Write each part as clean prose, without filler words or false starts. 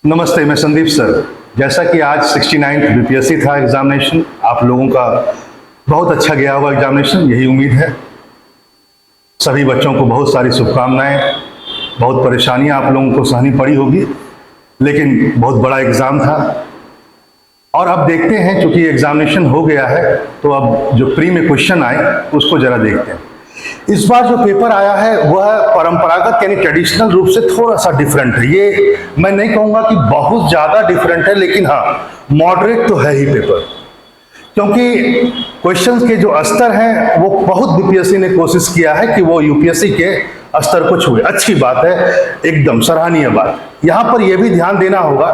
नमस्ते, मैं संदीप सर। जैसा कि आज 69th बीपीएससी था एग्जामिनेशन, आप लोगों का बहुत अच्छा गया हुआ एग्जामिनेशन, यही उम्मीद है। सभी बच्चों को बहुत सारी शुभकामनाएं। बहुत परेशानियां आप लोगों को सहनी पड़ी होगी, लेकिन बहुत बड़ा एग्ज़ाम था। और अब देखते हैं, चूंकि एग्जामिनेशन हो गया है, तो अब जो प्री में क्वेश्चन आए उसको ज़रा देखते हैं। इस बार जो पेपर आया है वह परंपरागत यानी ट्रेडिशनल रूप से थोड़ा सा डिफरेंट है। ये मैं नहीं कहूँगा कि बहुत ज़्यादा डिफरेंट है, लेकिन हाँ, मॉडरेट तो है ही पेपर। क्योंकि क्वेश्चंस के जो स्तर हैं वो बहुत बीपीएससी ने कोशिश किया है कि वो यूपीएससी के स्तर को छुए। अच्छी बात है, एकदम सराहनीय बात। यहाँ पर यह भी ध्यान देना होगा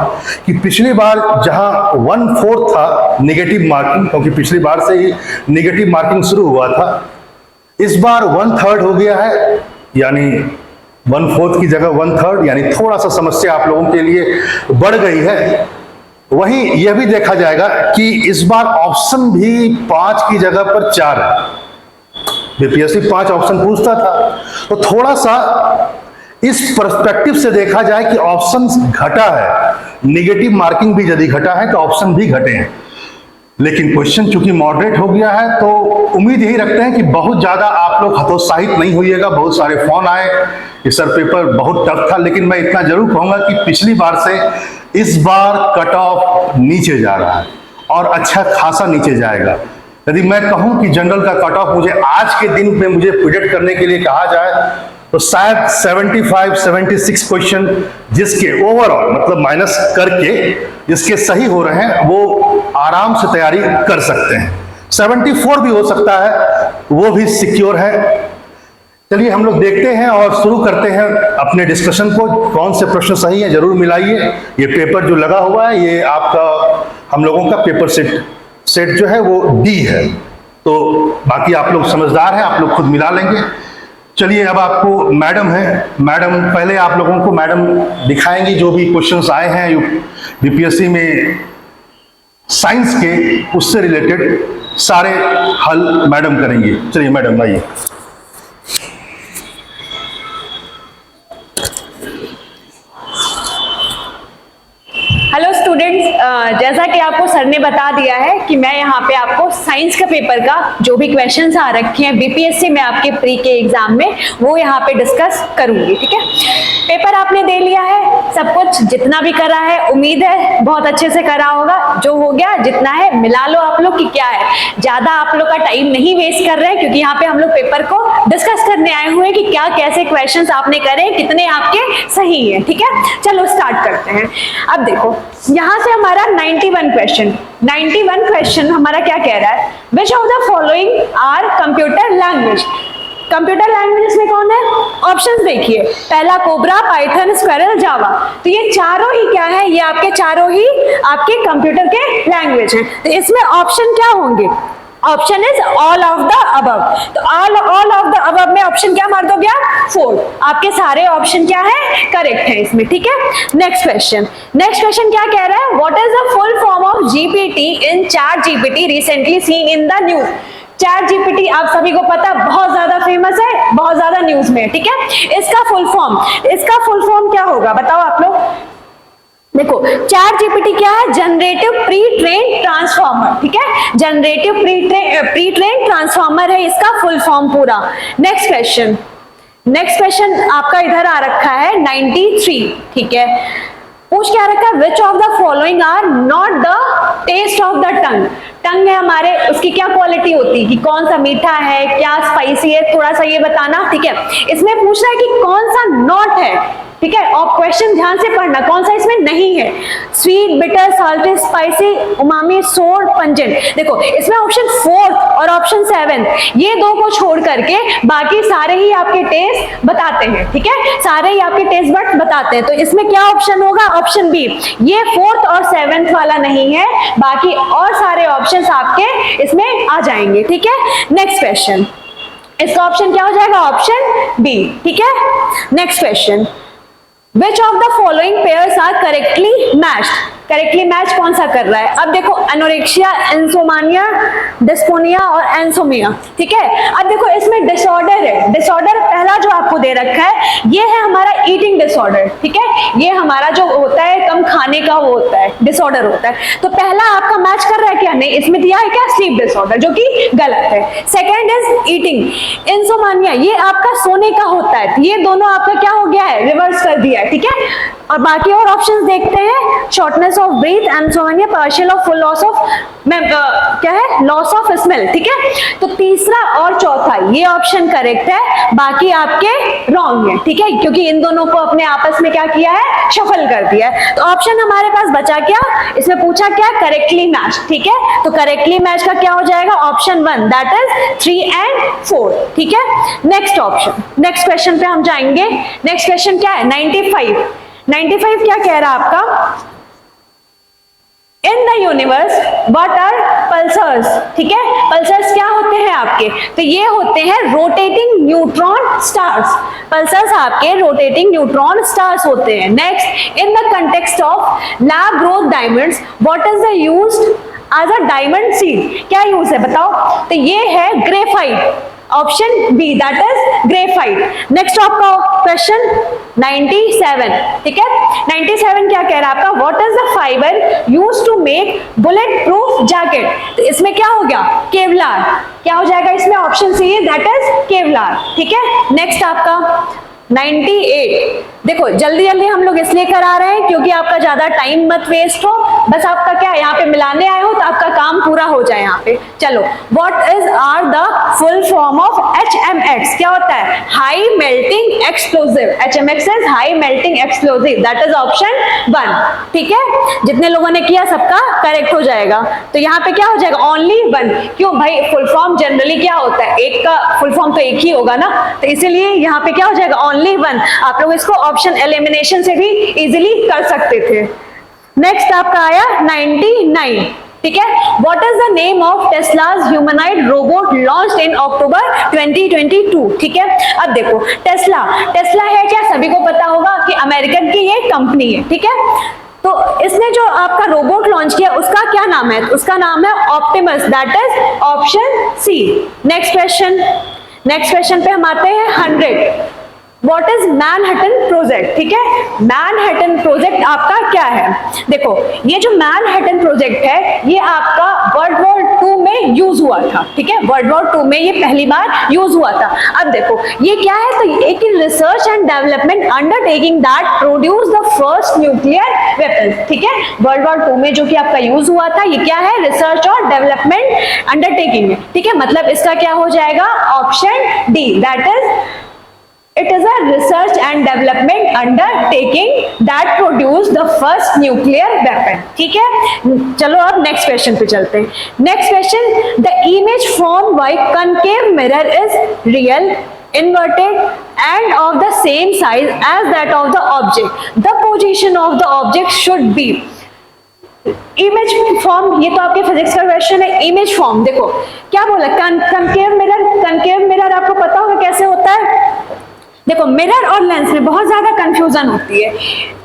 कि पिछली बार जहाँ 1/4 था नेगेटिव मार्किंग, क्योंकि पिछली बार से ही नेगेटिव मार्किंग शुरू हुआ था, इस बार 1/3 हो गया है, यानी 1/4 की जगह 1/3, यानी थोड़ा सा समस्या आप लोगों के लिए बढ़ गई है। वहीं यह भी देखा जाएगा कि इस बार ऑप्शन भी 5 की जगह पर 4 है। बीपीएससी 5 ऑप्शन पूछता था, तो थोड़ा सा इस पर्सपेक्टिव से देखा जाए कि ऑप्शन घटा है, नेगेटिव मार्किंग भी यदि घटा है तो ऑप्शन भी घटे हैं। लेकिन क्वेश्चन चूंकि मॉडरेट हो गया है, तो उम्मीद यही रखते हैं कि बहुत ज्यादा आप लोग हतोत्साहित नहीं होइएगा। बहुत सारे फोन आए कि सर पेपर बहुत टफ था, लेकिन मैं इतना जरूर कहूंगा कि पिछली बार से इस बार कट ऑफ नीचे जा रहा है और अच्छा खासा नीचे जाएगा। यदि मैं कहूं कि जनरल का कट ऑफ मुझे आज के दिन में मुझे प्रिडिक्ट करने के लिए कहा जाए, तो शायद 75-76 क्वेश्चन जिसके ओवरऑल मतलब माइनस करके जिसके सही हो रहे हैं वो आराम से तैयारी कर सकते हैं। 74 भी हो सकता है, वो भी सिक्योर है। चलिए हम लोग देखते हैं और शुरू करते हैं अपने डिस्कशन को। कौन से प्रश्न सही है जरूर मिलाइए। ये पेपर जो लगा हुआ है ये आपका हम लोगों का पेपर सेट जो है वो डी है, तो बाकी आप लोग समझदार हैं, आप लोग खुद मिला लेंगे। चलिए अब आपको मैडम पहले आप लोगों को मैडम दिखाएंगी जो भी क्वेश्चंस आए हैं बीपीएससी में साइंस के, उससे रिलेटेड सारे हल मैडम करेंगी। चलिए मैडम आइए। हेलो स्टूडेंट्स, जैसा कि आपको सर ने बता दिया है कि मैं यहाँ पे आपको साइंस का पेपर का जो भी क्वेश्चंस आ रखे हैं बीपीएससी में आपके प्री के एग्जाम में, वो यहाँ पे डिस्कस करूंगी। ठीक है, पेपर आपने दे लिया है, सब कुछ जितना भी करा है उम्मीद है बहुत अच्छे से करा होगा। जो हो गया जितना है मिला लो आप लोग, कि क्या है ज्यादा आप लोग का टाइम नहीं वेस्ट कर रहे हैं, क्योंकि यहाँ पे हम लोग पेपर को डिस्कस करने आए हुए हैं कि क्या कैसे क्वेश्चन आपने करे, कितने आपके सही है। ठीक है, चलो स्टार्ट करते हैं। अब देखो यहां से हमारा 91 क्वेश्चन हमारा क्या कह रहा है, which of the following are computer language. Computer language में कौन है, ऑप्शंस देखिए, पहला कोबरा, पाइथन, स्क्विरल, जावा। तो ये चारों ही क्या है, ये आपके चारों ही आपके कंप्यूटर के लैंग्वेज हैं। तो इसमें ऑप्शन क्या होंगे, option is all of the above. तो ऑल ऑफ द अबव में ऑप्शन क्या मार दोगे आप, 4। आपके सारे ऑप्शन क्या है, करेक्ट है इसमें। ठीक है, नेक्स्ट क्वेश्चन क्या कह रहा है, what is the full form of GPT in chat GPT recently seen in the news. Chat GPT आप सभी को पता बहुत ज्यादा फेमस है, बहुत ज्यादा न्यूज में। ठीक है, इसका फुल फॉर्म क्या होगा बताओ आप लोग। देखो चैट जीपीटी क्या है, जनरेटिव प्री ट्रेन ट्रांसफॉर्मर। ठीक है, जनरेटिव प्री ट्रेन ट्रांसफॉर्मर है इसका फुल फॉर्म पूरा। नेक्स्ट क्वेश्चन आपका इधर आ रखा है 93। ठीक है, पूछ क्या रखा है, which of the following are not the taste of the tongue. Tongue है हमारे, उसकी क्या क्वालिटी होती है कि कौन सा मीठा है, क्या स्पाइसी है, थोड़ा सा ये बताना। ठीक है, इसमें पूछ रहा है कि कौन सा नॉट है। ठीक है, और क्वेश्चन ध्यान से पढ़ना, कौन सा इसमें नहीं है, sweet, bitter, salty, spicy, umami, सोर, पंजेंट। देखो इसमें ऑप्शन 4 और ऑप्शन 7 ये दो को छोड़ करके बाकी सारे ही आपके टेस्ट बताते हैं। ठीक है, सारे ही आपके टेस्ट बड्स बताते हैं। तो इसमें क्या ऑप्शन होगा, ऑप्शन बी। ये 4th और 7th वाला नहीं है, बाकी और सारे ऑप्शंस आपके इसमें आ जाएंगे। ठीक है, नेक्स्ट क्वेश्चन, इसका ऑप्शन क्या हो जाएगा, ऑप्शन बी। ठीक है, next question, Which of the following pairs are correctly matched? Correctly match कौन सा कर रहा है? अब देखो एनोरेक्सिया, इंसोमानिया, डिस्पोनिया और एंसोमिया, ठीक है। अब देखो इसमें डिसऑर्डर है, डिसऑर्डर पहला जो आपको दे रखा है ये है हमारा ईटिंग डिसऑर्डर, ठीक है। ये हमारा जो होता है कम खाने का वो होता है, डिसऑर्डर होता है। तो पहला आपका मैच कर रहा है क्या? नहीं, इसमें दिया है क्या? स्लीप डिसऑर्डर, जो कि गलत है। Second is eating. इंसोमानिया ये आपका सोने का होता है, ये दोनों आपका क्या हो गया है? रिवर्स कर दिया है, ठीक है। और बाकी और ऑप्शंस देखते हैं। शॉर्टनेस ऑफ ब्रीथ, एंसोमानिया, पार्शियल और फुल लॉस ऑफ क्या है? लॉस ऑफ स्मेल, ठीक है। तो तीसरा और चौथा ये ऑप्शन करेक्ट है, बाकी आपके रॉन्ग है, ठीक है, क्योंकि इन दोनों को अपने आपस में क्या किया है? शफल कर दिया है। तो ऑप्शन हमारे पास बचा क्या? इसमें पूछा क्या? करेक्टली मैच, ठीक है। तो करेक्टली मैच का क्या हो जाएगा? ऑप्शन 1, दैट इज 3 and 4, ठीक है। नेक्स्ट ऑप्शन, नेक्स्ट क्वेश्चन पे हम जाएंगे। नेक्स्ट क्वेश्चन क्या है? 95 क्या कह रहा है आपका? In the universe what are pulsars, ठीक है। पल्सर्स क्या होते हैं आपके? तो ये होते हैं रोटेटिंग न्यूट्रॉन स्टार्स। पल्सर्स आपके रोटेटिंग न्यूट्रॉन स्टार्स होते हैं। Next, in the context of lab growth diamonds what is the used as a diamond seed? क्या यूज है बताओ? तो ये है graphite, option B, that is graphite. Next आपका क्वेश्चन 97, ठीक है। 97 क्या कह रहा है आपका? What is the fibre used to make bulletproof jacket? तो इसमें क्या हो गया? केवलार। क्या हो जाएगा इसमें? Option C, that is Kevlar, ठीक है। नेक्स्ट आपका 98। देखो जल्दी जल्दी हम लोग इसलिए करा रहे हैं क्योंकि आपका ज्यादा टाइम मत वेस्ट हो, बस आपका क्या यहाँ पे मिलाने आए हो तो आपका काम पूरा हो जाए यहाँ पे। चलो, what is are the full form of HMX? क्या होता है? High melting explosive. HMX is high melting explosive, that is option 1, ठीक है। जितने लोगों ने किया सबका करेक्ट हो जाएगा। तो यहाँ पे क्या हो जाएगा? ओनली 1। क्यों भाई? फुल फॉर्म जनरली क्या होता है? एक का फुल फॉर्म तो एक ही होगा ना, तो इसीलिए यहाँ पे क्या हो जाएगा? ओनली 1। आप लोग इसको ऑप्शन एलिमिनेशन से भी इजीली कर सकते थे। नेक्स्ट आपका आया 99, ठीक है। What is the name of Tesla's humanoid robot launched in October 2022, ठीक है। अब देखो टेस्ला है क्या? सभी को पता होगा कि अमेरिकन की ये कंपनी है, ठीक है। तो इसने जो आपका रोबोट लॉन्च किया उसका क्या नाम है? उसका नाम है Optimus, that is option C. Next question पे हम आते हैं 100। What is मैनहट्टन प्रोजेक्ट, ठीक है। मैनहट्टन प्रोजेक्ट आपका क्या है? देखो ये जो मैनहट्टन प्रोजेक्ट है ये आपका वर्ल्ड वॉर 2 में यूज हुआ था, ठीक है। वर्ल्ड वॉर 2 में ये पहली बार यूज हुआ था। अब देखो ये क्या है? तो एक research and development undertaking that produce the first nuclear weapon, ठीक है। वर्ल्ड वॉर 2 में जो कि आपका यूज हुआ था ये क्या है? रिसर्च और डेवलपमेंट अंडरटेकिंग में, ठीक है। मतलब इसका क्या हो जाएगा? Option D, that is it is a research and development undertaking that produced the first nuclear weapon, ठीक है। चलो अब नेक्स्ट क्वेश्चन पे चलते हैं। Next question, the image formed by concave mirror is real, inverted and of the same size as that of the object. The position of the object should be। Image form, ये तो आपके physics का question है। Image form देखो क्या बोला? Concave mirror आपको पता होगा कैसे होता है। देखो मिरर और लेंस में बहुत ज्यादा कंफ्यूजन होती है।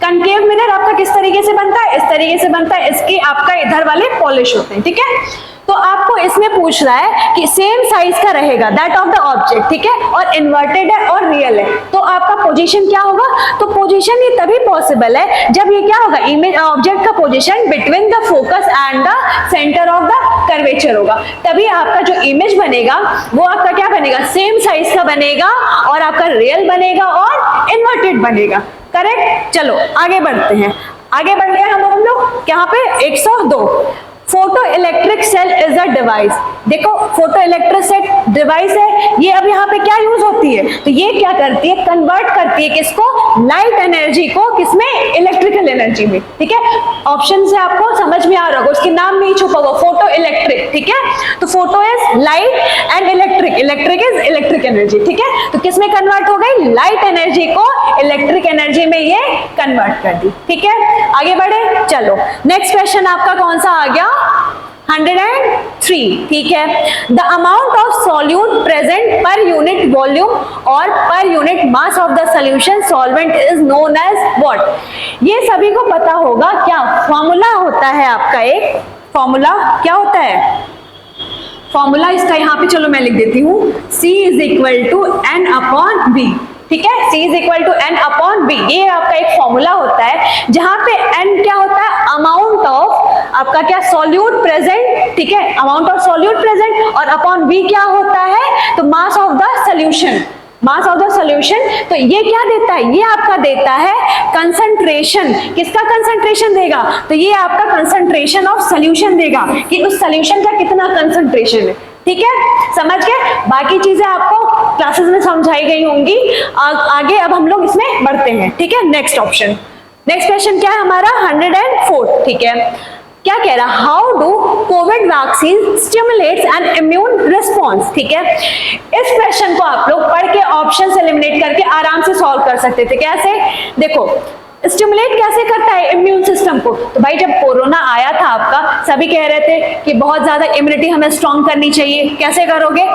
कनकेव मिरर आपका किस तरीके से बनता है? इस तरीके से बनता है। इसके आपका इधर वाले पॉलिश होते हैं, ठीक है। तो आपको इसमें पूछ रहा है कि सेम साइज का रहेगा दैट ऑफ द ऑब्जेक्ट, ठीक है, और इन्वर्टेड है और रियल है, तो आपका पोजीशन क्या होगा? तो पोजीशन ये तभी पॉसिबल है जब ये क्या होगा? इमेज ऑब्जेक्ट का position between the focus and the centre of the curvature होगा, तभी आपका जो इमेज बनेगा वो आपका क्या बनेगा? सेम साइज का बनेगा और आपका रियल बनेगा और इन्वर्टेड बनेगा, करेक्ट। चलो आगे बढ़ते हैं। आगे बढ़ गए हम लोग यहाँ पे 102। Photoelectric cell is a device. देखो फोटो इलेक्ट्रिक सेल डिवाइस है, ये अब यहाँ पे क्या यूज होती है? तो ये क्या करती है? कन्वर्ट करती है किसको? लाइट एनर्जी को किसमें? इलेक्ट्रिकल एनर्जी में, ठीक है। ऑप्शन से आपको समझ में आ रहा होगा, उसके नाम में ही छुपा हुआ फोटो इलेक्ट्रिक, ठीक है। तो photo is light and electric is electric energy, ठीक है। तो किसमें कन्वर्ट हो गई? लाइट एनर्जी को इलेक्ट्रिक एनर्जी में ये कन्वर्ट कर दी, ठीक है। आगे बढ़े, चलो नेक्स्ट क्वेश्चन आपका कौन सा आ गया? 103, ठीक है। The amount of solute present per unit volume और per unit mass of the solution solvent is known as what. ये सभी को पता होगा, क्या फॉर्मूला होता है आपका, एक फॉर्मूला क्या होता है, फॉर्मूला इसका यहाँ पे चलो मैं लिख देती हूँ, C is equal to N upon B, ठीक है। C is equal to N upon B, ये आपका एक फॉर्मूला होता है जहां पे n क्या होता है, अमाउंट ऑफ आपका क्या सॉल्यूट प्रेजेंट, ठीक है, अमाउंट ऑफ सॉल्यूट प्रेजेंट, और अपॉन बी क्या होता है, तो मास of the solution, mass of the solution. तो ये क्या देता है, ये आपका देता है कंसंट्रेशन, किसका कंसंट्रेशन देगा, तो ये आपका कंसंट्रेशन ऑफ सॉल्यूशन देगा कि उस सॉल्यूशन का कितना कंसंट्रेशन है, ठीक है, समझ गए। बाकी चीजें आपको क्लासेस में समझाई गई होंगी। आगे अब हम लोग इसमें बढ़ते हैं, ठीक है। नेक्स्ट ऑप्शन, नेक्स्ट क्वेश्चन क्या है हमारा 104, ठीक है। क्या कह रहा, how do Covid vaccine stimulates N immune response, ठीक है। इस क्वेश्चन को आप लोग पढ़ के ऑप्शन एलिमिनेट करके आराम से सॉल्व कर सकते थे। कैसे, देखो स्टिमुलेट कैसे करता है इम्यून सिस्टम को, तो भाई जब कोरोना आया था आपका, सभी कह रहे थे कि बहुत ज्यादा इम्यूनिटी हमें स्ट्रॉन्ग करनी चाहिए, कैसे करोगे,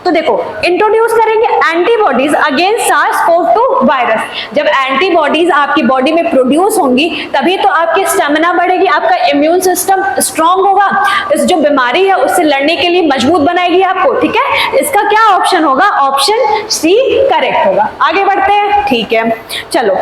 तो देखो इंट्रोड्यूस करेंगे एंटीबॉडीज अगेंस्ट SARS-CoV-2 वायरस। जब एंटीबॉडीज आपकी बॉडी में प्रोड्यूस होंगी तभी तो आपकी स्टेमिना बढ़ेगी, आपका इम्यून सिस्टम स्ट्रॉन्ग होगा, इस जो बीमारी है उससे लड़ने के लिए मजबूत बनाएगी आपको, ठीक है। इसका क्या ऑप्शन होगा, ऑप्शन सी करेक्ट होगा। आगे बढ़ते हैं, ठीक है, चलो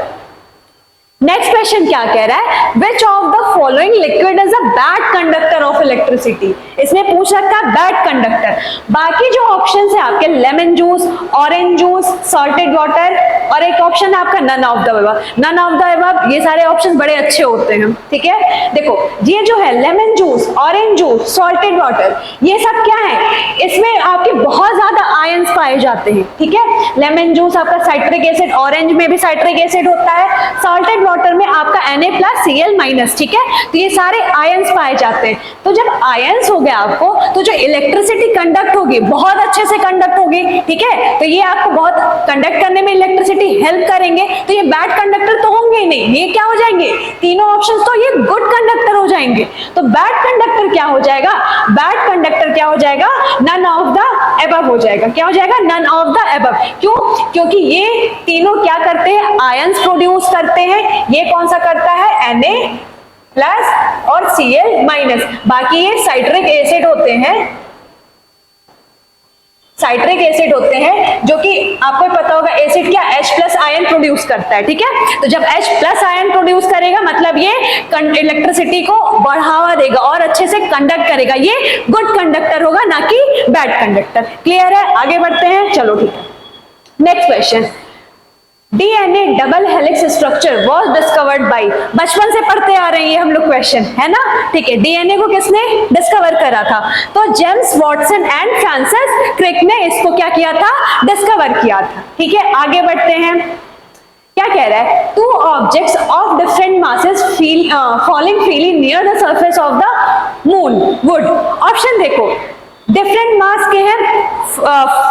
नेक्स्ट क्वेश्चन क्या कह रहा है, which of the following liquid is a bad conductor of electricity. इसमें पूछ रखा है बैड कंडक्टर। बाकी जो ऑप्शन है आपके lemon juice, orange juice, salted water, और एक ऑप्शन है आपका none of the above. None of the above, ये सारे ऑप्शन बड़े अच्छे होते हैं, ठीक है। देखो ये जो है lemon juice, orange juice, salted water, ये सब क्या है, इसमें आपके बहुत ज्यादा आयंस पाए जाते हैं, ठीक है। लेमन जूस आपका साइट्रिक एसिड, ऑरेंज में भी साइट्रिक एसिड होता है, सॉल्टेड वाटर में आपका Na+Cl-, ठीक है। तो ये सारे आयंस पाए जाते हैं। तो जब आयंस हो गया आपको, तो जो इलेक्ट्रिसिटी कंडक्ट होगी बहुत अच्छे से कंडक्ट होगी, ठीक है। तो ये आपको बहुत कंडक्ट करने में इलेक्ट्रिसिटी हेल्प करेंगे। तो ये बैड कंडक्टर तो होंगे ही नहीं, ये क्या हो जाएंगे, तीनों ऑप्शंस तो ये गुड कंडक्टर हो जाएंगे। तो बैड कंडक्टर क्या हो जाएगा, बैड कंडक्टर क्या हो जाएगा, नन ऑफ द अबव हो जाएगा। क्या हो जाएगा, नन ऑफ द अबव। क्यों, क्योंकि ये तीनों क्या करते हैं, आयंस प्रोड्यूस करते हैं। ये कौन सा करता है, Na+ और Cl-। बाकी ये साइट्रिक एसिड होते हैं, साइट्रिक एसिड होते हैं, जो कि आपको पता होगा एसिड क्या H+ आयन प्रोड्यूस करता है, ठीक है। तो जब H+ आयन प्रोड्यूस करेगा मतलब ये इलेक्ट्रिसिटी को बढ़ावा देगा और अच्छे से कंडक्ट करेगा। ये गुड कंडक्टर होगा, ना कि बैड कंडक्टर। क्लियर है, आगे बढ़ते हैं, चलो ठीक है। Next question, DNA double helix structure was discovered by, बचपन से पढ़ते आ रहे हैं हम लोग क्वेश्चन, है ना, ठीक है। DNA को किसने डिस्कवर करा था, तो James Watson and Francis Crick ने इसको क्या किया था, डिस्कवर किया था, ठीक है। आगे बढ़ते हैं, क्या कह रहा है, two objects of different masses falling freely near the surface of the moon would. Option देखो, डिफरेंट मास के हैं,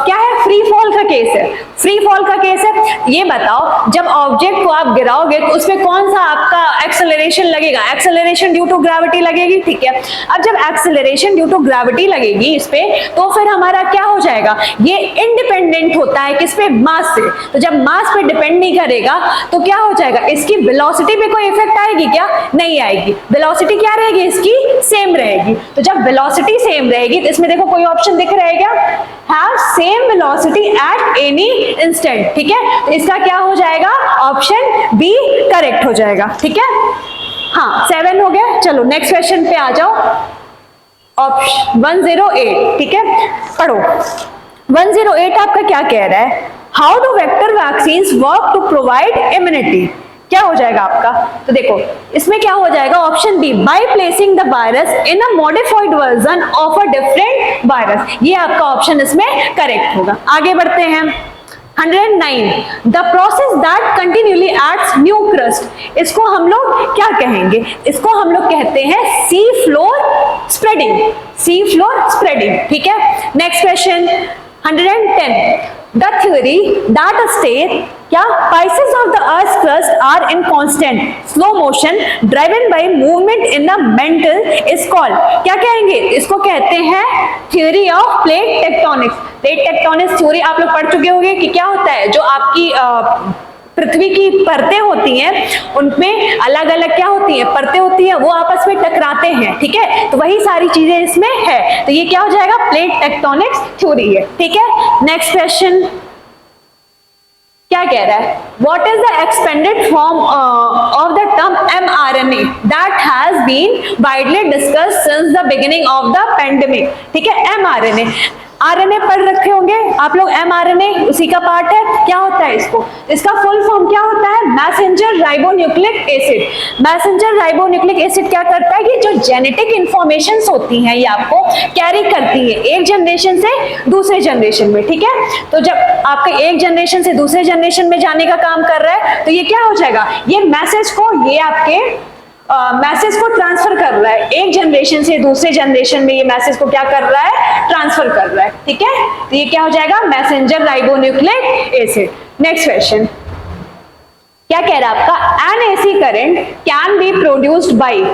क्या है, फ्री फॉल का केस है, फ्री फॉल का केस है। ये बताओ जब ऑब्जेक्ट को आप गिराओगे तो उसमें कौन सा आपका एक्सेलरेशन लगेगा, एक्सेलरेशन ड्यू टू ग्रेविटी लगेगी, ठीक है। अब जब एक्सेलरेशन ड्यू टू ग्रेविटी लगेगी इस पे, तो फिर हमारा क्या हो जाएगा, ये इंडिपेंडेंट होता है किस पे, मास से। तो जब मास पे डिपेंड नहीं करेगा तो क्या हो जाएगा, इसकी वेलोसिटी पे कोई इफेक्ट आएगी क्या, नहीं आएगी। वेलोसिटी क्या रहेगी इसकी, सेम रहेगी। तो जब वेलोसिटी सेम रहेगी तो इसमें देखो कोई ऑप्शन दिख रहा है क्या, have same velocity at any instant, ठीक है। तो इसका क्या हो जाएगा, ऑप्शन बी करेक्ट हो जाएगा, ठीक है। हाँ 7 हो गया, चलो नेक्स्ट क्वेश्चन पे आ जाओ। ऑप्शन 108, ठीक है, पढ़ो। 108 आपका क्या कह रहा है, how do vector vaccines work to provide immunity. क्या हो जाएगा आपका, तो देखो इसमें क्या हो जाएगा, option B, by placing the virus in a modified version of a different virus. ये आपका ऑप्शन इसमें करेक्ट होगा। आगे बढ़ते हैं, 109, the process that continuously adds new crust. इसको हम लोग क्या कहेंगे, इसको हम लोग कहते हैं sea floor spreading, sea floor spreading, ठीक है। Next question 110, the theory that state क्या pieces of the earth's crust are in constant slow motion driven by movement in the mantle is called, क्या कहेंगे, इसको कहते हैं theory of plate tectonics. Plate tectonics theory आप लोग पढ़ चुके होंगे कि क्या होता है, जो आपकी पृथ्वी की परतें होती हैं उनमें अलग अलग क्या होती हैं, परतें होती हैं, वो आपस में टकराते हैं, ठीक है, तो वही सारी चीजें इसमें है, तो ये क्या हो जाएगा, प्लेट टेक्टोनिक्स थ्योरी है, ठीक है। नेक्स्ट क्वेश्चन क्या कह रहा है, what is the expanded form of the term mRNA that has been widely discussed since the beginning of the pandemic, ठीक है। mRNA आरएनए पढ़ रखे होंगे आप लोग, mRNA उसी का पार्ट है, क्या होता है इसको, इसका फुल फॉर्म क्या होता है, messenger ribonucleic acid. Messenger ribonucleic acid क्या करता है कि जो जेनेटिक इंफॉर्मेशंस होती हैं ये आपको कैरी करती है एक जनरेशन से दूसरे जनरेशन में, ठीक है। तो जब आपका एक जनरेशन से दूसरे जनरेशन में जाने का काम कर रहा है तो ये क्या हो जाएगा, ये मैसेज को, ये आपके मैसेज को ट्रांसफर कर रहा है एक जनरेशन से दूसरे जनरेशन में, ये मैसेज को क्या कर रहा है, ट्रांसफर कर रहा है, ठीक है। तो ये क्या हो जाएगा, messenger ribonucleic acid. Next question क्या कह रहा है आपका, N AC current can be produced by,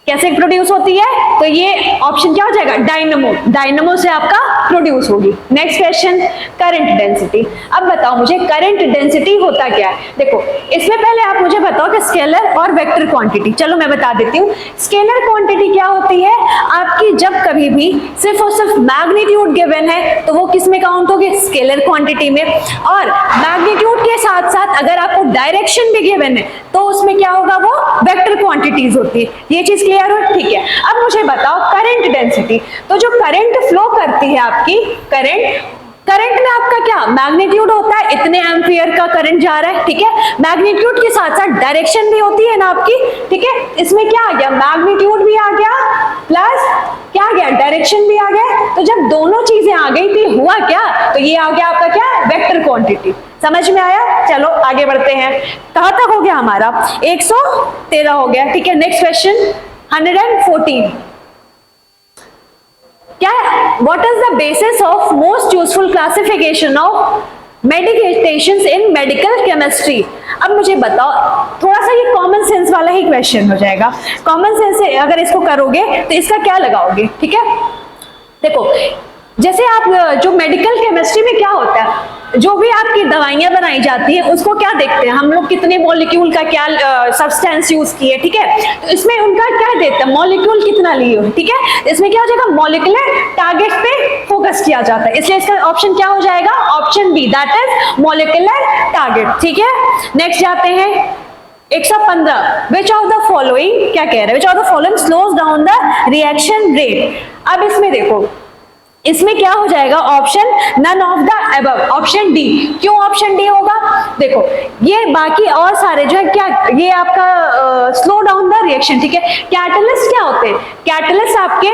कैसे प्रोड्यूस होती है, तो ये ऑप्शन क्या हो जाएगा, डायनेमो, डायनेमो से आपका प्रोड्यूस होगी। Next question current density. अब बताओ मुझे करंट डेंसिटी होता क्या है, देखो इसमें पहले आप मुझे बताओ कि स्केलर और वेक्टर क्वांटिटी, चलो मैं बता देती हूँ। स्केलर क्वांटिटी क्या होती है आपकी, जब कभी भी सिर्फ और सिर्फ मैग्नीट्यूड गिवन है तो वो किस में काउंट होगी, स्केलर क्वांटिटी में, और मैग्नीट्यूड के साथ साथ अगर आपको डायरेक्शन भी गिवन है तो उसमें क्या होगा, वो वेक्टर क्वांटिटीज होती है। ये चीज क्लियर हो, ठीक है। अब मुझे बताओ करंट डेंसिटी, तो जो करंट फ्लो करती है आपकी, करंट में आपका क्या मैग्नीट्यूड होता है, इतने एम्पियर का करंट जा रहा है, ठीक है। मैग्नीट्यूड के साथ साथ डायरेक्शन भी होती है ना आपकी, ठीक है। इसमें क्या आ गया, मैग्नीट्यूड भी आ गया प्लस क्या आ गया, डायरेक्शन भी आ गया। तो जब दोनों चीजें आ गई थी हुआ क्या, तो ये आ गया आपका क्या, वेक्टर क्वांटिटी। समझ में आया, चलो आगे बढ़ते हैं। कहां तक हो गया हमारा, 113 हो गया, ठीक है। नेक्स्ट क्वेश्चन 114 क्या है, what is the basis of most useful classification of medications in medical chemistry. अब मुझे बताओ, थोड़ा सा ये कॉमन सेंस वाला ही क्वेश्चन हो जाएगा, कॉमन सेंस से अगर इसको करोगे तो इसका क्या लगाओगे, ठीक है। देखो जैसे आप जो मेडिकल केमिस्ट्री में क्या होता है, जो भी आपकी दवाइयां बनाई जाती है उसको क्या देखते हैं हम लोग, कितने मॉलिक्यूल का क्या सब्सटेंस यूज किए, ठीक है। तो इसमें उनका क्या देता है, मॉलिक्यूल कितना लिए हो, ठीक है। इसमें क्या हो जाएगा, मॉलिक्यूलर टारगेट पे फोकस किया जाता है, इसलिए इसका ऑप्शन क्या हो जाएगा, option B, that is molecular target, ठीक है। नेक्स्ट जाते हैं 115, विच ऑफ द फॉलोइंग, क्या कह रहे हैं, which of the following slows down the reaction rate. अब इसमें देखो, इसमें क्या हो जाएगा, option none of the above, option D. क्यों ऑप्शन डी होगा, देखो ये बाकी और सारे जो है क्या, ये आपका स्लो डाउन द रिएक्शन, ठीक है। कैटलिस्ट क्या होते हैं, कैटलिस्ट आपके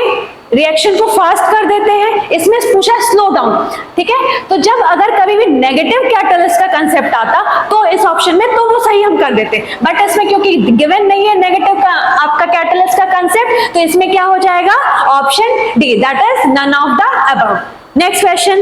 रिएक्शन को फास्ट कर देते हैं, इसमें पूछा स्लो डाउन, ठीक है। तो जब अगर कभी भी नेगेटिव कैटलिस्ट का कंसेप्ट आता तो इस ऑप्शन में तो वो सही हम कर देते, बट इसमें क्योंकि गिवन नहीं है नेगेटिव का आपका कैटलिस्ट का कंसेप्ट, तो इसमें क्या हो जाएगा, option D, that is none of the above. Next question,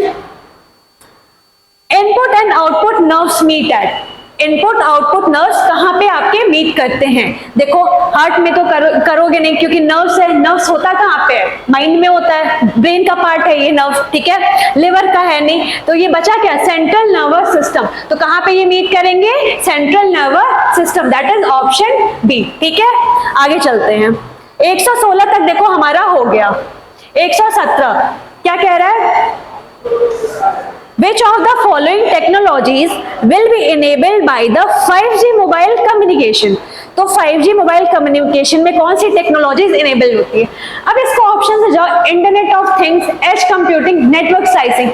input and output nerves meet at, input output nerves कहां पे आपके मीट करते हैं। देखो हार्ट में तो करोगे नहीं क्योंकि नर्व्स है, नर्व्स होता कहां पे है, माइंड में होता है, ब्रेन का पार्ट है ये नर्व, ठीक है। लिवर का है नहीं, तो ये बचा क्या, सेंट्रल नर्वस सिस्टम। तो कहां पे ये मीट करेंगे, central nervous system, that is option B, ठीक है। आगे चलते हैं, 116 तक देखो हमारा हो गया। 117 क्या कह रहा है, Which of the following technologies will be enabled by the 5G mobile communication? तो 5G मोबाइल कम्युनिकेशन में कौन सी टेक्नोलॉजीज इनेबल होती है। अब इसको ऑप्शन से जाओ, internet of things, edge computing, network slicing,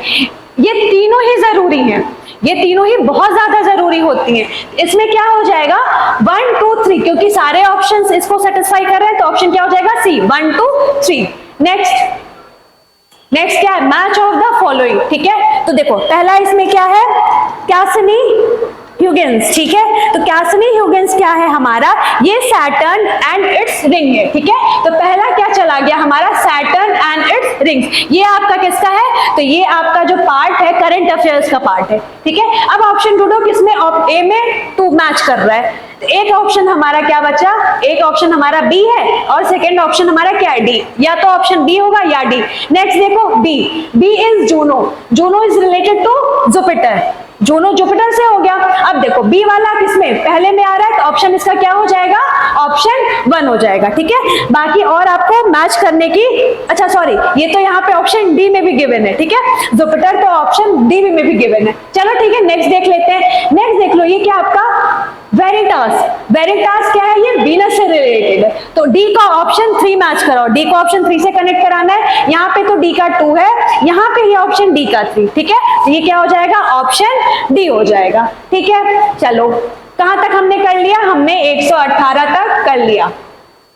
ये तीनों ही जरूरी हैं, ये तीनों ही बहुत ज्यादा जरूरी होती हैं। इसमें क्या हो जाएगा, 1 2 3, क्योंकि सारे ऑप्शंस इसको सेटिस्फाई कर रहे हैं तो ऑप्शन क्या हो जाएगा, सी, 1 2 3। नेक्स्ट क्या है, मैच ऑफ द फॉलोइंग, ठीक है। तो देखो पहला इसमें क्या है, कैसनी ह्यूगेन्स, ठीक है। तो कैसिनी ह्यूगेन्स क्या है हमारा, ये सैटर्न एंड इट्स रिंग है, ठीक है। तो पहला क्या चला गया हमारा, सैटर्न एंड इट्स रिंग्स। ये आपका किसका है, तो ये आपका जो पार्ट है करंट अफेयर्स का पार्ट है, ठीक है। अब ऑप्शन ढूंढो किसमें, ए में 2 मैच कर रहा है। तो एक ऑप्शन हमारा क्या बचा, एक ऑप्शन हमारा बी है और सेकंड ऑप्शन हमारा क्या है, डी। या तो ऑप्शन बी होगा या डी। नेक्स्ट देखो B is Juno, Juno is related to Jupiter, Juno Jupiter से हो गया। अब देखो बी वाला किसमें पहले में आ रहा है, तो ऑप्शन इसका क्या हो जाएगा, ऑप्शन 1 हो जाएगा, ठीक है। बाकी और आपको मैच करने की, अच्छा सॉरी, ये तो यहाँ पे ऑप्शन डी में भी गिवन है, ठीक है। जुपिटर तो ऑप्शन डी में भी गिवन है। चलो ठीक है, नेक्स्ट देख लेते हैं। नेक्स्ट देख लो, ये क्या आपका वेरिटास, वेरिटास क्या है, ये वीनस से रिलेटेड है। तो डी का ऑप्शन 3 मैच कराओ, डी को ऑप्शन 3 से कनेक्ट कराना है। यहाँ पे तो डी का 2 है, यहाँ पे ये ऑप्शन डी का 3, ठीक है। तो ये क्या हो जाएगा, ऑप्शन डी हो जाएगा, ठीक है। चलो कहां तक हमने कर लिया, हमने 118 तक कर लिया।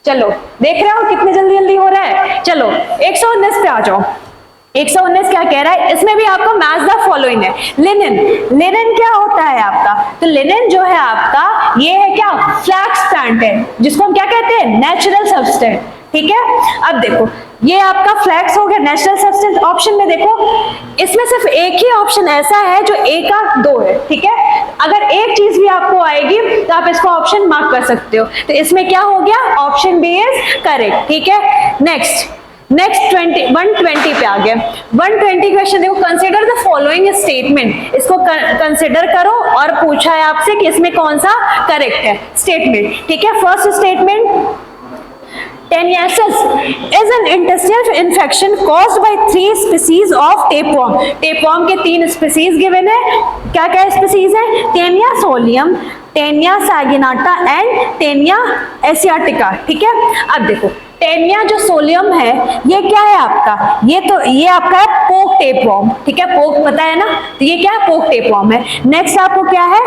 चलो देख रहे हो कितने जल्दी जल्दी हो रहा है। चलो 119 पे आ जाओ। 119 क्या कह रहा है, इसमें भी आपको मैच द फॉलोइंग है। लिनन, लिनन क्या होता है आपका, तो लिनन जो है आपका ये है क्या, फ्लैक्स प्लांट है, जिसको हम क्या कहते हैं, नेचुरल सब्सटेंस, ठीक है। अब देखो ये आपका फ्लैक्स हो गया नेचुरल सब्सटेंस। ऑप्शन में देखो इसमें सिर्फ एक ही ऑप्शन ऐसा है जो ए का 2 है, ठीक है। अगर एक चीज भी आपको आएगी तो आप इसको ऑप्शन मार्क कर सकते हो। तो इसमें क्या हो गया, ऑप्शन बी इज करेक्ट, ठीक है। नेक्स्ट 120 पे आ गया। 120 क्वेश्चन देखो, कंसिडर द फॉलोइंग स्टेटमेंट, इसको कंसिडर करो और पूछा है आपसे कि इसमें कौन सा करेक्ट है स्टेटमेंट, ठीक है। First statement, taeniasis is an intestinal infection caused by 3 species of tapeworm. tapeworm के 3 स्पीसीज गिवन है। क्या क्या स्पीसीज है, Taenia solium, Taenia saginata and Taenia asiatica, ठीक है। अब देखो टेनिया जो सोलियम है ये क्या है आपका, ये आपका है पोक टेपवर्म, ठीक है। पोक पता है ना, तो ये क्या है, पोक टेपवर्म है। नेक्स्ट आपको क्या है,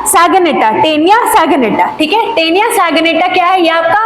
सैगिनेटा, टेनिया सैगिनेटा, ठीक है। टेनिया सैगिनेटा क्या है, ये आपका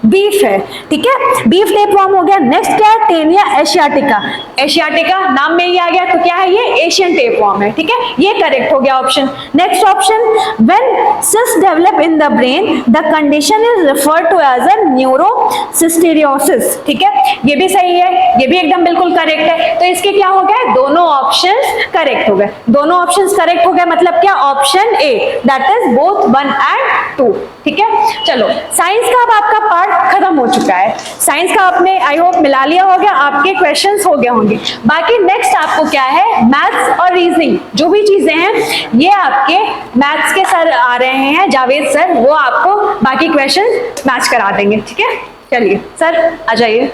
बीफ है, ठीक है, बीफ टेपवर्म हो गया। नेक्स्ट क्या है, टेनिया एशियाटिका, एशियाटिका नाम में ही आ गया, तो क्या है, ये एशियन टेपवर्म है, ठीक है। ये करेक्ट हो गया option. Next option, when cyst develop in the brain the condition is referred to as a neurocysticercosis, ठीक है। ये भी सही है, ये भी एकदम बिल्कुल करेक्ट है। तो इसके क्या हो गए, दोनों ऑप्शंस करेक्ट हो गए, दोनों ऑप्शंस करेक्ट हो गए, मतलब क्या, option A that is both 1 and 2, ठीक है। चलो साइंस का अब आपका पार्ट खत्म हो चुका है, साइंस का आपने आई होप मिला लिया होगा, आपके क्वेश्चंस हो गए होंगे। बाकी नेक्स्ट आपको क्या है, मैथ्स और रीजनिंग, जो भी चीजें हैं ये आपके मैथ्स के सर आ रहे हैं, जावेद सर, वो आपको बाकी क्वेश्चन मैच करा देंगे, ठीक है। चलिए सर आ जाइए।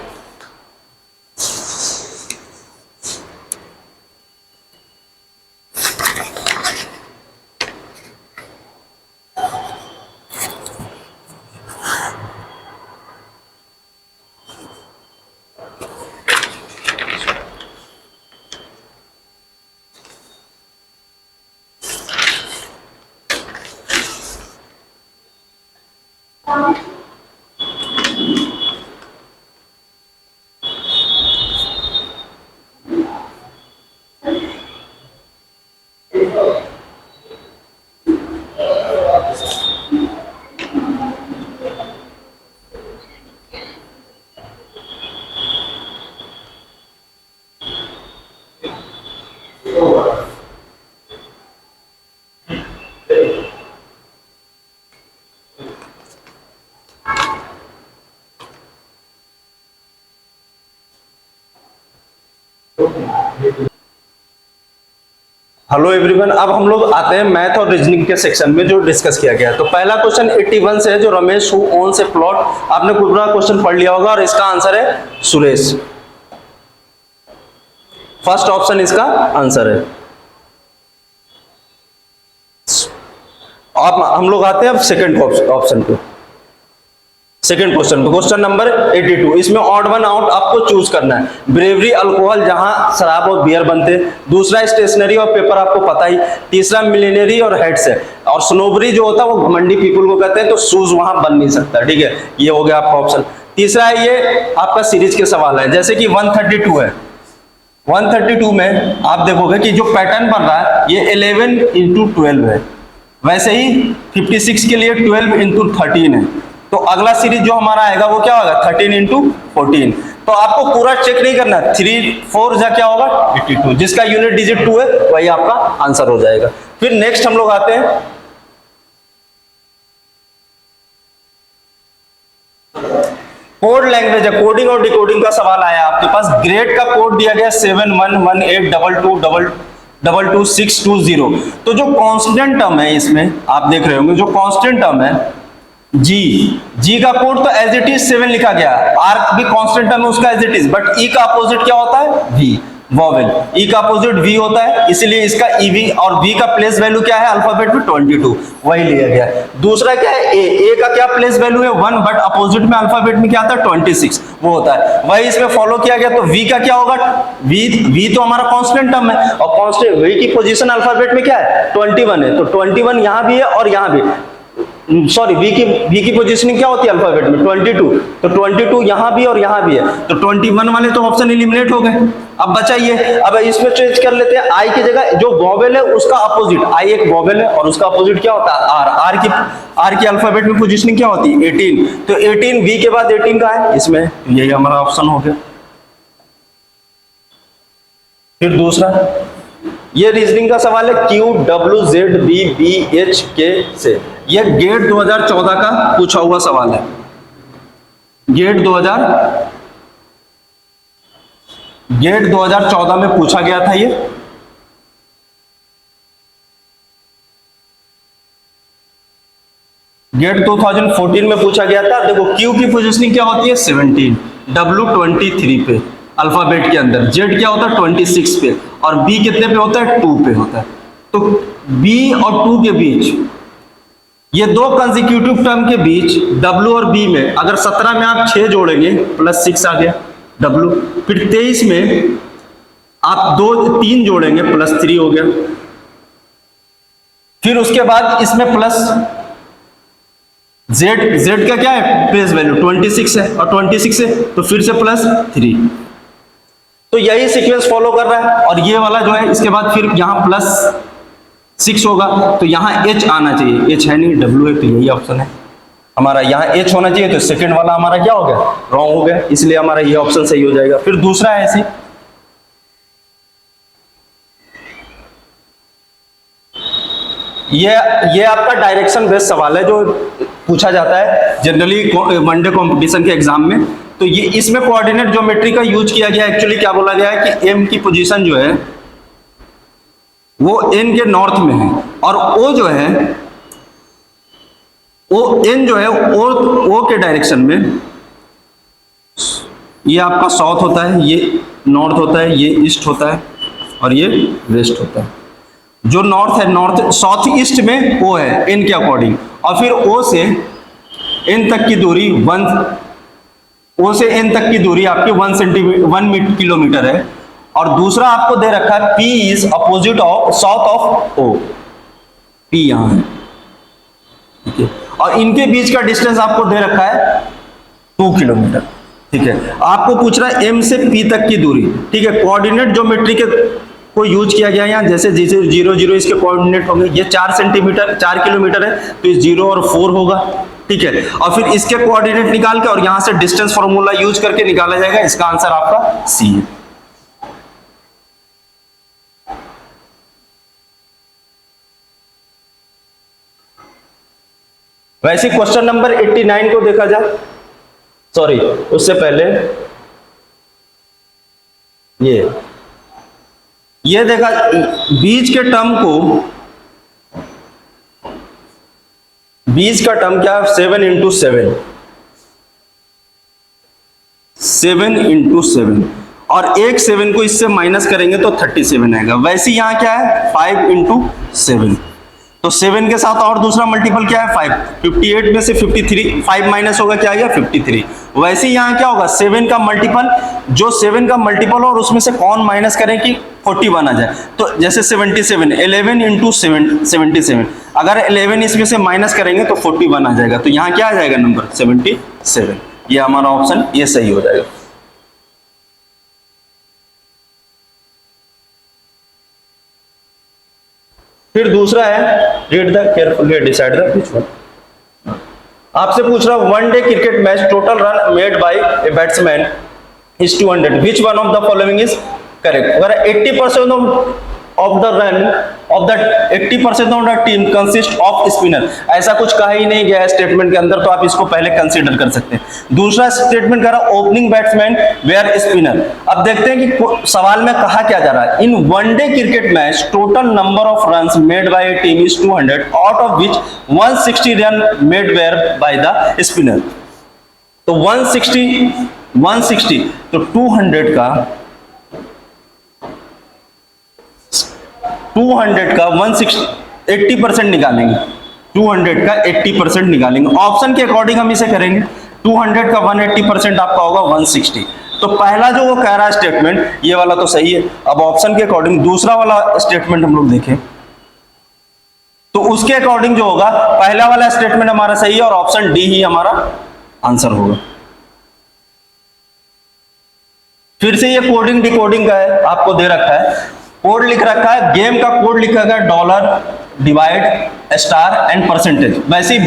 हेलो एवरीवन, अब हम लोग आते हैं मैथ और रीजनिंग के सेक्शन में जो डिस्कस किया गया है। तो पहला क्वेश्चन 81 से है, जो Ramesh who owns A plot, आपने पूरा क्वेश्चन पढ़ लिया होगा और इसका आंसर है सुरेश। फर्स्ट ऑप्शन इसका आंसर है। अब हम लोग आते हैं अब सेकंड ऑप्शन पे, सेकंड क्वेश्चन पे, क्वेश्चन नंबर 82। इसमें ऑड वन आउट आपको चूज करना है। ब्रेवरी अल्कोहल, जहां शराब और बियर बनते हैं। दूसरा स्टेशनरी और पेपर, आपको पता ही। तीसरा मिलिनरी और हेड्स है। और स्नोबरी जो होता है वो घमंडी पीपल को कहते हैं, तो शूज वहां बन नहीं सकता, ठीक है। ये हो गया आपका ऑप्शन। तीसरा है, ये आपका सीरीज के सवाल है, जैसे कि 132 है। 132 में आप देखोगे कि जो पैटर्न बन रहा है ये 11 into 12 है। वैसे ही 56 के लिए 12 इंटू 13 है, तो अगला सीरीज जो हमारा आएगा वो क्या होगा 13 इंटू 14। तो आपको पूरा चेक नहीं करना, 3 4 जा क्या होगा 82, जिसका यूनिट डिजिट 2 है वही आपका आंसर हो जाएगा। फिर नेक्स्ट हम लोग आते हैं कोड लैंग्वेज है, कोडिंग और डिकोडिंग का सवाल आया आपके पास। ग्रेड का कोड दिया गया 711822226220। तो जो कांस्टेंट टर्म है इसमें आप देख रहे होंगे, जो कांस्टेंट टर्म है जी का कोड तो एज इट इज 7 लिखा गया, आर भी कांस्टेंट टर्म है उसका एज इट इज, बट ई का अपोजिट क्या होता है वी, वॉवेल। ई का अपोजिट वी होता है, इसलिए इसका ईवी और वी का प्लेस वैल्यू क्या है अल्फाबेट में 22, वही लिया गया है। दूसरा क्या है ए का क्या प्लेस वैल्यू है 1, बट अपोजिट में अल्फाबेट में क्या आता है 26, वो होता है, वही इसमें फॉलो किया गया। तो वी का क्या होगा वी तो हमारा कांस्टेंट टर्म है, और कांस्टेंट वी की पोजीशन अल्फाबेट में क्या है 21 है, तो 21 यहां भी है और यहां भी, सॉरी वी की पोजीशनिंग क्या होती है अल्फाबेट में 22, तो 22 यहां भी और यहां भी है, तो 21 वाले तो ऑप्शन एलिमिनेट हो गए। अब बचा ये, अब इसमें चेंज कर लेते हैं आई की जगह जो वॉवेल है उसका अपोजिट, आई एक वॉवेल है और उसका अपोजिट क्या होता है आर की अल्फाबेट में पोजीशनिंग क्या होती है 18, तो 18 वी के बाद 18 का है इसमें, यही हमारा ऑप्शन हो गया। फिर दूसरा ये रीजनिंग का सवाल है QWZBBHK से, यह गेट 2014 का पूछा हुआ सवाल है। गेट 2014 में पूछा गया था ये। गेट 2014 में पूछा गया था। देखो Q की पोजीशनिंग क्या होती है 17, W 23 पे अल्फाबेट के अंदर, Z क्या होता है 26 पे, और B कितने पे होता है 2 पे होता है। तो B और 2 के बीच, ये दो कंसेक्यूटिव टर्म के बीच W और B में अगर 17 में आप 6 जोड़ेंगे प्लस 6 आ गया W, फिर 23 में आप 3 जोड़ेंगे प्लस 3 हो गया, फिर उसके बाद इसमें प्लस Z का क्या है प्लेस वैल्यू 26 है, और 26 है तो फिर से प्लस 3, तो यही सीक्वेंस फॉलो कर रहा है। और ये वाला जो है इसके बाद फिर यहां प्लस 6 होगा, तो यहां H आना चाहिए, H है नहीं W है, तो यही ऑप्शन है हमारा, यहां H होना चाहिए, तो सेकंड वाला हमारा क्या हो गया रॉन्ग हो गया, इसलिए हमारा ये ऑप्शन सही हो जाएगा। फिर दूसरा है ऐसे, ये आपका डायरेक्शन बेस्ड सवाल है जो पूछा जाता है जनरली वनडे कंपटीशन के एग्जाम में। तो ये इसमें कोऑर्डिनेट ज्योमेट्री का यूज किया गया। एक्चुअली क्या बोला गया है कि M की पोजीशन जो है वो N के नॉर्थ में है, और O जो है N जो है O के डायरेक्शन में, ये आपका साउथ होता है, ये नॉर्थ होता है, ये ईस्ट होता है, और ये वेस्ट होता है। जो नॉर्थ है, नॉर्थ साउथ ईस्ट में O है N के अकॉर्डिंग, और फिर O से N तक की दूरी O से N तक की दूरी आपकी 1 किलोमीटर है। और दूसरा आपको दे रखा है P is opposite of south of O, P यहां है, ठीक है, और इनके बीच का डिस्टेंस आपको दे रखा है 2 किलोमीटर, ठीक है। आपको पूछ रहा है M से P तक की दूरी, ठीक है। कोऑर्डिनेट ज्योमेट्री के को यूज किया गया यहाँ, जैसे 0 0 इसके कोऑर्डिनेट होंगे, ये 4 किलोमीटर है, तो ये 0 और 4 होगा, ठीक है। और फिर इसके कोऑर्डिनेट निकाल के और यहां से डिस्टेंस फॉर्मूला यूज करके निकाला जाएगा, इसका आंसर आपका सी है। वैसे क्वेश्चन नंबर 89 को देखा जाए, सॉरी उससे पहले ये देखा, बीच के टर्म को, बीच का टर्म क्या है 7 इंटू 7, और एक 7 को इससे माइनस करेंगे तो 37 आएगा। वैसे यहां क्या है 5 इंटू 7, तो 7 के साथ और दूसरा मल्टीपल क्या है 5, 58 में से 53, 5 माइनस होगा क्या आ गया 53। वैसे यहाँ क्या होगा 7 का मल्टीपल, जो 7 का मल्टीपल और उसमें से कौन माइनस करें कि 41 आ जाए, तो जैसे 77, 11 इंटू 77, अगर 11 इसमें से माइनस करेंगे तो 41 आ जाएगा, तो यहाँ क्या आ जाएगा नंबर 77, ये हमारा ऑप्शन ये सही हो जाएगा। फिर दूसरा है read the carefully decide the which one. आपसे पूछ रहा one day cricket match total run made by a batsman is 200, which one of the following is correct. अगर 80% of the run of the 80% of the team consist off spinner, ऐसा कुछ कहा ही नहीं गया है स्टेटमेंट के अंदर, तो आप इसको पहले कंसीडर कर सकते हैं। दूसरा स्टेटमेंट कह रहा ओपनिंग बैट्समैन वेयर स्पिनर। अब देखते हैं कि सवाल में कहा क्या जा रहा है। In one day cricket match total number of runs made by a team is 200, out of which 160 run made were by the spinner. तो 160 तो 200 का 160 80% निकालेंगे, 200 का 80% निकालेंगे। ऑप्शन के अकॉर्डिंग हम इसे करेंगे। 200 का 180% आपका होगा 160। तो पहला जो वो कह रहा है स्टेटमेंट, ये वाला तो सही है। अब ऑप्शन के अकॉर्डिंग दूसरा वाला स्टेटमेंट हम लोग देखें तो उसके अकॉर्डिंग जो होगा, पहला वाला स्टेटमेंट हमारा सही है और ऑप्शन डी ही हमारा आंसर होगा। फिर से ये कोडिंग डिकोडिंग का है, आपको दे रखा है कोड लिख रखा है, गेम का कोड लिखा है dollar divide star and percentage. वैसे ही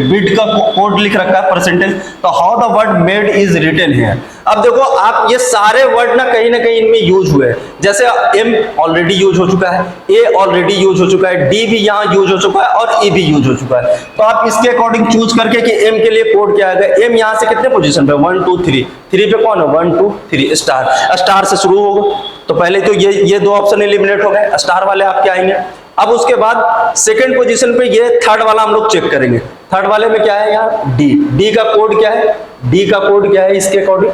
बिड का कोड लिख रखा है परसेंटेज। तो how the word made is written here. अब देखो आप ये सारे वर्ड ना कहीं इनमें यूज हुए हैं। जैसे एम ऑलरेडी यूज हो चुका है, ए ऑलरेडी यूज हो चुका है, डी भी यहाँ यूज हो चुका है और ई भी यूज हो चुका है। तो आप इसके अकॉर्डिंग चूज करके कि एम के लिए कोड क्या आएगा। एम यहाँ से कितने पोजीशन पे 1 2 3 3 पे कौन है 1 2 3 स्टार से शुरू होगा। तो पहले तो ये दो ऑप्शन एलिमिनेट हो गए, स्टार वाले आपके आएंगे। अब उसके बाद सेकंड पोजीशन पे ये थर्ड वाला हम लोग चेक करेंगे। थर्ड वाले में क्या है यहाँ डी का कोड क्या है, डी का कोड क्या है इसके अकॉर्डिंग,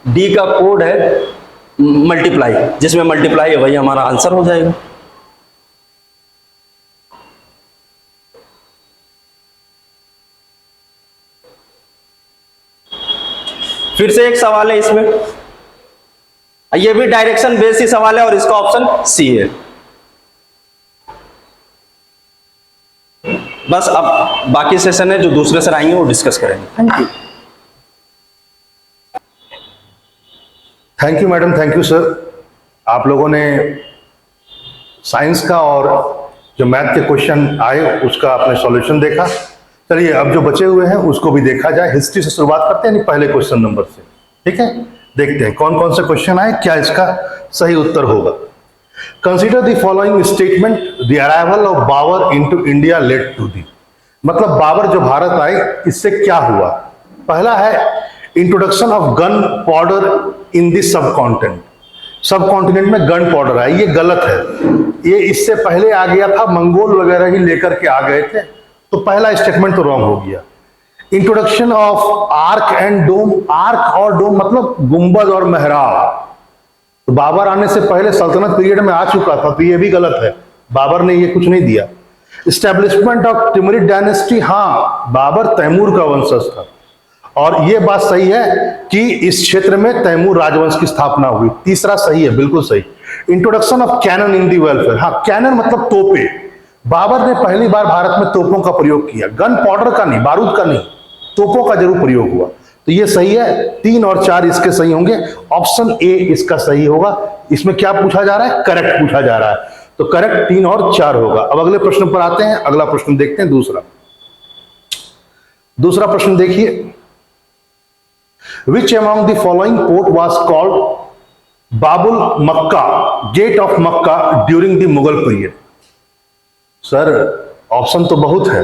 डी का कोड है मल्टीप्लाई, जिसमें मल्टीप्लाई है वही हमारा आंसर हो जाएगा। फिर से एक सवाल है इसमें, ये भी डायरेक्शन बेस ही सवाल है और इसका ऑप्शन सी है। बस अब बाकी सेशन है जो दूसरे सर आएंगे वो डिस्कस करेंगे। Thank you. Thank you madam, thank you sir. आप लोगों ने साइंस का और जो मैथ के क्वेश्चन आए उसका आपने सॉल्यूशन देखा। चलिए अब जो बचे हुए हैं उसको भी देखा जाए। हिस्ट्री से शुरुआत करते हैं, नहीं पहले क्वेश्चन नंबर से, ठीक है। देखते हैं कौन कौन से क्वेश्चन आए, क्या इसका सही उत्तर होगा। Consider the following statement, the arrival of Babar into India led to the. मतलब बाबर जो भारत आए इससे क्या हुआ। पहला है introduction of gun powder in the sub continent. सब कॉन्टिनेंट में गन पाउडर आया, ये गलत है। ये इससे पहले आ गया था, मंगोल वगैरह ही लेकर के आ गए थे, तो पहला स्टेटमेंट तो रॉन्ग हो गया। Introduction of arch and dome, arch और डोम मतलब गुंबद और मेहराब, तो बाबर आने से पहले सल्तनत पीरियड में आ चुका था, तो ये भी गलत है, बाबर ने ये कुछ नहीं दिया। इस्टेब्लिशमेंट ऑफ तिमरिड डायनेस्टी, हाँ बाबर तैमूर का वंशज था और ये बात सही है कि इस क्षेत्र में तैमूर राजवंश की स्थापना हुई। तीसरा सही है, बिल्कुल सही। Introduction of cannon in the welfare, हाँ कैनन मतलब तोपे, बाबर ने पहली बार भारत में तोपों का प्रयोग किया, गन पाउडर का नहीं, बारूद का नहीं, तोपों का जरूर प्रयोग हुआ, तो ये सही है। 3 और 4 इसके सही होंगे। ऑप्शन ए इसका सही होगा। इसमें क्या पूछा जा रहा है, करेक्ट पूछा जा रहा है, तो करेक्ट 3 और 4 होगा। अब अगले प्रश्न पर आते हैं। अगला प्रश्न देखते हैं, दूसरा प्रश्न देखिए। Which among the following port was called Babul Mecca, gate of Mecca during the Mughal period. Sir option तो बहुत है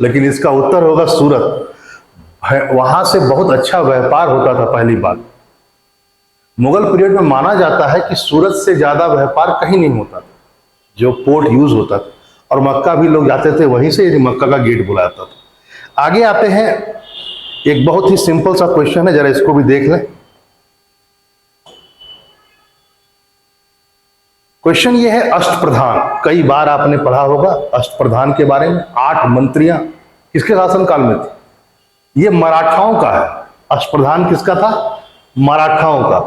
लेकिन इसका उत्तर होगा सूरत। वहां से बहुत अच्छा व्यापार होता था पहली बात। मुगल पीरियड में माना जाता है कि सूरत से ज्यादा व्यापार कहीं नहीं होता था, जो पोर्ट यूज होता था, और मक्का भी लोग जाते थे वहीं से, मक्का का गेट बुलाता था। आगे आते हैं, एक बहुत ही सिंपल सा क्वेश्चन है, जरा इसको भी देख लें। क्वेश्चन ये है अष्टप्रधान, कई बार आपने पढ़ा होगा अष्टप्रधान के बारे में। 8 मंत्रियां किसके शासनकाल में थी, ये मराठाओं का है। अष्टप्रधान किसका था, मराठाओं का।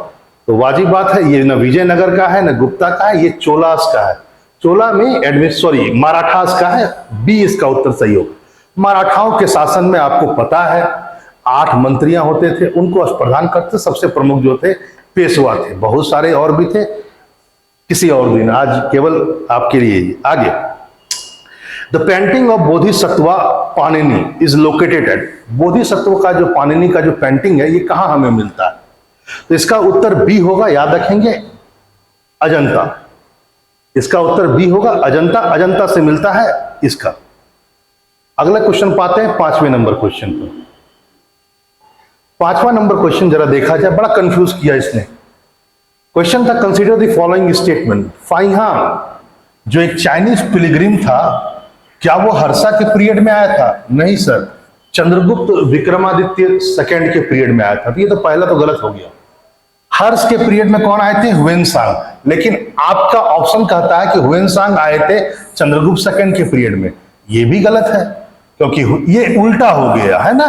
तो वाजिब बात है, ये न विजयनगर का है न गुप्ता का है, ये चोलास का है। चोला में मराठास का है, बी इसका उत्तर सही होगा। मराठाओं के शासन में आपको पता है 8 मंत्रियां होते थे, उनको अष्टप्रधान करते। सबसे प्रमुख जो थे पेशवा थे, बहुत सारे और भी थे, किसी और दिन, आज केवल आपके लिए। आगे the painting of Bodhisattva Panini is located at, Bodhisattva का जो पाणिनि का जो पेंटिंग है ये कहां हमें मिलता है? तो इसका उत्तर बी होगा, याद रखेंगे, अजंता। इसका उत्तर बी होगा, अजंता। अजंता से मिलता है इसका। अगला क्वेश्चन पाते हैं 5वें नंबर क्वेश्चन पर। 5वां नंबर क्वेश्चन जरा देखा जाए, बड़ा कंफ्यूज किया इसने। क्वेश्चन था कंसीडर द फॉलोइंग स्टेटमेंट। फाइहान जो एक चाइनीज पिलग्रिम था, क्या वो हर्षा के पीरियड में आया था? नहीं सर, चंद्रगुप्त विक्रमादित्य सेकंड के पीरियड में आया था। तो ये तो पहला तो गलत हो गया। हर्ष के पीरियड में कौन आए थे? ह्वेनसांग। लेकिन आपका ऑप्शन कहता है कि ह्वेनसांग आए थे चंद्रगुप्त सेकंड के पीरियड में। ये भी गलत है, क्योंकि ये उल्टा हो गया है ना,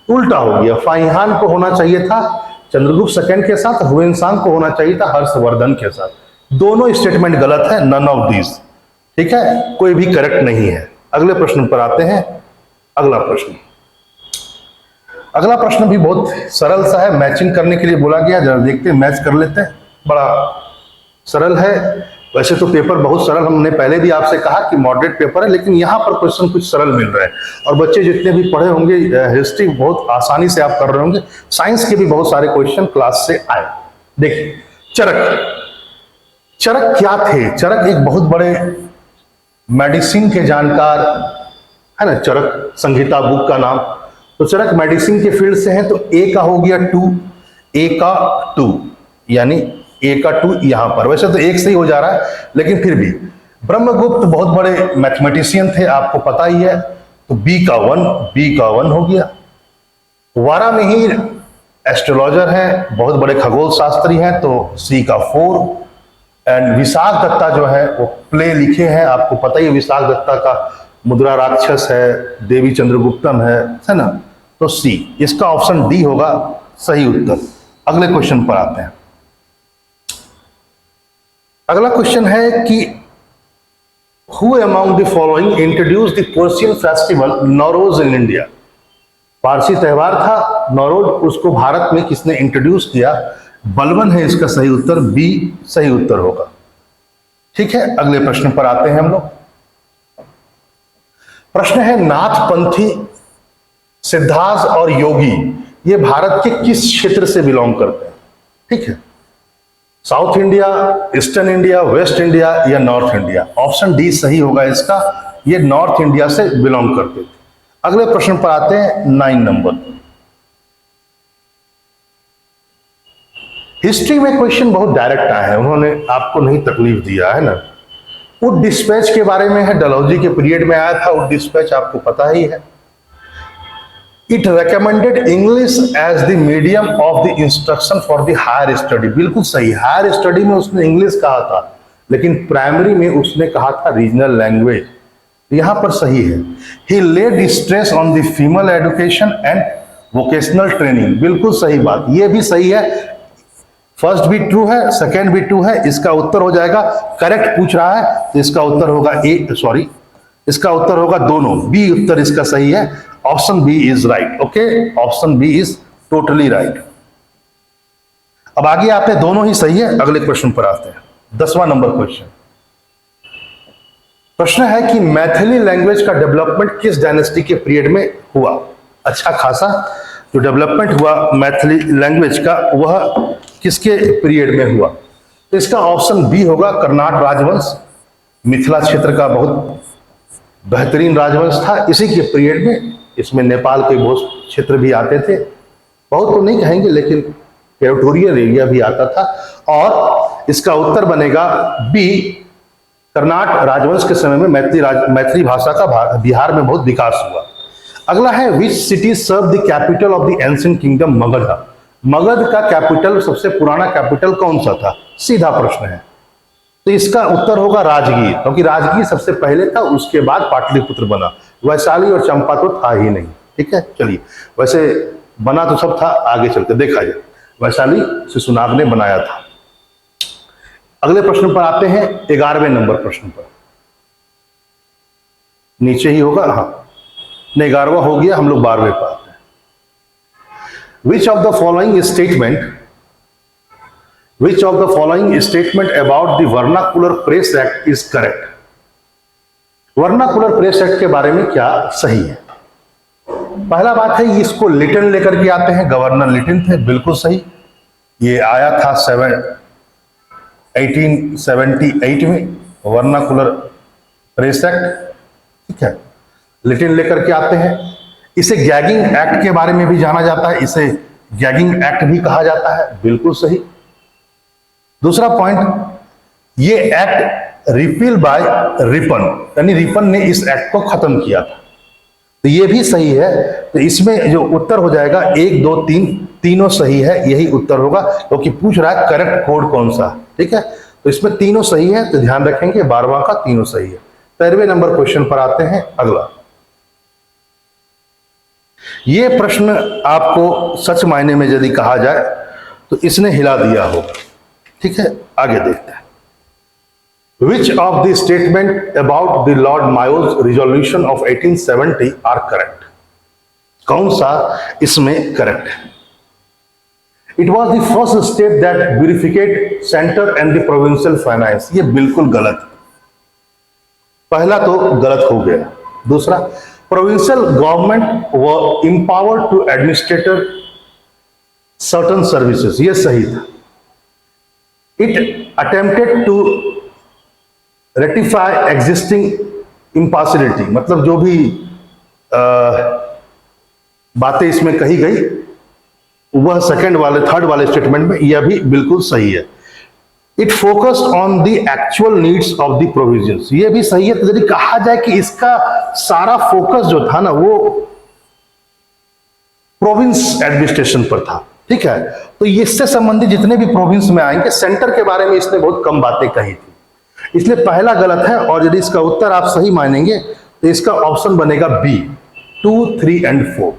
उल्टा हो गया। फाइहान को होना चाहिए था चंद्रगुप्त सेकंड के साथ, ह्वेनसांग को होना चाहिए था हर्षवर्धन के साथ। दोनों स्टेटमेंट गलत है, नन ऑफ दीज। ठीक है, कोई भी करेक्ट नहीं है। अगले प्रश्न पर आते हैं। अगला प्रश्न, अगला प्रश्न भी बहुत सरल सा है, मैचिंग करने के लिए बोला गया। जरा देखते हैं, मैच कर लेते हैं। बड़ा सरल है। वैसे तो पेपर बहुत सरल, हमने पहले भी आपसे कहा कि मॉडरेट पेपर है, लेकिन यहाँ पर क्वेश्चन कुछ सरल मिल रहा है। और बच्चे जितने भी पढ़े होंगे हिस्ट्री बहुत आसानी से आप कर रहे होंगे। साइंस के भी बहुत सारे क्वेश्चन क्लास से आए। देखिए, चरक। चरक क्या थे? चरक एक बहुत बड़े मेडिसिन के जानकार है ना, चरक संहिता बुक का नाम। तो चरक मेडिसिन के फील्ड से हैं। तो ए का हो गया 2, ए का 2, यानी ए का 2 यहां पर। वैसे तो एक से ही हो जा रहा है, लेकिन फिर भी ब्रह्मगुप्त बहुत बड़े मैथमेटिशियन थे, आपको पता ही है। तो बी का 1 हो गया। वारामिहिर एस्ट्रोलॉजर हैं, बहुत बड़े खगोल शास्त्री हैं, तो सी का 4। एंड विशाख दत्ता जो है वो प्ले लिखे हैं, आपको पता ही है विशाख दत्ता का मुद्रा राक्षस है, देवी चंद्रगुप्तम है ना। तो सी, इसका ऑप्शन डी होगा सही उत्तर। अगले क्वेश्चन पर आते हैं। अगला क्वेश्चन है कि who among the following introduce the Persian festival Nowruz in India. Parsi त्योहार था नौरोज, उसको भारत में किसने इंट्रोड्यूस किया? बलबन है इसका सही उत्तर, बी सही उत्तर होगा। ठीक है, अगले प्रश्न पर आते हैं हम लोग। प्रश्न है नाथपंथी, सिद्धार्थ और योगी ये भारत के किस क्षेत्र से बिलोंग करते हैं? ठीक है, south India, eastern India, waste India या नॉर्थ इंडिया? ऑप्शन डी सही होगा इसका, ये नॉर्थ इंडिया से बिलोंग करते थे। अगले प्रश्न पर आते हैं 9 नंबर। हिस्ट्री में क्वेश्चन बहुत डायरेक्ट आए हैं, उन्होंने आपको नहीं तकलीफ दिया है ना। उड डिस्पैच के बारे में है, डलहौजी के पीरियड में आया था उड डिस्पैच, आपको पता ही है। It recommended English as the medium of the instruction for the higher study. बिल्कुल सही, हायर स्टडी में उसने इंग्लिश कहा था, लेकिन प्राइमरी में उसने कहा था रीजनल लैंग्वेज। यहां पर सही है। He laid stress on the female education and vocational training. बिल्कुल सही बात, यह भी सही है। फर्स्ट भी ट्रू है, सेकेंड भी ट्रू है। इसका उत्तर हो जाएगा, करेक्ट पूछ रहा है तो इसका उत्तर होगा इसका उत्तर होगा दोनों। बी उत्तर इसका सही है। Option B is right. Okay, option B is totally right. अब आगे आते हैं, दोनों ही सही है। अगले क्वेश्चन पर आते हैं, 10वां नंबर क्वेश्चन। प्रश्न है कि मैथिली लैंग्वेज का डेवलपमेंट किस डायनेस्टी के पीरियड में हुआ? अच्छा खासा जो डेवलपमेंट हुआ मैथिली लैंग्वेज का, वह किसके पीरियड में हुआ? तो इसका ऑप्शन बी होगा, कर्नाट राजवंश। मिथिला क्षेत्र का बहुत बेहतरीन राजवंश था, इसी के पीरियड में। इसमें नेपाल के बहुत क्षेत्र भी आते थे, बहुत तो नहीं कहेंगे, लेकिन टेरिटोरियल एरिया भी आता था। और इसका उत्तर बनेगा बी, कर्नाट राजवंश के समय में मैथिली भाषा का बिहार में बहुत विकास हुआ। अगला है which city serve the capital of the ancient kingdom Magadha. Magadha का कैपिटल, सबसे पुराना कैपिटल कौन सा था? सीधा प्रश्न है। तो इसका उत्तर होगा राजगीर, क्योंकि राजगीर सबसे पहले था, उसके बाद पाटलिपुत्र बना। वैशाली और चंपा तो था ही नहीं। ठीक है, चलिए, वैसे बना तो सब था, आगे चलकर देखा जाए। वैशाली शिशुनाग ने बनाया था। अगले प्रश्न पर आते हैं, 11वें नंबर प्रश्न पर। नीचे ही होगा, हाँ नहीं, 11वां हो गया, हम लोग 12वें पर आते हैं। Which of the following statement about the Vernacular Press Act is correct? Vernacular press act के बारे में क्या सही है? पहला बात है, इसको लिटन लेकर के आते हैं, गवर्नर लिटन थे, बिल्कुल सही। ये आया था 1878 में वर्नाकुलर प्रेस एक्ट, ठीक है, लिटन लेकर के आते हैं। इसे गैगिंग एक्ट के बारे में भी जाना जाता है, इसे गैगिंग एक्ट भी कहा जाता है, बिल्कुल सही। दूसरा पॉइंट, ये एक्ट रिपील बाय रिपन, यानी रिपन ने इस एक्ट को खत्म किया था, तो ये भी सही है। तो इसमें जो उत्तर हो जाएगा 1, 2, 3 तीनों सही है, यही उत्तर होगा, क्योंकि पूछ रहा है करेक्ट कोड कौन सा, ठीक है। तो इसमें तीनों सही है, तो ध्यान रखेंगे 12वां का तीनों सही है। 13वें नंबर क्वेश्चन पर आते हैं। अगला, ये प्रश्न आपको सच मायने में यदि कहा जाए तो इसने हिला दिया होगा, ठीक है। आगे देखते हैं। Which of the statement about the Lord Mayo's resolution of 1870 are correct? कौन सा इसमें करेक्ट है? It was the first step that verified center and the provincial finance. ये बिल्कुल गलत है। पहला तो गलत हो गया। दूसरा, provincial government were empowered to administer certain services. ये सही था। It attempted to ratify existing impartiality, मतलब जो भी बातें इसमें कही गई वह थर्ड वाले स्टेटमेंट में यह भी बिल्कुल सही है। It focused on the actual needs of the provisions, ये भी सही है। तो यदि कहा जाए कि इसका सारा फोकस जो था ना वो प्रोविंस एडमिनिस्ट्रेशन पर था, ठीक है। तो इससे संबंधित जितने भी प्रोविंस में आएंगे, सेंटर के बारे में इसने बहुत कम बातें कही थी, इसलिए पहला गलत है। और यदि इसका उत्तर आप सही मानेंगे तो इसका ऑप्शन बनेगा बी, 2, 3 और 4।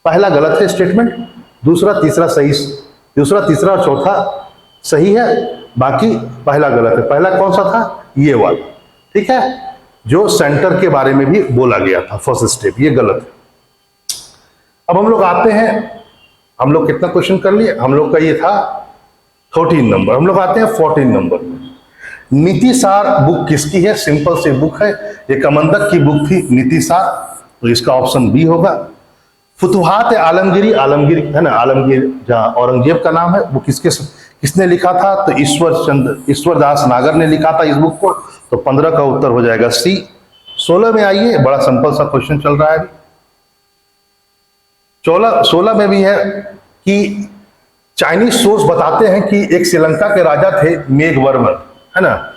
पहला गलत है स्टेटमेंट, दूसरा तीसरा और चौथा सही है, बाकी पहला गलत है। पहला कौन सा था? ये वाला, ठीक है, जो सेंटर के बारे में भी बोला गया था, फर्स्ट स्टेप, ये गलत है। अब हम लोग आते हैं, हम लोग कितना क्वेश्चन कर लिए? हम लोग का ये था 13 नंबर। हम लोग आते हैं 14 नंबर। नीतिसार बुक किसकी है? सिंपल सी बुक है, ये कमंदक की बुक थी नीतिसार, तो इसका ऑप्शन बी होगा। फुतुहात आलमगीरी, आलमगीर है ना, आलमगीर जहाँ औरंगजेब का नाम है, वो किसने लिखा था? तो ईश्वरदास नागर ने लिखा था इस बुक को, तो 15 का उत्तर हो जाएगा सी। 16 में आइए, बड़ा सिंपल सा क्वेश्चन चल रहा है अभी। 16 में भी है कि चाइनीज सोर्स बताते हैं कि एक श्रीलंका के राजा थे मेघवर्मन, है ना,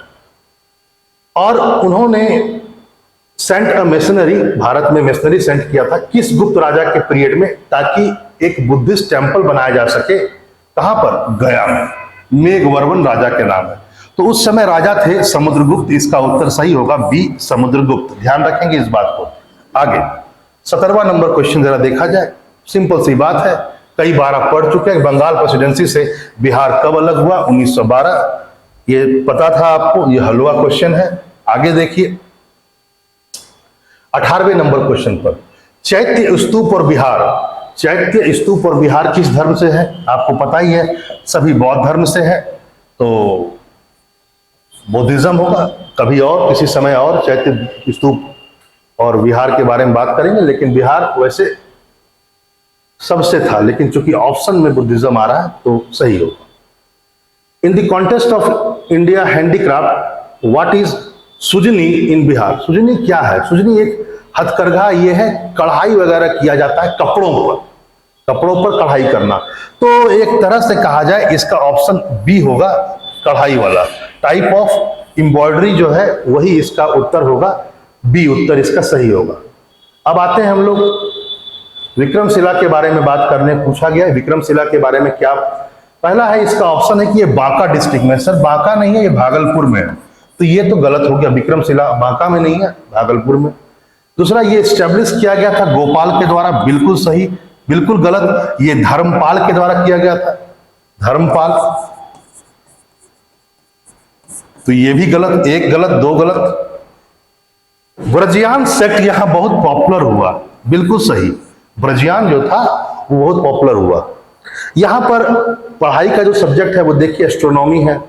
और उन्होंने सेंट अ मिशनरी, भारत में मिशनरी सेंट किया था, किस गुप्त राजा के पीरियड में, ताकि एक बुद्धिस्ट टेंपल बनाया जा सके। कहां पर? गया में, मेघवर्मन राजा के नाम है। तो उस समय राजा थे समुद्रगुप्त, इसका उत्तर सही होगा बी, समुद्रगुप्त। ध्यान रखेंगे इस बात को। आगे 17वां नंबर क्वेश्चन जरा देखा जाए, सिंपल सी बात है, कई बार आप पढ़ चुके हैं। बंगाल प्रेसिडेंसी से बिहार कब अलग हुआ? 1912, ये पता था आपको, ये हलवा क्वेश्चन है। आगे देखिए 18वें नंबर क्वेश्चन पर, चैत्य स्तूप और बिहार, चैत्य स्तूप और बिहार किस धर्म से है? आपको पता ही है, सभी बौद्ध धर्म से है, तो बौद्धिज्म होगा। कभी और किसी समय और चैत्य स्तूप और बिहार के बारे में बात करेंगे, लेकिन बिहार वैसे सबसे था, लेकिन चूंकि ऑप्शन में बुद्धिज्म आ रहा है तो सही होगा। In the contest of India handicraft, what is Sujani in Bihar? Sujani क्या है? सुजनी एक हथकरघा, ये है कढ़ाई वगैरह किया जाता है कपड़ों पर कढ़ाई करना। तो एक तरह से कहा जाए इसका ऑप्शन बी होगा, कढ़ाई वाला टाइप ऑफ एम्ब्रॉयडरी जो है वही इसका उत्तर होगा, बी उत्तर इसका सही होगा। अब आते हैं हम लोग विक्रमशिला के बारे में बात करने, पूछा गया है विक्रमशिला के बारे में क्या। पहला है इसका ऑप्शन है कि ये बांका डिस्ट्रिक्ट में, सर बांका नहीं है, ये भागलपुर में है, तो ये तो गलत हो गया, विक्रमशिला बांका में नहीं है, भागलपुर में। दूसरा, ये स्टैब्लिश किया गया था गोपाल के द्वारा, बिल्कुल सही। बिल्कुल गलत, ये धर्मपाल के द्वारा किया गया था, धर्मपाल, तो ये भी गलत, एक गलत, दो गलत। ब्रजयान सेक्ट यहां बहुत पॉपुलर हुआ, बिल्कुल सही, ब्रजयान जो था वो बहुत पॉपुलर हुआ। यहां पर पढ़ाई का जो सब्जेक्ट है वो देखिए एस्ट्रोनॉमी है,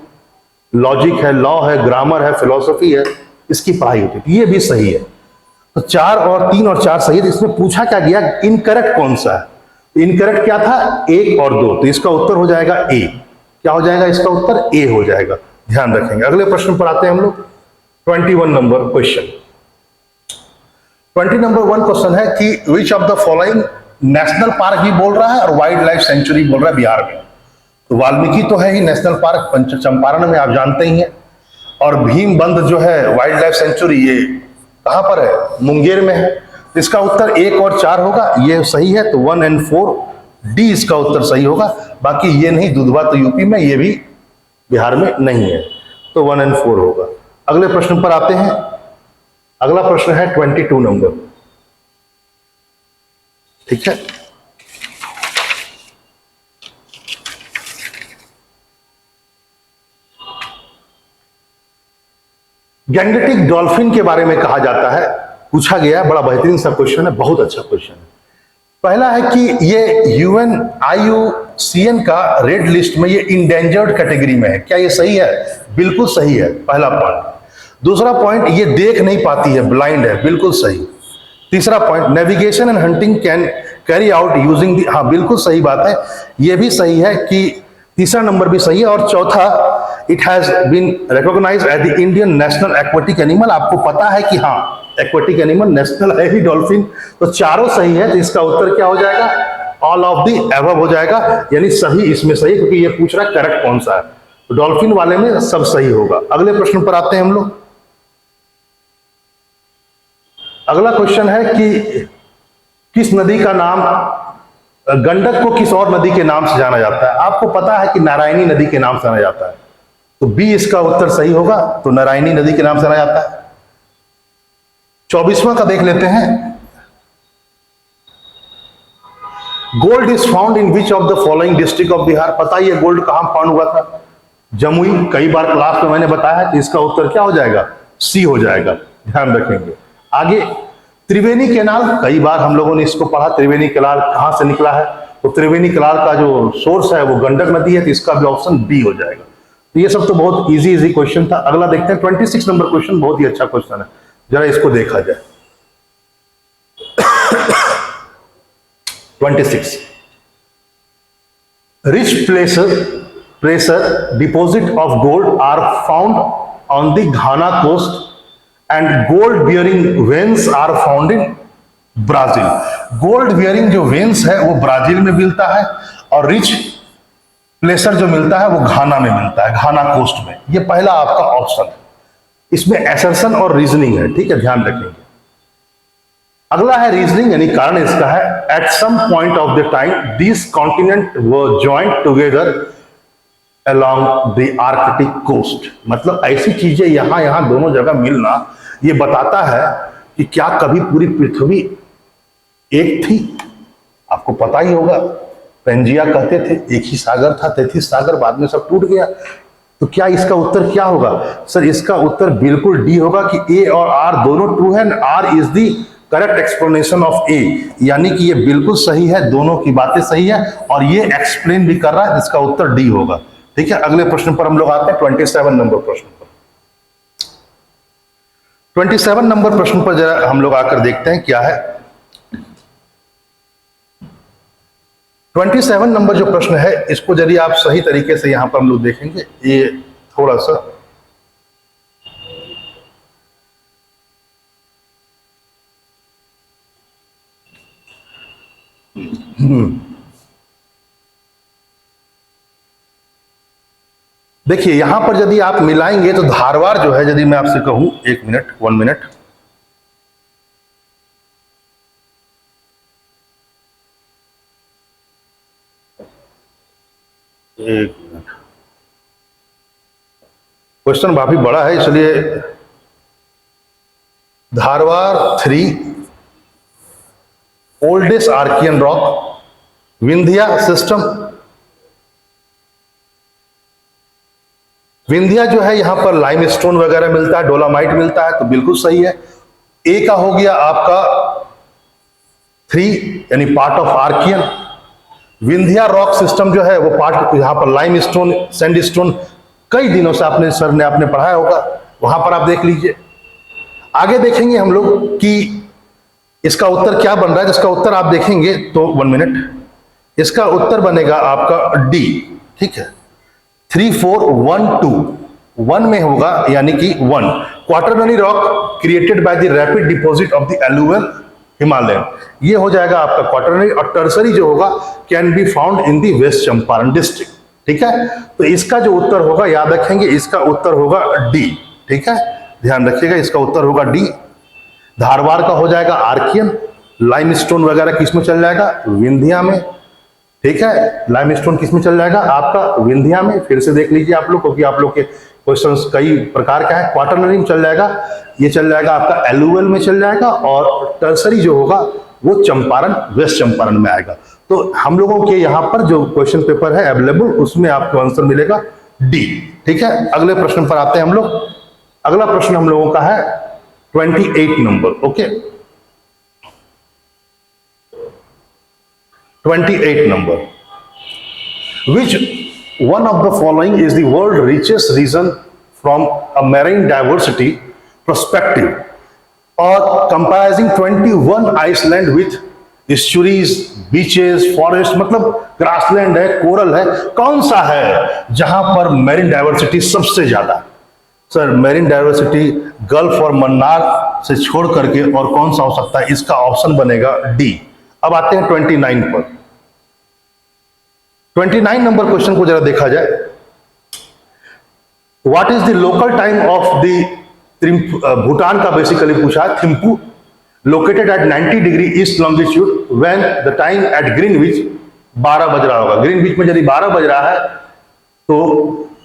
लॉजिक है, लॉ है, ग्रामर है, फिलॉसफी है, इसकी पढ़ाई होती थी, ये भी सही है। तो 4 और 3 और 4 सही है। तो इसमें पूछा क्या गया, इनकरेक्ट कौन सा है? इनकरेक्ट क्या था, 1 और 2, तो इसका उत्तर हो जाएगा ए। क्या हो जाएगा इसका उत्तर, ए हो जाएगा, ध्यान रखेंगे। अगले प्रश्न पर आते हैं हम लोग, 21 नंबर क्वेश्चन। 20 नंबर 1 क्वेश्चन है कि विच of the following, national park भी बोल रहा है और वाइल्ड लाइफ सेंचुरी बोल रहा है बिहार में। तो वाल्मीकि तो है ही नेशनल पार्क, चंपारण में आप जानते ही हैं, और भीमबंध जो है वाइल्ड लाइफ सेंचुरी, ये कहां पर है, मुंगेर में है। तो इसका उत्तर 1 और 4 होगा, ये सही है। तो 1 और 4 डी इसका उत्तर सही होगा। बाकी ये नहीं, दुधवा तो यूपी में, ये भी बिहार में नहीं है, तो 1 और 4 होगा। अगले प्रश्न पर आते हैं। अगला प्रश्न है 22 नंबर, ठीक है। गैंगेटिक डॉल्फिन के बारे में कहा जाता है, पूछा गया है, बड़ा बेहतरीन सा क्वेश्चन है, बहुत अच्छा क्वेश्चन है। पहला है कि ये यूएन IUCN का रेड लिस्ट में ये इंडेंजर्ड कैटेगरी में है, क्या ये सही है? बिल्कुल सही है, पहला पॉइंट। दूसरा पॉइंट, ये देख नहीं पाती है, ब्लाइंड है, बिल्कुल सही। तीसरा point, navigation and hunting can carry out using the, हाँ बिल्कुल सही बात है, ये भी सही है कि तीसरा नंबर भी सही है। और चौथा, it has been recognised as the Indian national aquatic animal. आपको पता है कि हाँ एक्वेटिक एनिमल नेशनल है ही डॉल्फिन। तो चारों सही है, तो इसका उत्तर क्या हो जाएगा, ऑल ऑफ द एबव हो जाएगा, यानी सभी इसमें सही, क्योंकि ये पूछ रहा है करेक्ट कौन सा है। तो डॉल्फिन वाले में सब सही होगा। अगले प्रश्न पर आते हैं हम लोग। अगला क्वेश्चन है कि किस नदी का नाम, गंडक को किस और नदी के नाम से जाना जाता है? आपको पता है कि नारायणी नदी के नाम से जाना जाता है, तो बी इसका उत्तर सही होगा। तो नारायणी नदी के नाम से जाना जाता है। 24वां का देख लेते हैं। Gold is found in which of the following district of Bihar. पता ही है गोल्ड कहां फाउंड हुआ था, जमुई, कई बार क्लास में मैंने बताया है। तो इसका उत्तर क्या हो जाएगा, सी हो जाएगा, ध्यान रखेंगे। आगे त्रिवेणी कैनाल, कई बार हम लोगों ने इसको पढ़ा, त्रिवेणी कैनाल कहां से निकला है, तो त्रिवेणी कैनाल का जो सोर्स है वो गंडक नदी है, तो इसका भी ऑप्शन बी हो जाएगा। तो ये सब तो बहुत इजी क्वेश्चन था। अगला देखते हैं 26 नंबर क्वेश्चन, बहुत ही अच्छा क्वेश्चन है, जरा इसको देखा जाए। 26, rich placer deposit of gold are found on the Ghana coast and gold bearing veins are found in Brazil. Gold bearing जो वेन्स है वो ब्राजील में मिलता है, और रिच प्लेसर जो मिलता है वो घाना में मिलता है, घाना कोस्ट में। ये पहला आपका ऑप्शन है, इसमें एसर्शन और रीजनिंग है, ठीक है, ध्यान रखेंगे। अगला है रीजनिंग, यानी कारण इसका है, at some point of the time this continent were joint together along the Arctic coast. मतलब ऐसी चीजें यहां दोनों जगह मिलना, ये बताता है कि क्या कभी पूरी पृथ्वी एक थी। आपको पता ही होगा, पेंजिया कहते थे एक ही सागर था, तैतीस सागर, बाद में सब टूट गया। तो क्या इसका उत्तर क्या होगा? सर इसका उत्तर बिल्कुल डी होगा कि ए और आर दोनों ट्रू है, R is the correct explanation of A, यानी कि ये बिल्कुल सही है, दोनों की बातें सही है और ये एक्सप्लेन भी कर रहा है, इसका उत्तर डी होगा। ठीक है, अगले प्रश्न पर हम लोग आते हैं 27 नंबर प्रश्न पर। 27 नंबर प्रश्न पर जरा हम लोग आकर देखते हैं क्या है। 27 नंबर जो प्रश्न है, इसको यदि आप सही तरीके से यहां पर हम लोग देखेंगे, ये थोड़ा सा देखिए, यहां पर यदि आप मिलाएंगे तो धारवाड़ जो है, यदि मैं आपसे कहूं, 1 मिनट 1 मिनट, क्वेश्चन काफी बड़ा है, इसलिए Dharwad 3 oldest Archaean rock, Vindhya system. Vindhya जो है यहां पर लाइमस्टोन वगैरह मिलता है, डोलामाइट मिलता है, तो बिल्कुल सही है। ए का हो गया आपका 3, यानी part of Archaean. Vindhya rock system जो है वो पार्ट, यहां पर लाइमस्टोन, सैंडस्टोन, कई दिनों से आपने सर ने आपने पढ़ाया होगा, वहां पर आप देख लीजिए। आगे देखेंगे हम लोग कि इसका उत्तर क्या बन रहा है। जिसका उत्तर आप देखेंगे तो 1 मिनट, इसका उत्तर बनेगा आपका डी। ठीक है, 3 4 1 2, 1 में होगा यानी कि 1 quaternary rock created by the rapid deposit of the alluvial Himalayan, ये हो जाएगा आपका क्वाटरनरी। और टर्सरी जो होगा can be found in the West Champaran district. ठीक है, तो इसका जो उत्तर होगा याद रखेंगे, इसका उत्तर होगा डी। ठीक है, ध्यान रखिएगा, इसका उत्तर होगा डी। धारवाड़ का हो जाएगा आर्कियन, लाइमस्टोन वगैरह किस में चल जाएगा, विंध्या में। ठीक है, लाइमस्टोन किस में चल जाएगा आपका, विंध्या में। फिर से देख लीजिए आप लोग, क्योंकि आप लोग के क्वेश्चंस कई प्रकार का है। क्वाटरनरी में चल जाएगा, ये चल जाएगा आपका एलुवियल में चल जाएगा, और टर्सरी जो होगा वो चंपारण, वेस्ट चंपारण में आएगा। तो हम लोगों के यहाँ पर जो क्वेश्चन पेपर है अवेलेबल, उसमें आपको आंसर मिलेगा डी। ठीक है, अगले प्रश्न पर आते हैं हम लोग। अगला प्रश्न हम लोगों का है 28 number. Okay, 28 number, which one of the following is the world richest region from a marine diversity perspective, or comprising 21 island with estuaries, beaches, forest, मतलब ग्रासलैंड है, कोरल है, कौन सा है जहां पर मैरीन डाइवर्सिटी सबसे ज्यादा? सर, मैरीन डाइवर्सिटी गल्फ और मन्नार से छोड़ करके और कौन सा हो सकता है? इसका ऑप्शन बनेगा डी। अब आते हैं 29 पर। 29 नंबर क्वेश्चन को जरा देखा जाए। What is the local time of the Bhutan का बेसिकली पूछा है। Thimphu located at 90 degree east longitude when the time at Greenwich 12 बज रहा होगा। ग्रीनविच में यदि 12 बज रहा है तो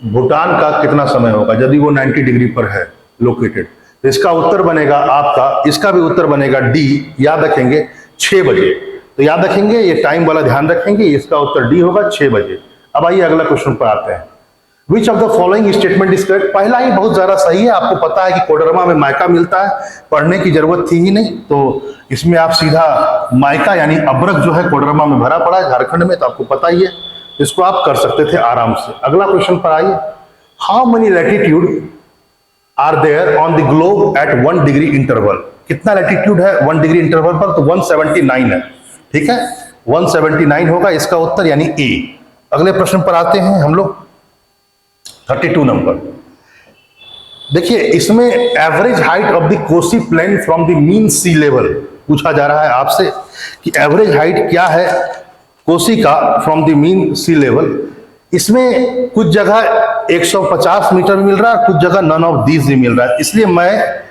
भूटान का कितना समय होगा यदि वो 90 डिग्री पर है लोकेटेड? तो इसका उत्तर बनेगा आपका, इसका भी उत्तर बनेगा डी। याद रखेंगे 6 बजे। तो याद रखेंगे, ये टाइम वाला ध्यान रखेंगे, इसका उत्तर डी होगा 6 बजे। अब आइए अगला क्वेश्चन पर आते हैं। Which of the following statement is correct? पहला ही बहुत ज्यादा सही है। आपको पता है कि कोडरमा में मायका मिलता है, पढ़ने की जरूरत थी ही नहीं, तो इसमें आप सीधा मायका यानी अब्रक जो है कोडरमा में भरा पड़ा है झारखंड में, तो आपको पता ही है, इसको आप कर सकते थे आराम से। अगला क्वेश्चन पर आइए। How many latitude are there on the globe at 1 degree interval? कितना लैटिट्यूड है 1 डिग्री इंटरवल पर? तो 179 है। ठीक है, 179 होगा इसका उत्तर यानी ए। अगले प्रश्न पर आते हैं हम लोग, 32 नंबर। देखिए, इसमें average height of the Kosi plain from the mean sea level पूछा जा रहा है आपसे कि एवरेज हाइट क्या है कोसी का from the mean sea level. इसमें कुछ जगह 150 मीटर मिल रहा है, कुछ जगह नन ऑफ दीज भी मिल रहा है, इसलिए मैं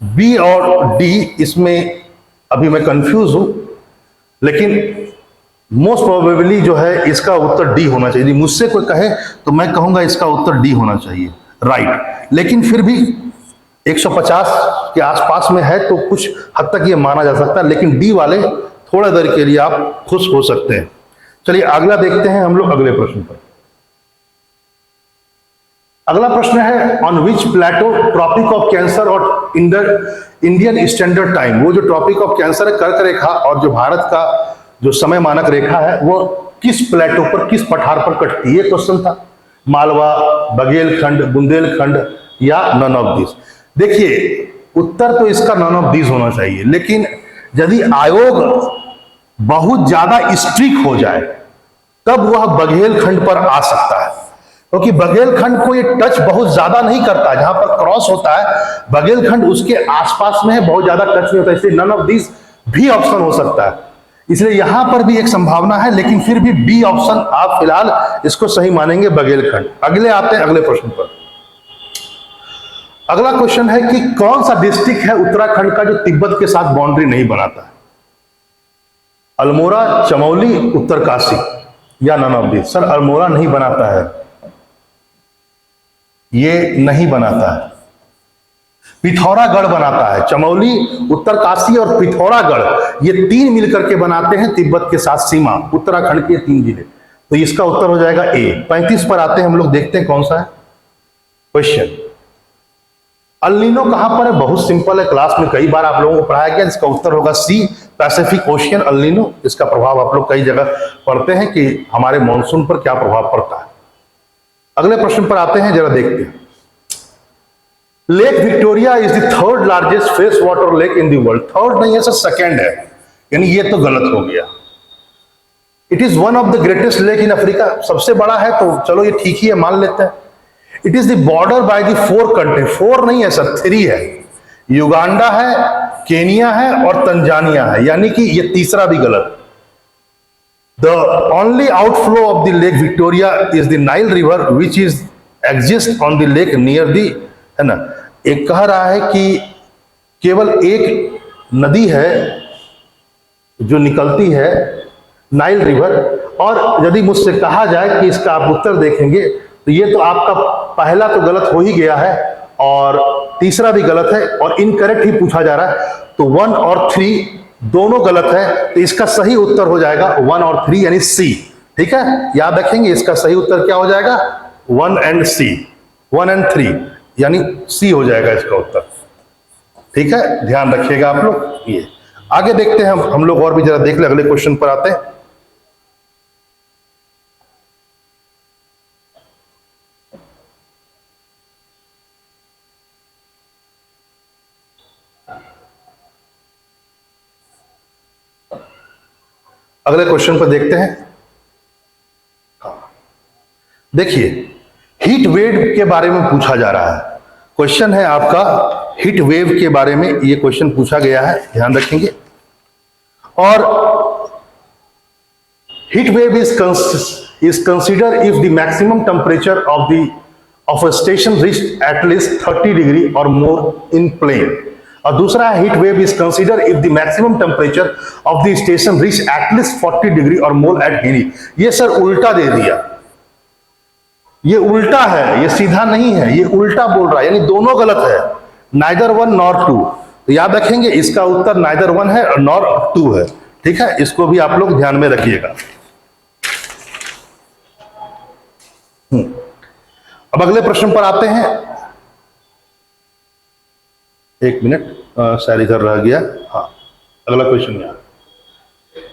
बी और डी इसमें अभी मैं कंफ्यूज हूं, लेकिन मोस्ट प्रोबेबली जो है इसका उत्तर डी होना चाहिए। मुझसे कोई कहे तो मैं कहूंगा इसका उत्तर डी होना चाहिए, राइट। लेकिन फिर भी 150 के आसपास में है तो कुछ हद तक ये माना जा सकता है, लेकिन डी वाले थोड़ा देर के लिए आप खुश हो सकते हैं। चलिए अगला देखते हैं हम लोग अगले प्रश्न पर। अगला प्रश्न है on which plateau tropic of cancer और इंडियन स्टैंडर्ड टाइम, वो जो ट्रॉपिक ऑफ कैंसर है कर्क रेखा और जो भारत का जो समय मानक रेखा है वो किस प्लेटो पर, किस पठार पर कटती है? ये क्वेश्चन था। मालवा, बघेलखंड, बुंदेलखंड या नन ऑफ दिस? देखिए, उत्तर तो इसका नन ऑफ दिस होना चाहिए, लेकिन यदि आयोग बहुत ज्यादा स्ट्रिक्ट हो जाए तब वह बघेलखंड पर आ सकता है, क्योंकि बघेलखंड को ये टच बहुत ज्यादा नहीं करता। जहां पर क्रॉस होता है बघेलखंड उसके आसपास में है, बहुत ज्यादा टच नहीं होता, इसलिए नन ऑफ दिस भी ऑप्शन हो सकता है। इसलिए यहां पर भी एक संभावना है, लेकिन फिर भी बी ऑप्शन आप फिलहाल इसको सही मानेंगे, बघेलखंड। अगले आते हैं अगले प्रश्न पर। अगला क्वेश्चन है कि कौन सा डिस्ट्रिक्ट है उत्तराखंड का जो तिब्बत के साथ बाउंड्री नहीं बनाता है? अल्मोड़ा, चमौली, उत्तरकाशी या none of this? Sir, Almora नहीं बनाता है, ये नहीं बनाता है। पिथौरागढ़ बनाता है। चमौली, उत्तरकाशी और पिथौरागढ़ ये 3 मिलकर के बनाते हैं तिब्बत के साथ सीमा, उत्तराखंड के 3 जिले। तो इसका उत्तर हो जाएगा ए। 35 पर आते हैं हम लोग, देखते हैं कौन सा है क्वेश्चन। अल नीनो कहां पर है? बहुत सिंपल है, क्लास में कई बार आप लोगों को पढ़ाया गया। इसका उत्तर होगा सी, पैसिफिक ओशियन अल नीनो। इसका प्रभाव आप लोग कई जगह पढ़ते हैं कि हमारे मॉनसून पर क्या प्रभाव पड़ता है। अगले प्रश्न पर आते हैं, जरा देखते हैं। Lake Victoria is the third largest fresh water lake in the world. Third नहीं है सर, सेकेंड है, यानी ये तो गलत हो गया। It is one of the greatest lake in Africa, सबसे बड़ा है तो चलो ये ठीक ही है, मान लेते हैं। It is the border by the 4 country, 4 नहीं है सर, 3 है। युगांडा है, केनिया है और तंजानिया है, यानी कि ये तीसरा भी गलत। The only outflow of the lake Victoria is the Nile river which is exist on the lake near the, है ना। एक कह रहा है कि केवल एक नदी है जो निकलती है, नाइल रिवर। और यदि मुझसे कहा जाए कि इसका आप उत्तर देखेंगे तो ये तो आपका पहला तो गलत हो ही गया है और तीसरा भी गलत है और इनकरेक्ट ही पूछा जा रहा है। तो 1 और 3 दोनों गलत है, तो इसका सही उत्तर हो जाएगा 1 और 3 यानी सी। ठीक है, याद रखेंगे इसका सही उत्तर क्या हो जाएगा, 1 एंड सी, 1 एंड 3 यानी सी हो जाएगा इसका उत्तर। ठीक है, ध्यान रखिएगा आप लोग। ये आगे देखते हैं हम लोग और भी जरा देख ले, अगले क्वेश्चन पर आते हैं। अगले क्वेश्चन पर देखते हैं। देखिए, हीट वेव के बारे में पूछा जा रहा है। क्वेश्चन है आपका हीट वेव के बारे में, ये क्वेश्चन पूछा गया है, ध्यान रखेंगे। और heat wave is considered if the maximum temperature of a station reached at least 30 degree or more in plane। और दूसरा है heat wave is considered if the maximum temperature of the station reached at least 40 degree or more at any। ये sir उल्टा दे दिया, ये उल्टा है, ये सीधा नहीं है, ये उल्टा बोल रहा है, यानी दोनों गलत है, नाइदर 1 नॉर 2। तो याद रखेंगे इसका उत्तर नाइदर 1 है और नॉर 2 है। ठीक है, इसको भी आप लोग ध्यान में रखिएगा। अब अगले प्रश्न पर आते हैं। एक मिनट, शायद इधर रह गया। हाँ, अगला क्वेश्चन यहाँ,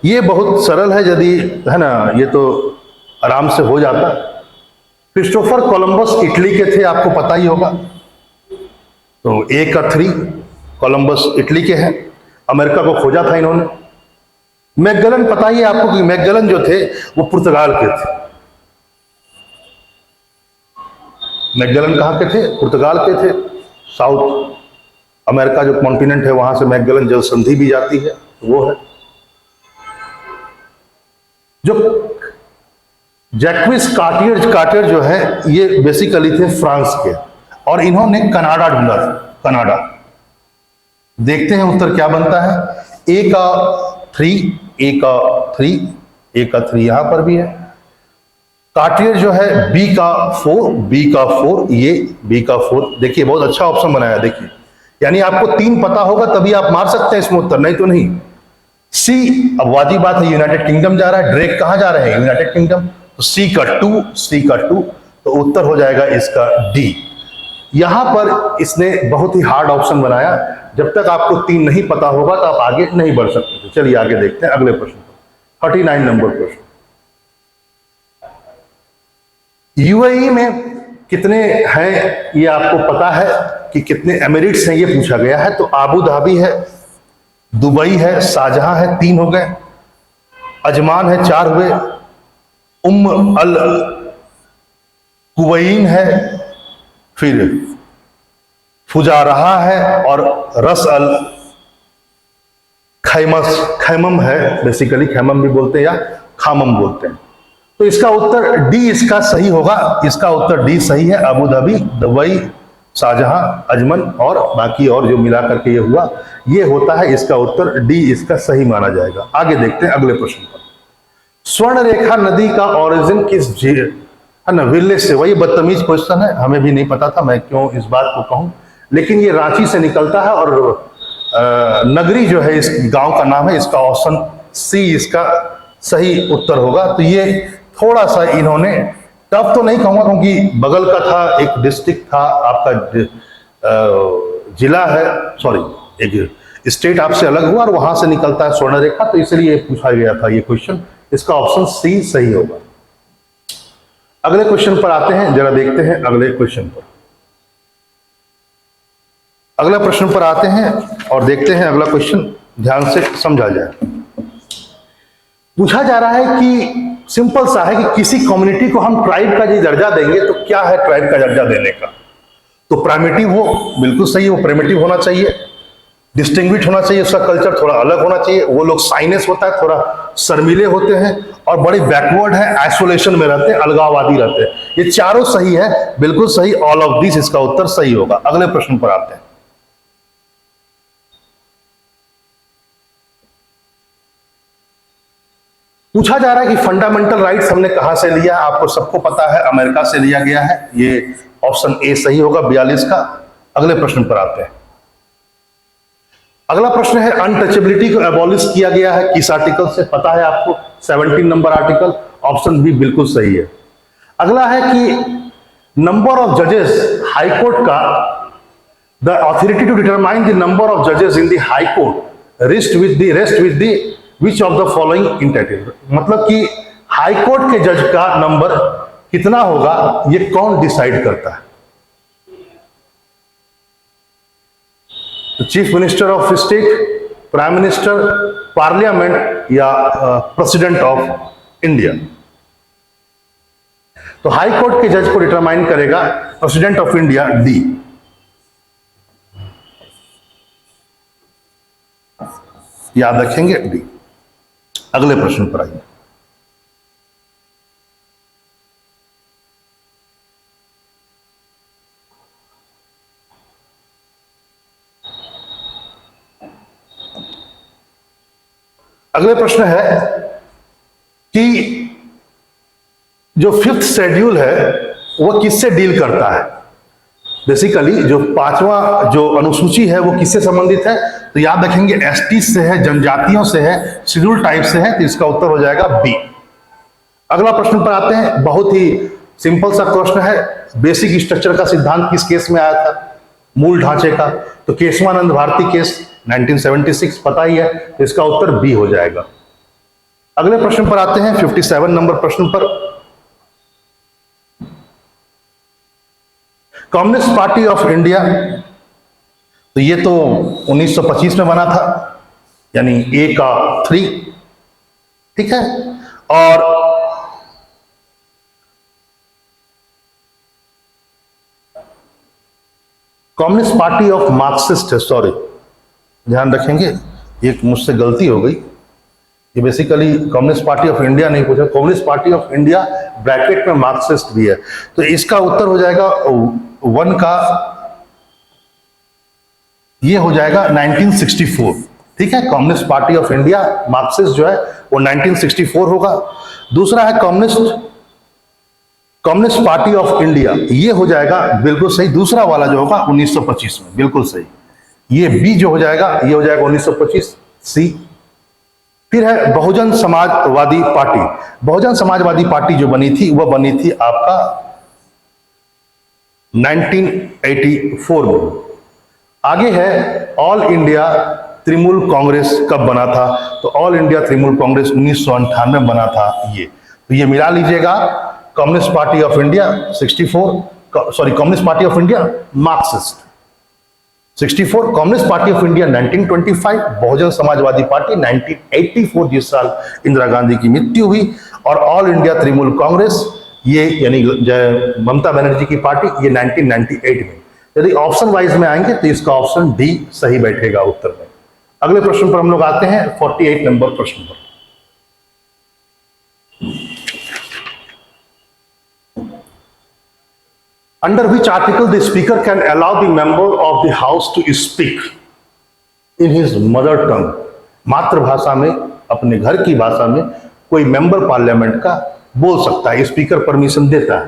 ये बहुत सरल है, यदि है ना, ये तो आराम से हो जाता। क्रिस्टोफर कोलंबस इटली के थे, आपको पता ही होगा। तो ए का 3, कोलंबस इटली के हैं, अमेरिका को खोजा था इन्होंने। मैगलन पता ही है आपको कि मैगलन जो थे वो पुर्तगाल के थे। मैगलन कहाँ के थे, पुर्तगाल के थे। साउथ अमेरिका जो कॉन्टिनेंट है वहां से मैगलन जल संधि भी जाती है, वो है। जो जैक्विस कार्टियर जो है ये बेसिकली थे फ्रांस के, और इन्होंने कनाडा ढूंढा था, कनाडा। देखते हैं उत्तर क्या बनता है। ए का 3, ए का 3, ए का 3 यहां पर भी है। कार्टियर जो है बी का 4, बी का 4, ये बी का 4। देखिए बहुत अच्छा ऑप्शन बनाया, देखिए, यानी आपको 3 पता होगा तभी आप मार सकते हैं इसमें उत्तर, नहीं तो नहीं। सी, अब वाजिब बात है, यूनाइटेड किंगडम जा रहा है, ड्रेक कहां जा रहे हैं, यूनाइटेड किंगडम। तो सी का 2, सी का 2, तो उत्तर हो जाएगा इसका डी। यहां पर इसने बहुत ही हार्ड ऑप्शन बनाया, जब तक आपको 3 नहीं पता होगा तो आप आगे नहीं बढ़ सकते। चलिए आगे देखते हैं अगले प्रश्न पर, 39 नंबर प्रश्न। यूएई में कितने हैं ये आपको पता है कि कितने एमिरेट्स हैं, ये पूछा गया है। तो आबू धाबी है, दुबई है, शारजाह है, 3 हो गए। अजमान है, 4 हुए। अल कुवैन है, फिर फुजारहा है और रस अल खैमम है, बेसिकली खैमम भी बोलते हैं या खामम बोलते हैं। तो इसका उत्तर डी इसका सही होगा, इसका उत्तर डी सही है। Abu Dhabi, Dubai, Sharjah, Ajman और बाकी और जो मिला करके ये हुआ, ये होता है इसका उत्तर डी, इसका सही माना जाएगा। आगे देखते हैं अगले प्रश्न पर। स्वर्ण रेखा नदी का ओरिजिन किस झील, है ना, विलेज से। वही बदतमीज क्वेश्चन है, हमें भी नहीं पता था, मैं क्यों इस बात को कहूं, लेकिन ये रांची से निकलता है और नगरी जो है इस गांव का नाम है। इसका ऑप्शन सी इसका सही उत्तर होगा। तो ये थोड़ा सा इन्होंने टफ तो नहीं कहूंगा, क्योंकि बगल का था, एक डिस्ट्रिक्ट था आपका, जिला है, सॉरी एक स्टेट आपसे अलग हुआ और वहां से निकलता है स्वर्ण रेखा, तो इसलिए पूछा गया था ये क्वेश्चन। इसका ऑप्शन सी सही होगा। अगले क्वेश्चन पर आते हैं, जरा देखते हैं अगले क्वेश्चन पर। अगला प्रश्न पर आते हैं और देखते हैं अगला क्वेश्चन, ध्यान से समझा जाए। पूछा जा रहा है कि सिंपल सा है कि किसी कम्युनिटी को हम ट्राइब का जो दर्जा देंगे तो क्या है ट्राइब का दर्जा देने का? तो प्राइमेटिव हो, बिल्कुल सही है, वो प्राइमेटिव होना चाहिए, डिस्टिंग्विश होना चाहिए, उसका कल्चर थोड़ा अलग होना चाहिए, वो लोग साइनेस होता है, थोड़ा शर्मीले होते हैं और बड़े बैकवर्ड हैं, आइसोलेशन में रहते हैं, अलगाववादी रहते हैं। ये चारों सही है, बिल्कुल सही, ऑल ऑफ दिस इसका उत्तर सही होगा। अगले प्रश्न पर आते हैं। पूछा जा रहा है कि फंडामेंटल राइट्स हमने कहां से लिया? आपको सबको पता है, अमेरिका से लिया गया है। ये ऑप्शन ए सही होगा 42 का। अगले प्रश्न पर आते हैं। अगला प्रश्न है अनटचेबिलिटी को एबॉलिश किया गया है किस आर्टिकल से? पता है आपको, 17 नंबर आर्टिकल। ऑप्शन बी बिल्कुल सही है। अगला है कि नंबर ऑफ जजेस हाईकोर्ट का, the authority to determine the number of जजेस in the high court rest with the which of the following entitle, मतलब कि हाई कोर्ट के जज का नंबर कितना होगा ये कौन डिसाइड करता है? तो chief minister of state, prime minister, parliament या प्रेसिडेंट ऑफ इंडिया? तो हाई कोर्ट के जज को डिटरमाइन करेगा प्रेसिडेंट ऑफ इंडिया, डी। याद रखेंगे, डी। अगले प्रश्न पर आइए। अगले प्रश्न है कि जो 5th शेड्यूल है वो किससे डील करता है? बेसिकली जो 5वां जो अनुसूची है वो किससे संबंधित है? तो याद रखेंगे एसटी से है, जनजातियों से है, शेड्यूल टाइप से है, तो इसका उत्तर हो जाएगा बी। अगला प्रश्न पर आते हैं। बहुत ही सिंपल सा प्रश्न है, बेसिक स्ट्रक्चर का सिद्धांत किस केस में आया था? मूल ढांचे का। तो केशवानंद भारती केस 1976, पता ही है, तो इसका उत्तर बी हो जाएगा। अगले प्रश्न पर आते हैं 57 नंबर प्रश्न पर। कम्युनिस्ट पार्टी ऑफ इंडिया, तो ये तो 1925 में बना था, यानी ए का 3, ठीक है। और कम्युनिस्ट पार्टी ऑफ मार्क्सिस्ट है, सॉरी ध्यान रखेंगे, एक मुझसे गलती हो गई, ये basically communist party of India नहीं पूछा, communist party of India bracket में मार्क्सिस्ट भी है, तो इसका उत्तर हो जाएगा 1 का, ये हो जाएगा 1964, ठीक है। Communist party of India Marxist जो है वो 1964 होगा। दूसरा है कम्युनिस्ट पार्टी ऑफ इंडिया, ये हो जाएगा बिल्कुल सही, दूसरा वाला जो होगा 1925 में, बिल्कुल सही। ये बी जो हो जाएगा ये हो जाएगा 1925, सी। फिर है बहुजन समाजवादी पार्टी। बहुजन समाजवादी पार्टी जो बनी थी वह बनी थी आपका 1984 में। आगे है ऑल इंडिया तृणमूल कांग्रेस कब बना था? तो ऑल इंडिया तृणमूल कांग्रेस 1998 में बना था ये, तो ये मिला लीजिएगा। Communist party of India 64, sorry communist party of India Marxist 64, communist party of India 1925, Bahujan Samajwadi party 1984 जिस साल इंदिरा गांधी की मृत्यु हुई, और ऑल इंडिया तृणमूल कांग्रेस ये यानी ममता बनर्जी की पार्टी ये 1998 में। यदि ऑप्शन वाइज में आएंगे तो इसका ऑप्शन डी सही बैठेगा उत्तर में। अगले प्रश्न पर हम लोग आते हैं 48 नंबर प्रश्न पर। Under which article the speaker can allow the member of the house to speak in his mother tongue? मातृभाषा में, अपने घर की भाषा में कोई मेंबर पार्लियामेंट का बोल सकता है, स्पीकर परमिशन देता है।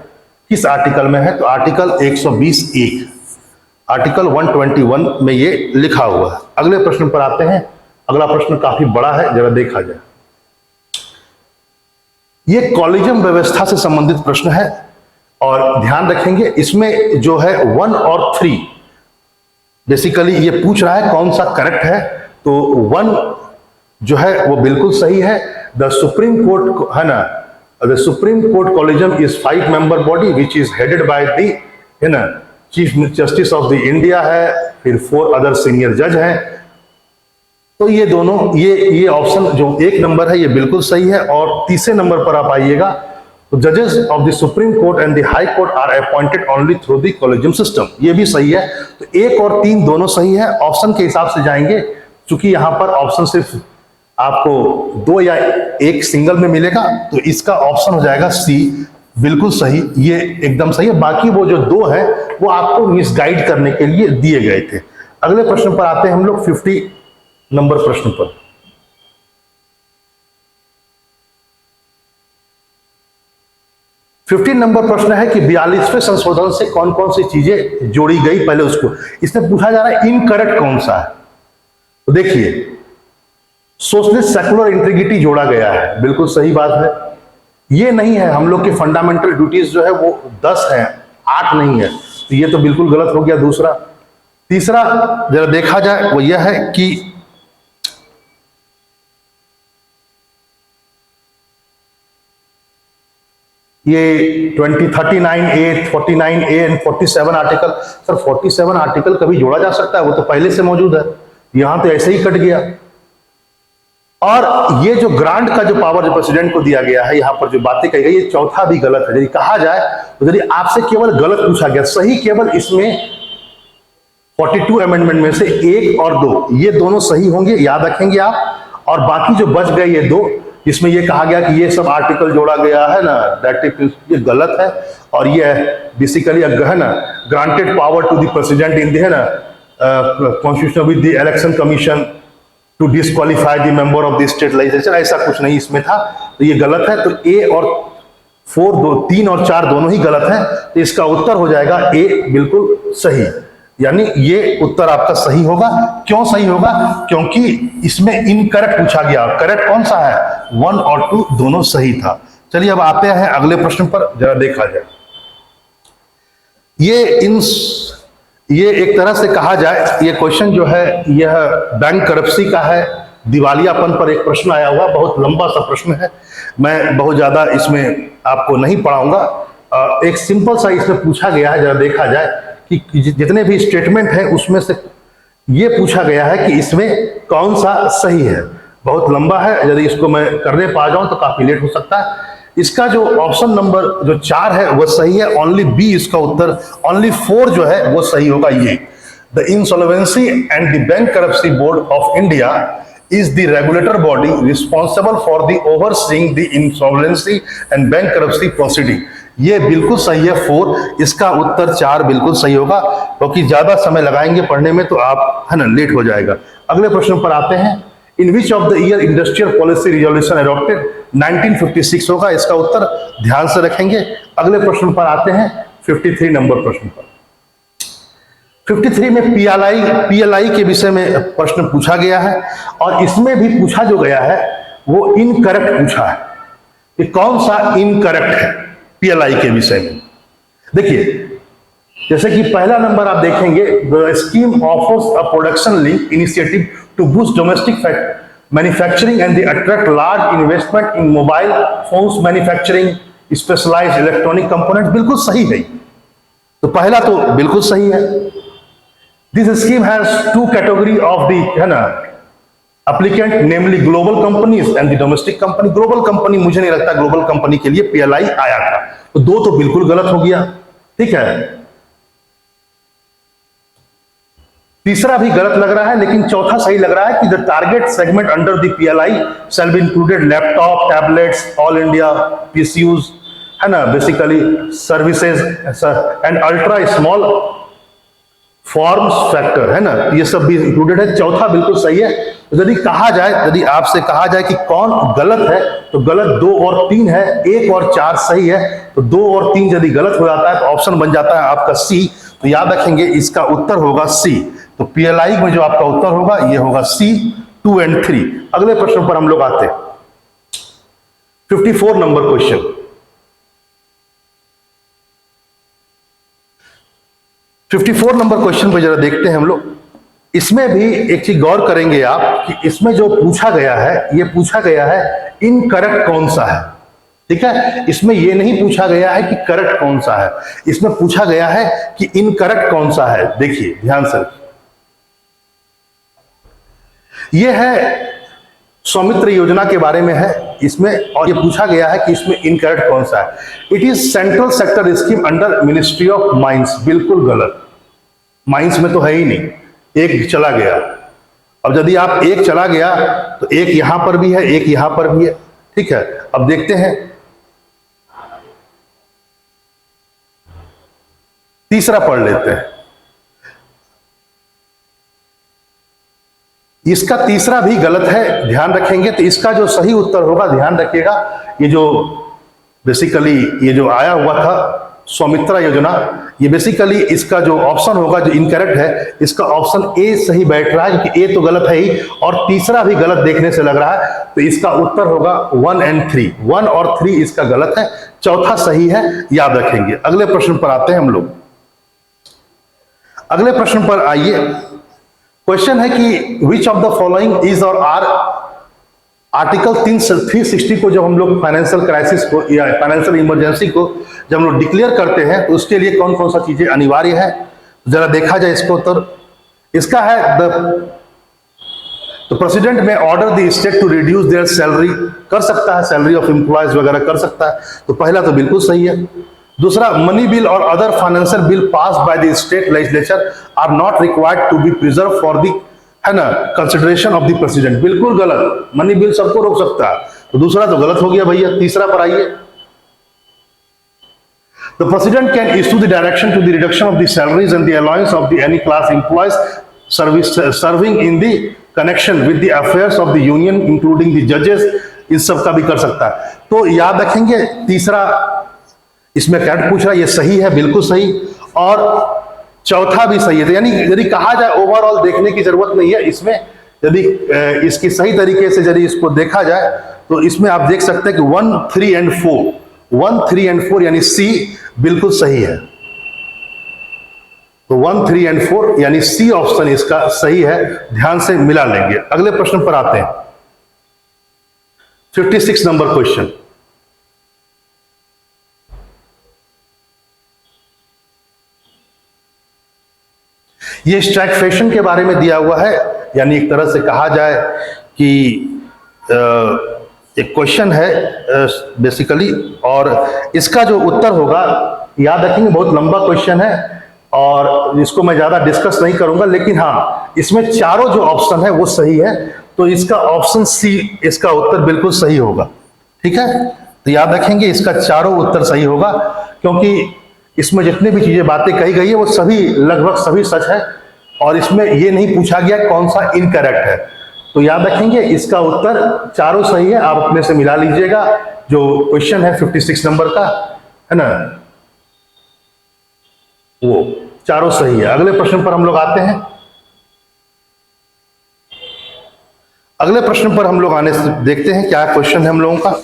किस आर्टिकल में है? तो आर्टिकल 120(1), आर्टिकल 121 में ये लिखा हुआ है। अगले प्रश्न पर आते हैं। अगला प्रश्न काफी बड़ा है, जरा देखा जाए। ये कॉलेजियम व्यवस्था से संबंधित प्रश्न है और ध्यान रखेंगे इसमें जो है 1 और 3 बेसिकली ये पूछ रहा है कौन सा करेक्ट है। तो 1 जो है वो बिल्कुल सही है। द सुप्रीम कोर्ट है ना, the Supreme court collegium is 5 member body which is headed by the है ना chief justice of the India है, फिर 4 अदर सीनियर जज हैं। तो ये दोनों ये ऑप्शन जो 1 नंबर है ये बिल्कुल सही है। और तीसरे नंबर पर आप आइएगा, तो जजेस of the Supreme Court and the high Court are appointed only through the collegium system, ये भी सही है। तो 1 और 3 दोनों सही है। ऑप्शन के हिसाब से जाएंगे, क्योंकि यहां पर ऑप्शन सिर्फ आपको 2 या 1 सिंगल में मिलेगा, तो इसका ऑप्शन हो जाएगा सी, बिल्कुल सही, ये एकदम सही है। बाकी वो जो 2 है वो आपको मिसगाइड करने के लिए दिए गए थे। अगले प्रश्न पर आते हैं हम लोग, 50 नंबर प्रश्न पर। 15 नंबर प्रश्न है कि 42वें संशोधन से कौन कौन सी चीजें जोड़ी गई, पहले उसको। इसमें पूछा जा रहा है इनकरेक्ट कौन सा है। तो देखिए, सोशलिस्ट सेकुलर इंटीग्रिटी जोड़ा गया है, बिल्कुल सही बात है। ये नहीं है, हम लोग के फंडामेंटल ड्यूटीज जो है वो 10 है, 8 नहीं है, तो ये तो बिल्कुल गलत हो गया। दूसरा, तीसरा जरा देखा जाए वो यह है कि ये 39A, 49A and 47 article, sir 47 article कभी जोड़ा जा सकता है? वो तो पहले से मौजूद है, यहां तो ऐसे ही कट गया। और ये जो ग्रांट का जो पावर जो प्रेसिडेंट को दिया गया है, यहां पर जो बातें कही गई, ये चौथा भी गलत है। यदि कहा जाए तो यदि आपसे केवल गलत पूछा गया, सही केवल इसमें 42 अमेंडमेंट में से 1 और 2, ये दोनों सही होंगे, याद रखेंगे आप। और बाकी जो बच गए ये 2, इसमें ये कहा गया कि ये सब आर्टिकल जोड़ा गया है ना, दैट ये गलत है। और ये बेसिकली है ना, granted power to the president in the है ना constitution with the election commission to disqualify the member of the state legislature, ऐसा कुछ नहीं इसमें था, तो ये गलत है। तो ए और 3 और 4 दोनों ही गलत है, तो इसका उत्तर हो जाएगा ए, बिल्कुल सही। यानी ये उत्तर आपका सही होगा। क्यों सही होगा? क्योंकि इसमें इनकरेक्ट पूछा गया। करेक्ट कौन सा है? 1 और 2 दोनों सही था। चलिए अब आते हैं अगले प्रश्न पर, जरा देखा जाए। ये एक तरह से कहा जाए, ये क्वेश्चन जो है यह बैंक करप्सी का है, दिवालियापन पर एक प्रश्न आया हुआ, बहुत लंबा सा प्रश्न है, मैं बहुत ज्यादा इसमें आपको नहीं पढ़ाऊंगा। एक सिंपल सा इसमें पूछा गया है, जरा देखा जाए कि जितने भी स्टेटमेंट है उसमें से ये पूछा गया है कि इसमें कौन सा सही है। बहुत लंबा है, यदि इसको मैं करने पा जाऊं तो काफी लेट हो सकता है। इसका जो ऑप्शन नंबर जो 4 है वो सही है, ओनली बी इसका उत्तर, ओनली 4 जो है वो सही होगा। ये the insolvency and the bank करप्सी board of India is the regulator body responsible for the overseeing the insolvency and bankruptcy proceeding। ये बिल्कुल सही है 4, इसका उत्तर 4 बिल्कुल सही होगा, क्योंकि ज्यादा समय लगाएंगे पढ़ने में तो आप है ना लेट हो जाएगा। अगले प्रश्न पर आते हैं, in which of the year industrial policy resolution adopted? 1956 होगा इसका उत्तर, ध्यान से रखेंगे। अगले प्रश्न पर आते हैं, 53 नंबर प्रश्न पर। 53 में पीएलआई के विषय में प्रश्न पूछा गया है, और इसमें भी पूछा जो गया है वो इनकरेक्ट पूछा है कि कौन सा इनकरेक्ट है पीएलआई के विषय में। देखिए, जैसे कि पहला नंबर आप देखेंगे, the scheme offers a production link initiative to boost domestic manufacturing and the attract large investment in mobile phones manufacturing specialised electronic component, बिल्कुल सही है। तो पहला तो बिल्कुल सही है। This scheme has 2 category of the है ना applicant, namely global companies and the domestic company। global company मुझे नहीं लगता global company के लिए PLI आया था, तो 2 तो बिल्कुल गलत हो गया, ठीक है। तीसरा भी गलत लग रहा है, लेकिन चौथा सही लग रहा है कि the target segment under the PLI shall be included laptop, tablets, all India PSUs है ना, basically services and ultra small forms factor है ना, ये सब भी इंक्लूडेड है। चौथा बिल्कुल सही है। यदि कहा जाए, यदि आपसे कहा जाए कि कौन गलत है, तो गलत 2 और 3 है, 1 और 4 सही है। तो 2 और 3 यदि गलत हो जाता है तो ऑप्शन बन जाता है आपका सी। तो याद रखेंगे इसका उत्तर होगा सी। तो पीएलआई में जो आपका उत्तर होगा ये होगा सी, 2 और 3। अगले प्रश्न पर हम लोग आते हैं, 54 नंबर क्वेश्चन। 54 नंबर क्वेश्चन पे जरा देखते हैं हम लोग। इसमें भी एक चीज गौर करेंगे आप कि इसमें जो पूछा गया है, ये पूछा गया है इनकरेक्ट कौन सा है, ठीक है। इसमें ये नहीं पूछा गया है कि करेक्ट कौन सा है, इसमें पूछा गया है कि इनकरेक्ट कौन सा है। देखिए ध्यान से, ये है सौमित्र योजना के बारे में है इसमें, और ये पूछा गया है कि इसमें इनकरेक्ट कौन सा है। It is central sector scheme under ministry of mines. बिल्कुल गलत, माइंस में तो है ही नहीं, एक चला गया। अब यदि आप एक चला गया तो एक यहां पर भी है, एक यहां पर भी है, ठीक है। अब देखते हैं तीसरा पढ़ लेते हैं। इसका तीसरा भी गलत है, ध्यान रखेंगे। तो इसका जो सही उत्तर होगा, ध्यान रखिएगा, ये जो बेसिकली ये जो आया हुआ था सौमित्रा योजना, ये बेसिकली इसका जो ऑप्शन होगा जो इनकरेक्ट है, इसका ऑप्शन ए सही बैठ रहा है, क्योंकि ए तो गलत है ही और तीसरा भी गलत देखने से लग रहा है। तो इसका उत्तर होगा 1 और 3। 1 और 3 इसका गलत है, चौथा सही है, याद रखेंगे। अगले प्रश्न पर आते हैं हम लोग। अगले प्रश्न पर आइए। क्वेश्चन है कि विच ऑफ द फॉलोइंग इज और आर आर्टिकल 360 को जब हम लोग फाइनेंशियल क्राइसिस को या फाइनेंशियल इमरजेंसी को जब हम लोग डिक्लेयर करते हैं तो उसके लिए कौन कौन सा चीजें अनिवार्य है, जरा देखा जाए इसको। उत्तर इसका है the president may order the state to reduce their salary, कर सकता है, सैलरी ऑफ एम्प्लॉयज वगैरह कर सकता है। तो पहला तो बिल्कुल सही है। दूसरा, मनी बिल और other financial bill pass by the state legislature are not required to be preserve for the, है ना, कंसिडरेशन ऑफ द प्रेसिडेंट। बिल्कुल गलत, मनी बिल सबको रोक सकता है, तो दूसरा तो गलत हो गया भैया। तीसरा पर आइए। The president can issue the direction to the reduction of the salaries and the allowance of the any class employees serving in the connection with the affairs of the union including the जजेस, इन सब का भी कर सकता है। तो याद रखेंगे तीसरा इसमें करेक्ट पूछ रहा है, ये सही है, बिल्कुल सही, और चौथा भी सही है। तो यानी यदि कहा जाए ओवरऑल देखने की जरूरत नहीं है इसमें, यदि इसकी सही तरीके से यदि इसको देखा जाए तो इसमें आप देख सकते हैं कि 1, 3 और 4, 1, 3 और 4 यानी सी बिल्कुल सही है। तो 1, 3 और 4 यानी सी ऑप्शन इसका सही है, ध्यान से मिला लेंगे। अगले प्रश्न पर आते हैं। 56 नंबर क्वेश्चन। ये स्टैग्फलेशन के बारे में दिया हुआ है, यानी एक तरह से कहा जाए कि एक क्वेश्चन है बेसिकली, और इसका जो उत्तर होगा, याद रखेंगे बहुत लंबा क्वेश्चन है और इसको मैं ज्यादा डिस्कस नहीं करूंगा, लेकिन हाँ इसमें चारों जो ऑप्शन है वो सही है। तो इसका ऑप्शन सी इसका उत्तर बिल्कुल सही होगा, ठीक है। तो याद रखेंगे इसका चारों उत्तर सही होगा, क्योंकि इसमें जितनी भी चीजें बातें कही गई है वो सभी लगभग सभी सच है, और इसमें ये नहीं पूछा गया कौन सा इनकरेक्ट है। तो याद रखेंगे इसका उत्तर चारों सही है, आप अपने से मिला लीजिएगा। जो क्वेश्चन है 56 नंबर का, है ना, वो चारों सही है। अगले प्रश्न पर हम लोग आते हैं। अगले प्रश्न पर हम लोग आने से देखते हैं क्या क्वेश्चन है हम लोगों का।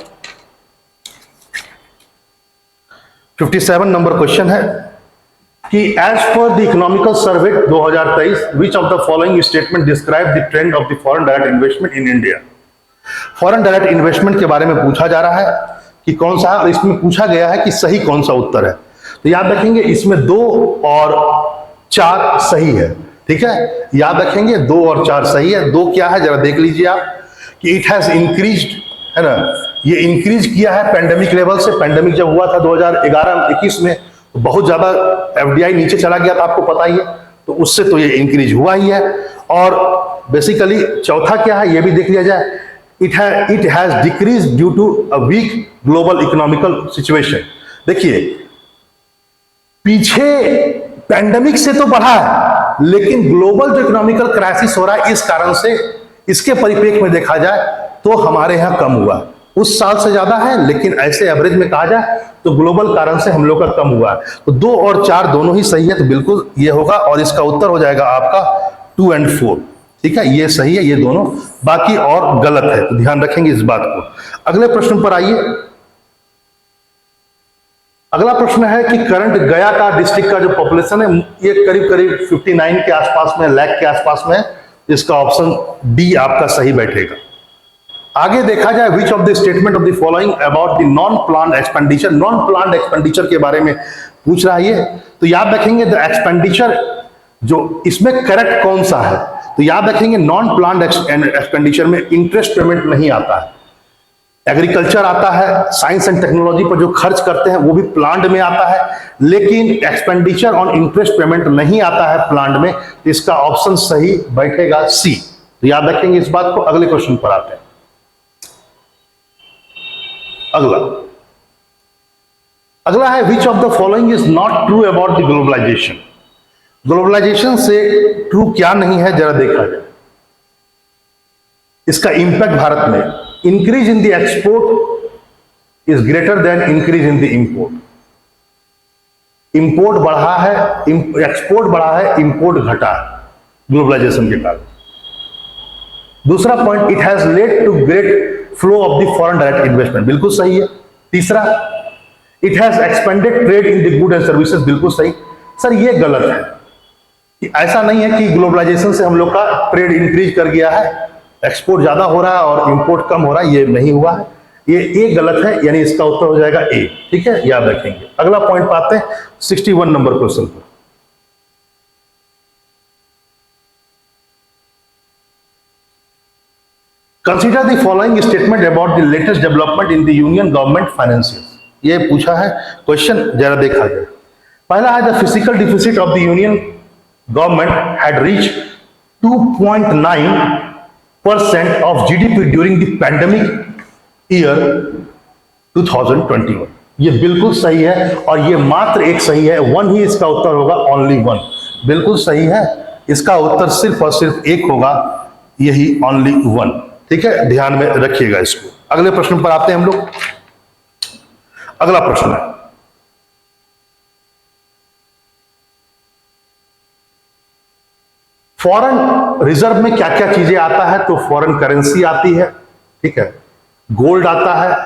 57 नंबर क्वेश्चन है कि as per the economical survey 2023 which of the following statement describe the trend of the foreign direct investment in India. Foreign direct investment के बारे में पूछा जा रहा है कि कौन सा, और इसमें पूछा गया है कि सही कौन सा उत्तर है। तो याद रखेंगे इसमें 2 और 4 सही है, ठीक है। याद रखेंगे 2 और 4 सही है। 2 क्या है जरा देख लीजिए आप, कि इट हैज इंक्रीज्ड, है ना, ये इंक्रीज किया है पेंडेमिक लेवल से। पेंडेमिक जब हुआ था 2011-21 में तो बहुत ज्यादा एफडीआई नीचे चला गया था, आपको पता ही है, तो उससे तो ये इंक्रीज हुआ ही है। और बेसिकली चौथा क्या है ये भी देख लिया जाए, it has decrease due to a weak global economical situation. देखिए पीछे पेंडेमिक से तो बढ़ा है, लेकिन ग्लोबल जो इकोनॉमिकल क्राइसिस हो रहा है इस कारण से, इसके परिप्रेक्ष्य में देखा जाए तो हमारे यहां कम हुआ। उस साल से ज्यादा है, लेकिन ऐसे एवरेज में कहा जाए तो ग्लोबल कारण से हम लोग का कम हुआ है। तो 2 और 4 दोनों ही सही है, तो बिल्कुल ये होगा, और इसका उत्तर हो जाएगा आपका 2 और 4, ठीक है। ये सही है ये दोनों, बाकी और गलत है, तो ध्यान रखेंगे इस बात को। अगले प्रश्न पर आइए। अगला प्रश्न है कि करंट गया का डिस्ट्रिक्ट का जो पॉपुलेशन है ये करीब करीब 59 के आसपास में, लाख के आसपास में। इसका ऑप्शन डी आपका सही बैठेगा। आगे देखा जाए विच of the statement of the following about the non planned expenditure. Non planned expenditure के बारे में पूछ रहा है ये, तो याद रखेंगे द एक्सपेंडिचर जो इसमें करेक्ट कौन सा है। तो याद रखेंगे नॉन प्लान्ड एक्सपेंडिचर में इंटरेस्ट पेमेंट नहीं आता है। एग्रीकल्चर आता है, साइंस एंड टेक्नोलॉजी पर जो खर्च करते हैं वो भी प्लान्ड में आता है, लेकिन एक्सपेंडिचर ऑन इंटरेस्ट पेमेंट नहीं आता है प्लान्ड में। तो इसका ऑप्शन सही बैठेगा सी। तो याद रखेंगे इस बात को। अगले क्वेश्चन पर आते हैं। अगला है which of the following is not true about the globalisation. Globalisation से ट्रू क्या नहीं है, जरा देखा जाए। इसका इंपैक्ट भारत में, increase in the export is greater than increase in the import. Import बढ़ा है, एक्सपोर्ट बढ़ा है, इंपोर्ट घटा है ग्लोबलाइजेशन के कारण। दूसरा point, it has led to great flow of the foreign direct investment, बिल्कुल सही है। तीसरा, it has expanded trade in the good and services, बिल्कुल सही। सर ये गलत है कि ऐसा नहीं है कि ग्लोबलाइजेशन से हम लोग का ट्रेड इंक्रीज कर गया है, एक्सपोर्ट ज्यादा हो रहा है और इंपोर्ट कम हो रहा है, ये नहीं हुआ है। ये ए गलत है, यानी इसका उत्तर हो जाएगा ए। ठीक है, याद रखेंगे। अगला पॉइंट पाते हैं 61 नंबर क्वेश्चन पर। Consider the following statement about the latest development in the union government financial. ये पूछा है क्वेश्चन, जरा देखा जाए। पहला है the physical deficit of the union government had reach 2.9% of GDP during the pandemic year 2021। ये बिल्कुल सही है और ये मात्र एक सही है, वन ही इसका उत्तर होगा, ओनली वन। बिल्कुल सही है, इसका उत्तर सिर्फ और सिर्फ एक होगा, यही ओनली वन। ठीक है, ध्यान में रखिएगा इसको। अगले प्रश्न पर आते हैं हम लोग। अगला प्रश्न है, फॉरेन रिजर्व में क्या क्या चीजें आता है? तो फॉरेन करेंसी आती है, ठीक है, गोल्ड आता है,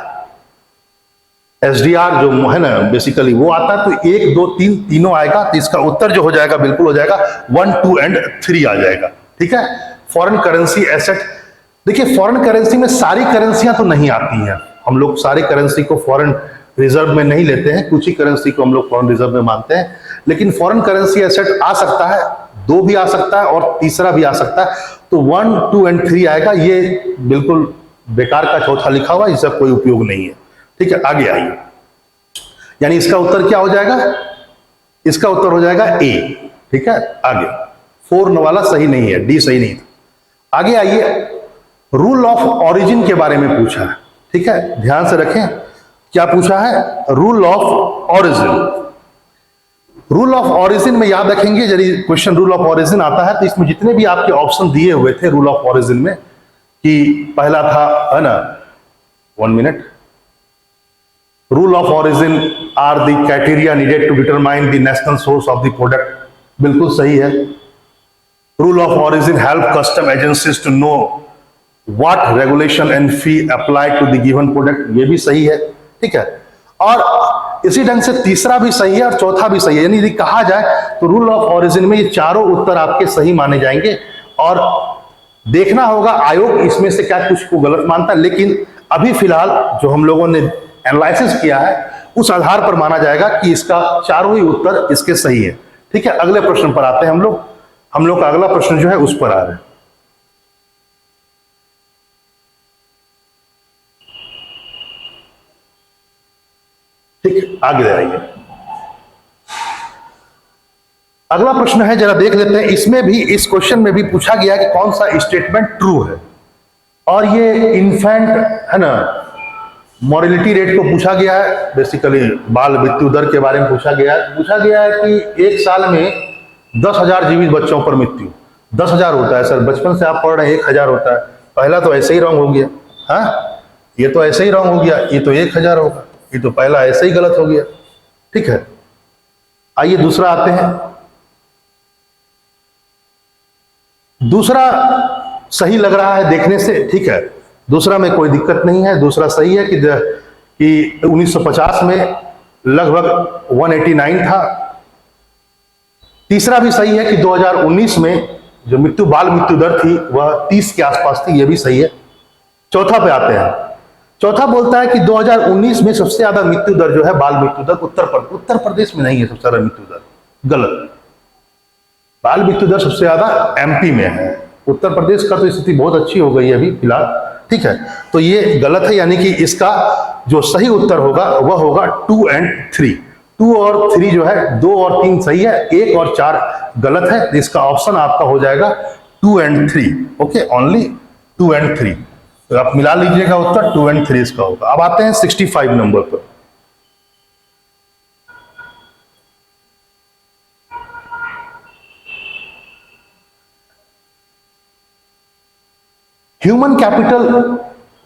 एसडीआर जो है ना बेसिकली वो आता है। तो 1 2 3 तीनों आएगा। तो इसका उत्तर जो हो जाएगा बिल्कुल हो जाएगा 1 2 एंड 3 आ जाएगा। ठीक है, फॉरेन करेंसी एसेट। देखिए फॉरेन करेंसी में सारी करेंसियां तो नहीं आती हैं, हम लोग सारी करेंसी को फॉरेन रिजर्व में नहीं लेते हैं, कुछ ही करेंसी को हम लोग फॉरेन रिजर्व में मानते हैं। लेकिन फॉरेन करेंसी एसेट आ सकता है, 2 भी आ सकता है और तीसरा भी आ सकता है। तो 1 2 एंड 3 आएगा। ये बिल्कुल बेकार का चौथा लिखा हुआ, इसका कोई उपयोग नहीं है। ठीक है, आगे आइए। यानी इसका उत्तर क्या हो जाएगा? इसका उत्तर हो जाएगा ए। ठीक है, आगे 4 वाला सही नहीं है, डी सही नहीं था। आगे आइए, रूल ऑफ ऑरिजिन के बारे में पूछा है। ठीक है, ध्यान से रखें, क्या पूछा है? Rule of origin. Rule of origin में याद रखेंगे, यदि क्वेश्चन रूल ऑफ ऑरिजिन आता है तो इसमें जितने भी आपके ऑप्शन दिए हुए थे रूल ऑफ ऑरिजिन में, कि पहला था है ना, 1 minute, rule of origin are the criteria needed to determine the national source of the product, बिल्कुल सही है। Rule of origin help custom agencies to know what regulation and fee apply to the given product, ये भी सही है। ठीक है, और इसी ढंग से तीसरा भी सही है और चौथा भी सही है। यानी यदि कहा जाए तो रूल ऑफ ऑरिजिन में ये चारों उत्तर आपके सही माने जाएंगे। और देखना होगा आयोग इसमें से क्या कुछ को गलत मानता है, लेकिन अभी फिलहाल जो हम लोगों ने एनालिसिस किया है उस आधार पर माना जाएगा कि इसका चारों ही उत्तर इसके सही है। ठीक है, अगले प्रश्न पर आते हैं हम लोग का अगला प्रश्न जो है उस पर आ रहे हैं। ठीक, आगे आइए। अगला प्रश्न है, जरा देख लेते हैं। इसमें भी, इस क्वेश्चन में भी पूछा गया कि कौन सा स्टेटमेंट ट्रू है। और ये इन्फेंट है ना मॉर्टेलिटी रेट को पूछा गया है, बेसिकली बाल मृत्यु दर के बारे में पूछा गया है। पूछा गया है कि एक साल में 10,000 जीवित बच्चों पर मृत्यु, 10,000 होता है। सर बचपन से आप पढ़ रहे हैं 1,000 होता है, पहला तो ऐसे ही रॉन्ग हो गया। हाँ, ये तो ऐसे ही रॉन्ग हो गया, ये तो 1,000 होगा, ये तो पहला ऐसे ही गलत हो गया। ठीक है, आइए दूसरा आते हैं। दूसरा सही लग रहा है देखने से, ठीक है, दूसरा में कोई दिक्कत नहीं है, दूसरा सही है कि 1950 में लगभग 189 था। तीसरा भी सही है कि 2019 में जो बाल मृत्यु दर थी वह 30 के आसपास थी, यह भी सही है। चौथा पे आते हैं। चौथा बोलता है कि 2019 में सबसे ज्यादा मृत्यु दर जो है बाल मृत्यु दर उत्तर प्रदेश में नहीं है सबसे ज्यादा मृत्यु दर, गलत। बाल मृत्यु दर सबसे ज्यादा एमपी में है, उत्तर प्रदेश का तो स्थिति बहुत अच्छी हो गई है अभी फिलहाल, ठीक है। तो ये गलत है, यानी कि इसका जो सही उत्तर होगा वह होगा 2 और 3। 2 और 3 जो है, 2 और 3 सही है, 1 और 4 गलत है। तो इसका ऑप्शन आपका हो जाएगा 2 और 3। ओके, ओनली 2 और 3। तो आप मिला लीजिएगा उत्तर, 2 और 3 इसका होगा। अब आते हैं 65 नंबर पर। ह्यूमन कैपिटल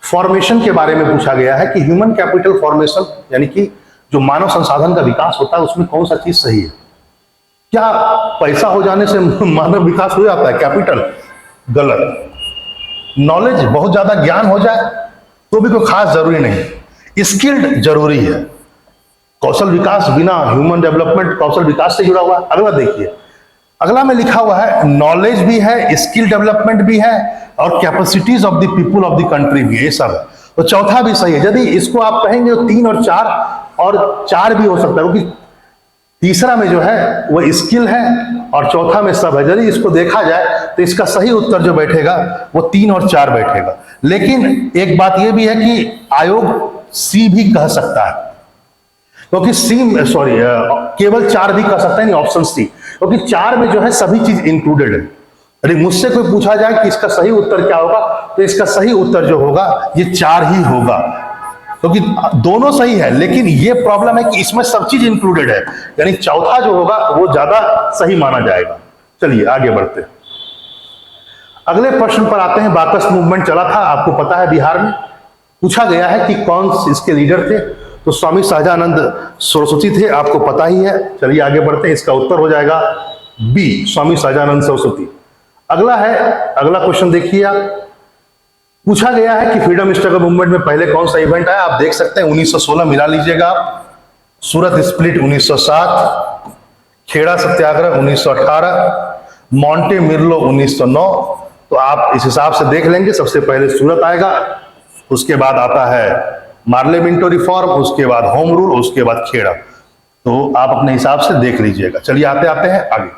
फॉर्मेशन के बारे में पूछा गया है कि ह्यूमन कैपिटल फॉर्मेशन यानी कि जो मानव संसाधन का विकास होता है उसमें कौन सा चीज सही है। क्या पैसा हो जाने से मानव विकास हो जाता है? कैपिटल गलत। नॉलेज, बहुत ज्यादा ज्ञान हो जाए तो भी कोई खास जरूरी नहीं। स्किल्ड जरूरी है। कौशल विकास बिना ह्यूमन डेवलपमेंट कौशल विकास से जुड़ा हुआ है। अगला देखिए, अगला में लिखा हुआ है नॉलेज भी है, स्किल डेवलपमेंट भी है और capacities of the people of the country भी, ये सब है। तो चौथा भी सही है। यदि इसको आप कहेंगे तो 3 और 4 भी हो सकता है, क्योंकि तीसरा में जो है वो स्किल है और चौथा में सब है। यदि इसको देखा जाए तो इसका सही उत्तर जो बैठेगा वो 3 और 4 बैठेगा। लेकिन एक बात यह भी है कि आयोग सी भी कह सकता है, क्योंकि केवल 4 भी कह सकता है, नहीं ऑप्शन सी, क्योंकि 4 में जो है सभी चीज इंक्लूडेड है। यदि मुझसे कोई पूछा जाए कि इसका सही उत्तर क्या होगा तो इसका सही उत्तर जो होगा ये 4 ही होगा, क्योंकि दोनों सही है। लेकिन ये प्रॉब्लम है कि इसमें सब चीज इंक्लूडेड है, यानी चौथा जो होगा वो ज्यादा सही माना जाएगा। चलिए आगे बढ़ते हैं। अगले प्रश्न पर आते हैं। बाकस मूवमेंट चला था, आपको पता है, बिहार में। पूछा गया है कि कौन इसके लीडर थे, तो स्वामी सहजानंद सरस्वती थे, आपको पता ही है। चलिए आगे बढ़ते हैं। इसका उत्तर हो जाएगा बी, स्वामी सहजानंद सरस्वती। अगला क्वेश्चन देखिए आप। पूछा गया है कि फ्रीडम स्ट्रगल मूवमेंट में पहले कौन सा इवेंट आया। आप देख सकते हैं 1916 मिला लीजिएगा आप। सूरत स्प्लिट 1907, खेड़ा सत्याग्रह 1918, मॉन्टे मिर्लो 1909। तो आप इस हिसाब से देख लेंगे, सबसे पहले सूरत आएगा, उसके बाद आता है मार्ले मिंटो रिफॉर्म, उसके बाद होम रूल, उसके बाद खेड़ा। तो आप अपने हिसाब से देख लीजिएगा। चलिए आते हैं आगे।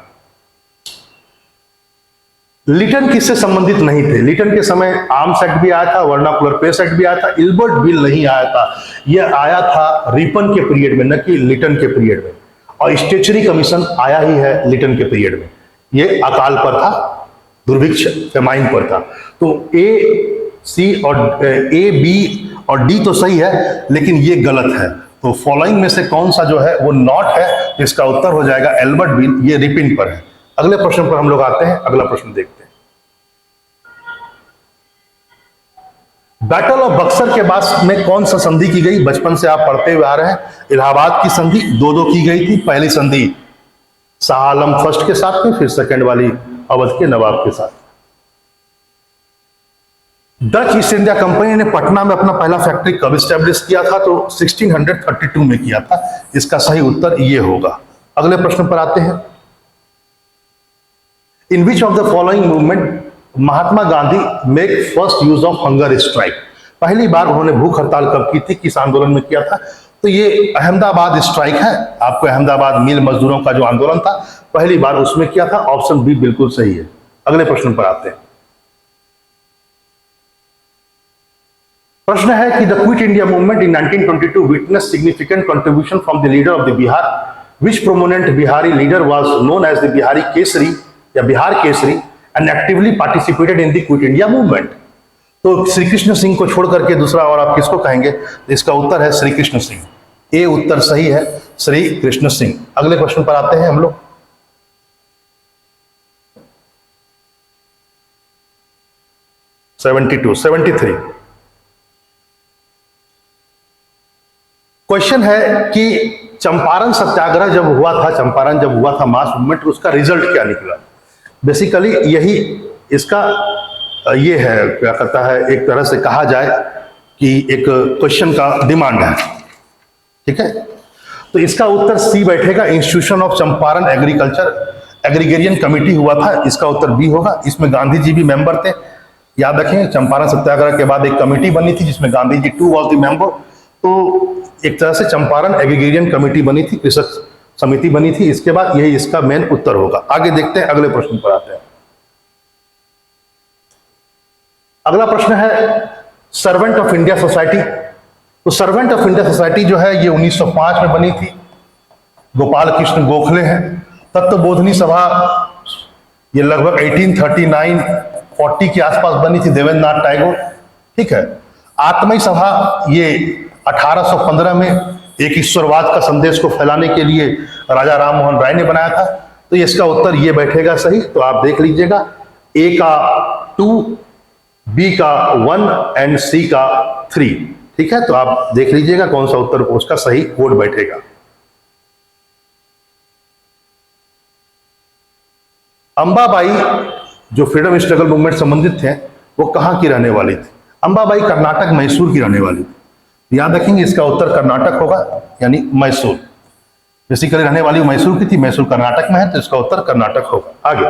लिटन किससे संबंधित नहीं थे? लिटन के समय आर्म्स एक्ट भी आया था, वर्नाकुलर पेस एक्ट भी आया था, इल्बर्ट बिल नहीं आया था। यह आया था रिपन के पीरियड में, न कि लिटन के पीरियड में। और स्टेचुरी कमीशन आया ही है लिटन के पीरियड में। यह अकाल पर था, दुर्भिक्ष फेमाइन पर था। तो ए, सी और ए, बी और डी तो सही है, लेकिन ये गलत है। तो फॉलोइंग में से कौन सा जो है वो नॉट है? इसका उत्तर हो जाएगा एल्बर्ट बिल, ये रिपिन पर है। अगले प्रश्न पर हम लोग आते हैं। अगला प्रश्न देखते हैं। बैटल ऑफ बक्सर के बाद में कौन सा संधि की गई? बचपन से आप पढ़ते हुए आ रहे हैं। इलाहाबाद की संधि 2 की गई थी। पहली संधि शाह आलम फर्स्ट के साथ में, फिर सेकंड वाली अवध के नवाब के साथ। डच ईस्ट इंडिया कंपनी ने पटना में अपना पहला फैक्ट्री कब स्टैब्लिश किया था? तो 1632 में किया था। इसका सही उत्तर ये होगा। अगले प्रश्न पर आते हैं। In which of the following movement Mahatma Gandhi make first use of hunger strike? पहली बार उन्होंने भूख हड़ताल कब की थी, किस आंदोलन में किया था? तो ये अहमदाबाद स्ट्राइक है। आपको अहमदाबाद मिल मजदूरों का जो आंदोलन था पहली बार उसमें किया था। ऑप्शन बी बिल्कुल सही है। अगले प्रश्न पर आते हैं। प्रश्न है कि the quit India movement in 1922 witness significant contribution from the leader of the Bihar. Which prominent Bihari leader was known as the Bihari Kesari या Bihar Kesari and actively participated in the Quit India movement? तो श्री कृष्ण सिंह को छोड़ करके दूसरा और आप किसको कहेंगे? तो इसका उत्तर है श्री कृष्ण सिंह। ए उत्तर सही है, श्री कृष्ण सिंह। अगले क्वेश्चन पर आते हैं हम लोग। सेवेंटी थ्री क्वेश्चन है कि चंपारण सत्याग्रह जब हुआ था, चंपारण जब हुआ था मास मूवमेंट, उसका रिजल्ट क्या निकला? बेसिकली यही इसका ये है, क्या कहता है, एक तरह से कहा जाए कि एक क्वेश्चन का डिमांड है। ठीक है, तो इसका उत्तर सी बैठेगा। Institution of Champaran agriculture agrarian committee हुआ था, इसका उत्तर बी होगा। इसमें गांधी जी भी मेंबर थे। याद रखें, चंपारण सत्याग्रह के बाद एक कमेटी बनी थी जिसमें Gandhi ji 2 was the member. तो एक तरह से चंपारण एग्रीगेरियन कमेटी बनी थी, कृषक समिति बनी थी। इसके बाद यही इसका मेन उत्तर होगा। आगे देखते हैं, अगले प्रश्न पर आते हैं। अगला प्रश्न है सर्वेंट ऑफ इंडिया सोसाइटी। तो सर्वेंट ऑफ इंडिया सोसाइटी जो है ये 1905 में बनी थी, गोपाल कृष्ण गोखले हैं। तत्वबोधिनी सभा ये लगभग 1839-40 के आसपास बनी थी, देवेंद्रनाथ टैगोर। ठीक है। आत्मय सभा ये 1815 में एक ईश्वरवाद का संदेश को फैलाने के लिए राजा राम मोहन राय ने बनाया था। तो इसका उत्तर ये बैठेगा सही, तो आप देख लीजिएगा, ए का 2, बी का 1 एंड सी का 3। ठीक है, तो आप देख लीजिएगा कौन सा उत्तर उसका सही कोड बैठेगा। अंबाबाई जो फ्रीडम स्ट्रगल मूवमेंट संबंधित थे, वो कहां की रहने वाली थी? अंबाबाई कर्नाटक मैसूर की रहने वाली थी। याद रखेंगे इसका उत्तर कर्नाटक होगा, यानी मैसूर। बेसिकली रहने वाली मैसूर की थी, मैसूर कर्नाटक में है, तो इसका उत्तर कर्नाटक होगा। आगे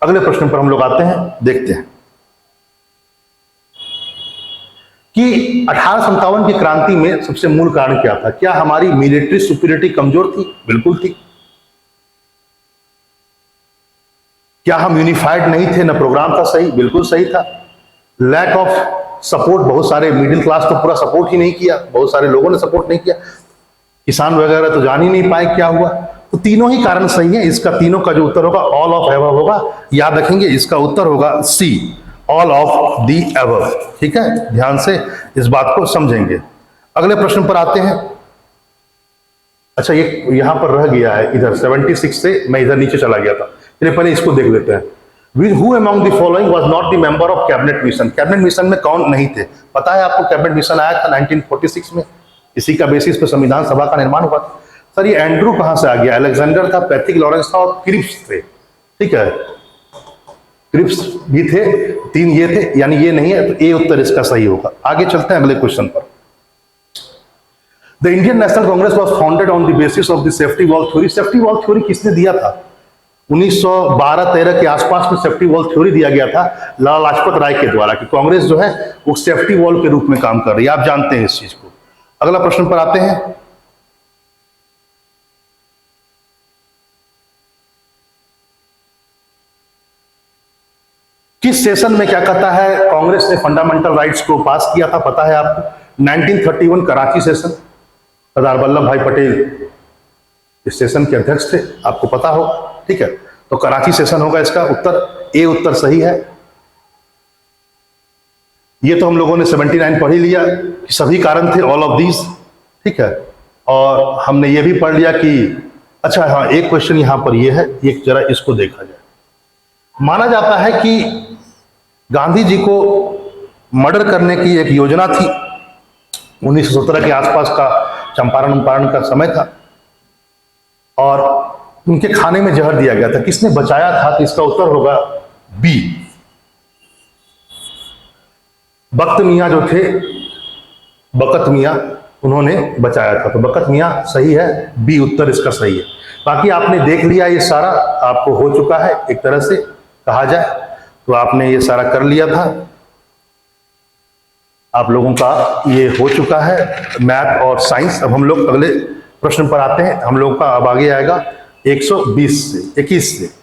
अगले प्रश्न पर हम लोग आते हैं, देखते हैं कि 1857 की क्रांति में सबसे मूल कारण क्या था? क्या हमारी मिलिट्री सुपीरियरिटी कमजोर थी? बिल्कुल थी। क्या हम यूनिफाइड नहीं थे? न प्रोग्राम था सही? बिल्कुल सही था। लैक ऑफ सपोर्ट, बहुत सारे मिडिल क्लास तो पूरा सपोर्ट ही नहीं किया, बहुत सारे लोगों ने सपोर्ट नहीं किया, किसान वगैरह तो जान ही नहीं पाए क्या हुआ। तो तीनों ही कारण सही है। इसका तीनों का जो उत्तर होगा ऑल ऑफ एबव होगा। याद रखेंगे इसका उत्तर होगा सी, ऑल ऑफ दी एबव। ठीक है, ध्यान से इस बात को समझेंगे। अगले प्रश्न पर आते हैं। अच्छा, ये यहां पर रह गया है, इधर 76 से मैं इधर नीचे चला गया था, चलिए पहले इसको देख लेते हैं। Who among the following was not the member of cabinet mission? Cabinet mission में कौन नहीं थे? पता है आपको, कैबिनेट मिशन आया था 1946 में, इसी का बेसिस पे संविधान सभा का निर्माण हुआ था। सर ये एंड्रू कहां से आ गया? अलेक्जेंडर था, पैथिक लॉरेंस था और क्रिप्स थे। ठीक है, क्रिप्स भी थे, 3 ये थे, यानी ये नहीं है, तो ए उत्तर इसका सही होगा। आगे चलते हैं अगले क्वेश्चन पर। The Indian national Congress was founded on the basis of the safety wall theory. Safety wall theory किसने दिया था? 1912-13 के आसपास में सेफ्टी वॉल थ्योरी दिया गया था लाला लाजपत राय के द्वारा, कि कांग्रेस जो है वो सेफ्टी वॉल के रूप में काम कर रही है। आप जानते हैं इस चीज को। अगला प्रश्न पर आते हैं। किस सेशन में क्या कहता है कांग्रेस ने फंडामेंटल राइट्स को पास किया था? पता है आपको, 1931 कराची सेशन। सरदार वल्लभ भाई पटेल इस सेशन के अध्यक्ष थे, आपको पता हो। ठीक है, तो कराची सेशन होगा इसका उत्तर। ए उत्तर सही है। ये तो हम लोगों ने 79 पढ़ ही लिया कि सभी कारण थे, ऑल ऑफ दीज। ठीक है, और हमने ये भी पढ़ लिया कि अच्छा हाँ, एक क्वेश्चन यहां पर ये है, ये जरा इसको देखा जाए। माना जाता है कि गांधी जी को मर्डर करने की एक योजना थी। 1917 के आसपास का चंपारण का समय था, और उनके खाने में जहर दिया गया था। किसने बचाया था? तो इसका उत्तर होगा बी, बख्त मियां जो थे, बकत मियां, उन्होंने बचाया था। तो बकत मियां सही है, बी उत्तर इसका सही है। बाकी आपने देख लिया, ये सारा आपको हो चुका है, एक तरह से कहा जाए तो आपने ये सारा कर लिया था। आप लोगों का ये हो चुका है मैथ और साइंस। अब हम लोग अगले प्रश्न पर आते हैं। हम लोग का अब आगे आएगा 120 से 21 से।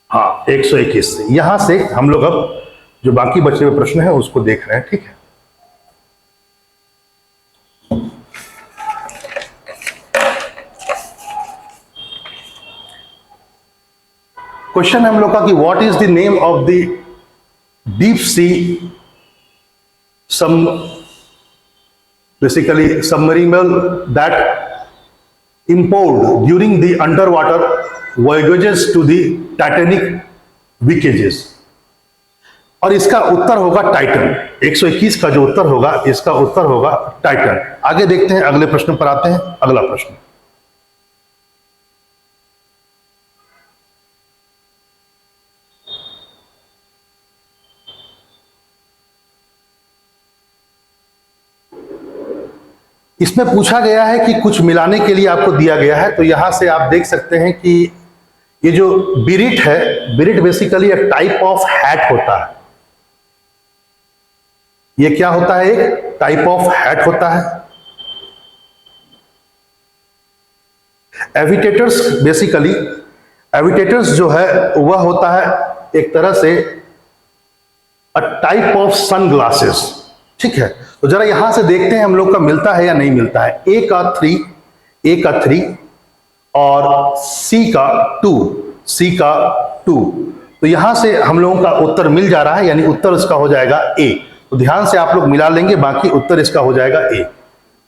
हाँ, 121 से। यहां से हम लोग अब जो बाकी बचे हुए प्रश्न है उसको देख रहे हैं। ठीक है, क्वेश्चन है हम लोग का कि what is the name of the deep sea some basically submersible that imploded during the underwater voyages to the Titanic wreckages? और इसका उत्तर होगा टाइटन। 121 का जो उत्तर होगा, इसका उत्तर होगा टाइटन। आगे देखते हैं, अगले प्रश्न पर आते हैं। अगला प्रश्न, इसमें पूछा गया है कि कुछ मिलाने के लिए आपको दिया गया है। तो यहां से आप देख सकते हैं कि ये जो बिरिट है, बिरिट बेसिकली एक टाइप ऑफ हैट होता है। ये क्या होता है? एक टाइप ऑफ हैट होता है। एविटेटर्स बेसिकली, एविटेटर्स जो है वह होता है एक तरह से a type of sunglasses. ठीक है, तो जरा यहां से देखते हैं हम लोग का मिलता है या नहीं मिलता है। ए का 3 और सी का 2। तो यहां से हम लोगों का उत्तर मिल जा रहा है, यानी उत्तर इसका हो जाएगा ए। तो ध्यान से आप लोग मिला लेंगे, बाकी उत्तर इसका हो जाएगा ए।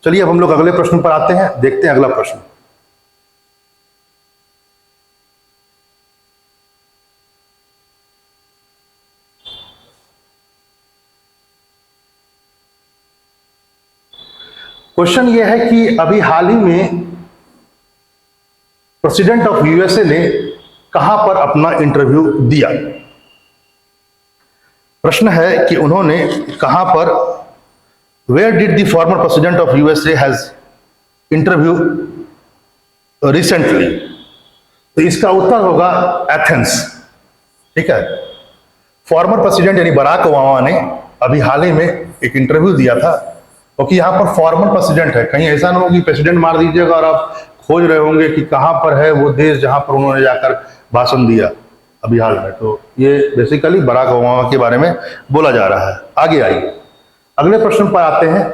चलिए अब हम लोग अगले प्रश्न पर आते हैं, देखते हैं अगला प्रश्न। क्वेश्चन यह है कि अभी हाल ही में प्रेसिडेंट ऑफ यूएसए ने कहां पर अपना इंटरव्यू दिया। प्रश्न है कि उन्होंने कहां पर, where did the former president of USA has interview recently. तो इसका उत्तर होगा एथेंस। ठीक है, फॉर्मर प्रेसिडेंट यानी बराक ओबामा ने अभी हाल ही में एक इंटरव्यू दिया था, क्योंकि यहां पर फॉर्मर प्रेसिडेंट है, कहीं ऐसा ना हो कि प्रेसिडेंट मार दीजिएगा और आप खोज रहे होंगे कि कहां पर है वो देश जहां पर उन्होंने जाकर भाषण दिया अभी हाल में। तो ये बेसिकली बराक ओबामा के बारे में बोला जा रहा है। आगे आइए, अगले प्रश्न पर आते हैं।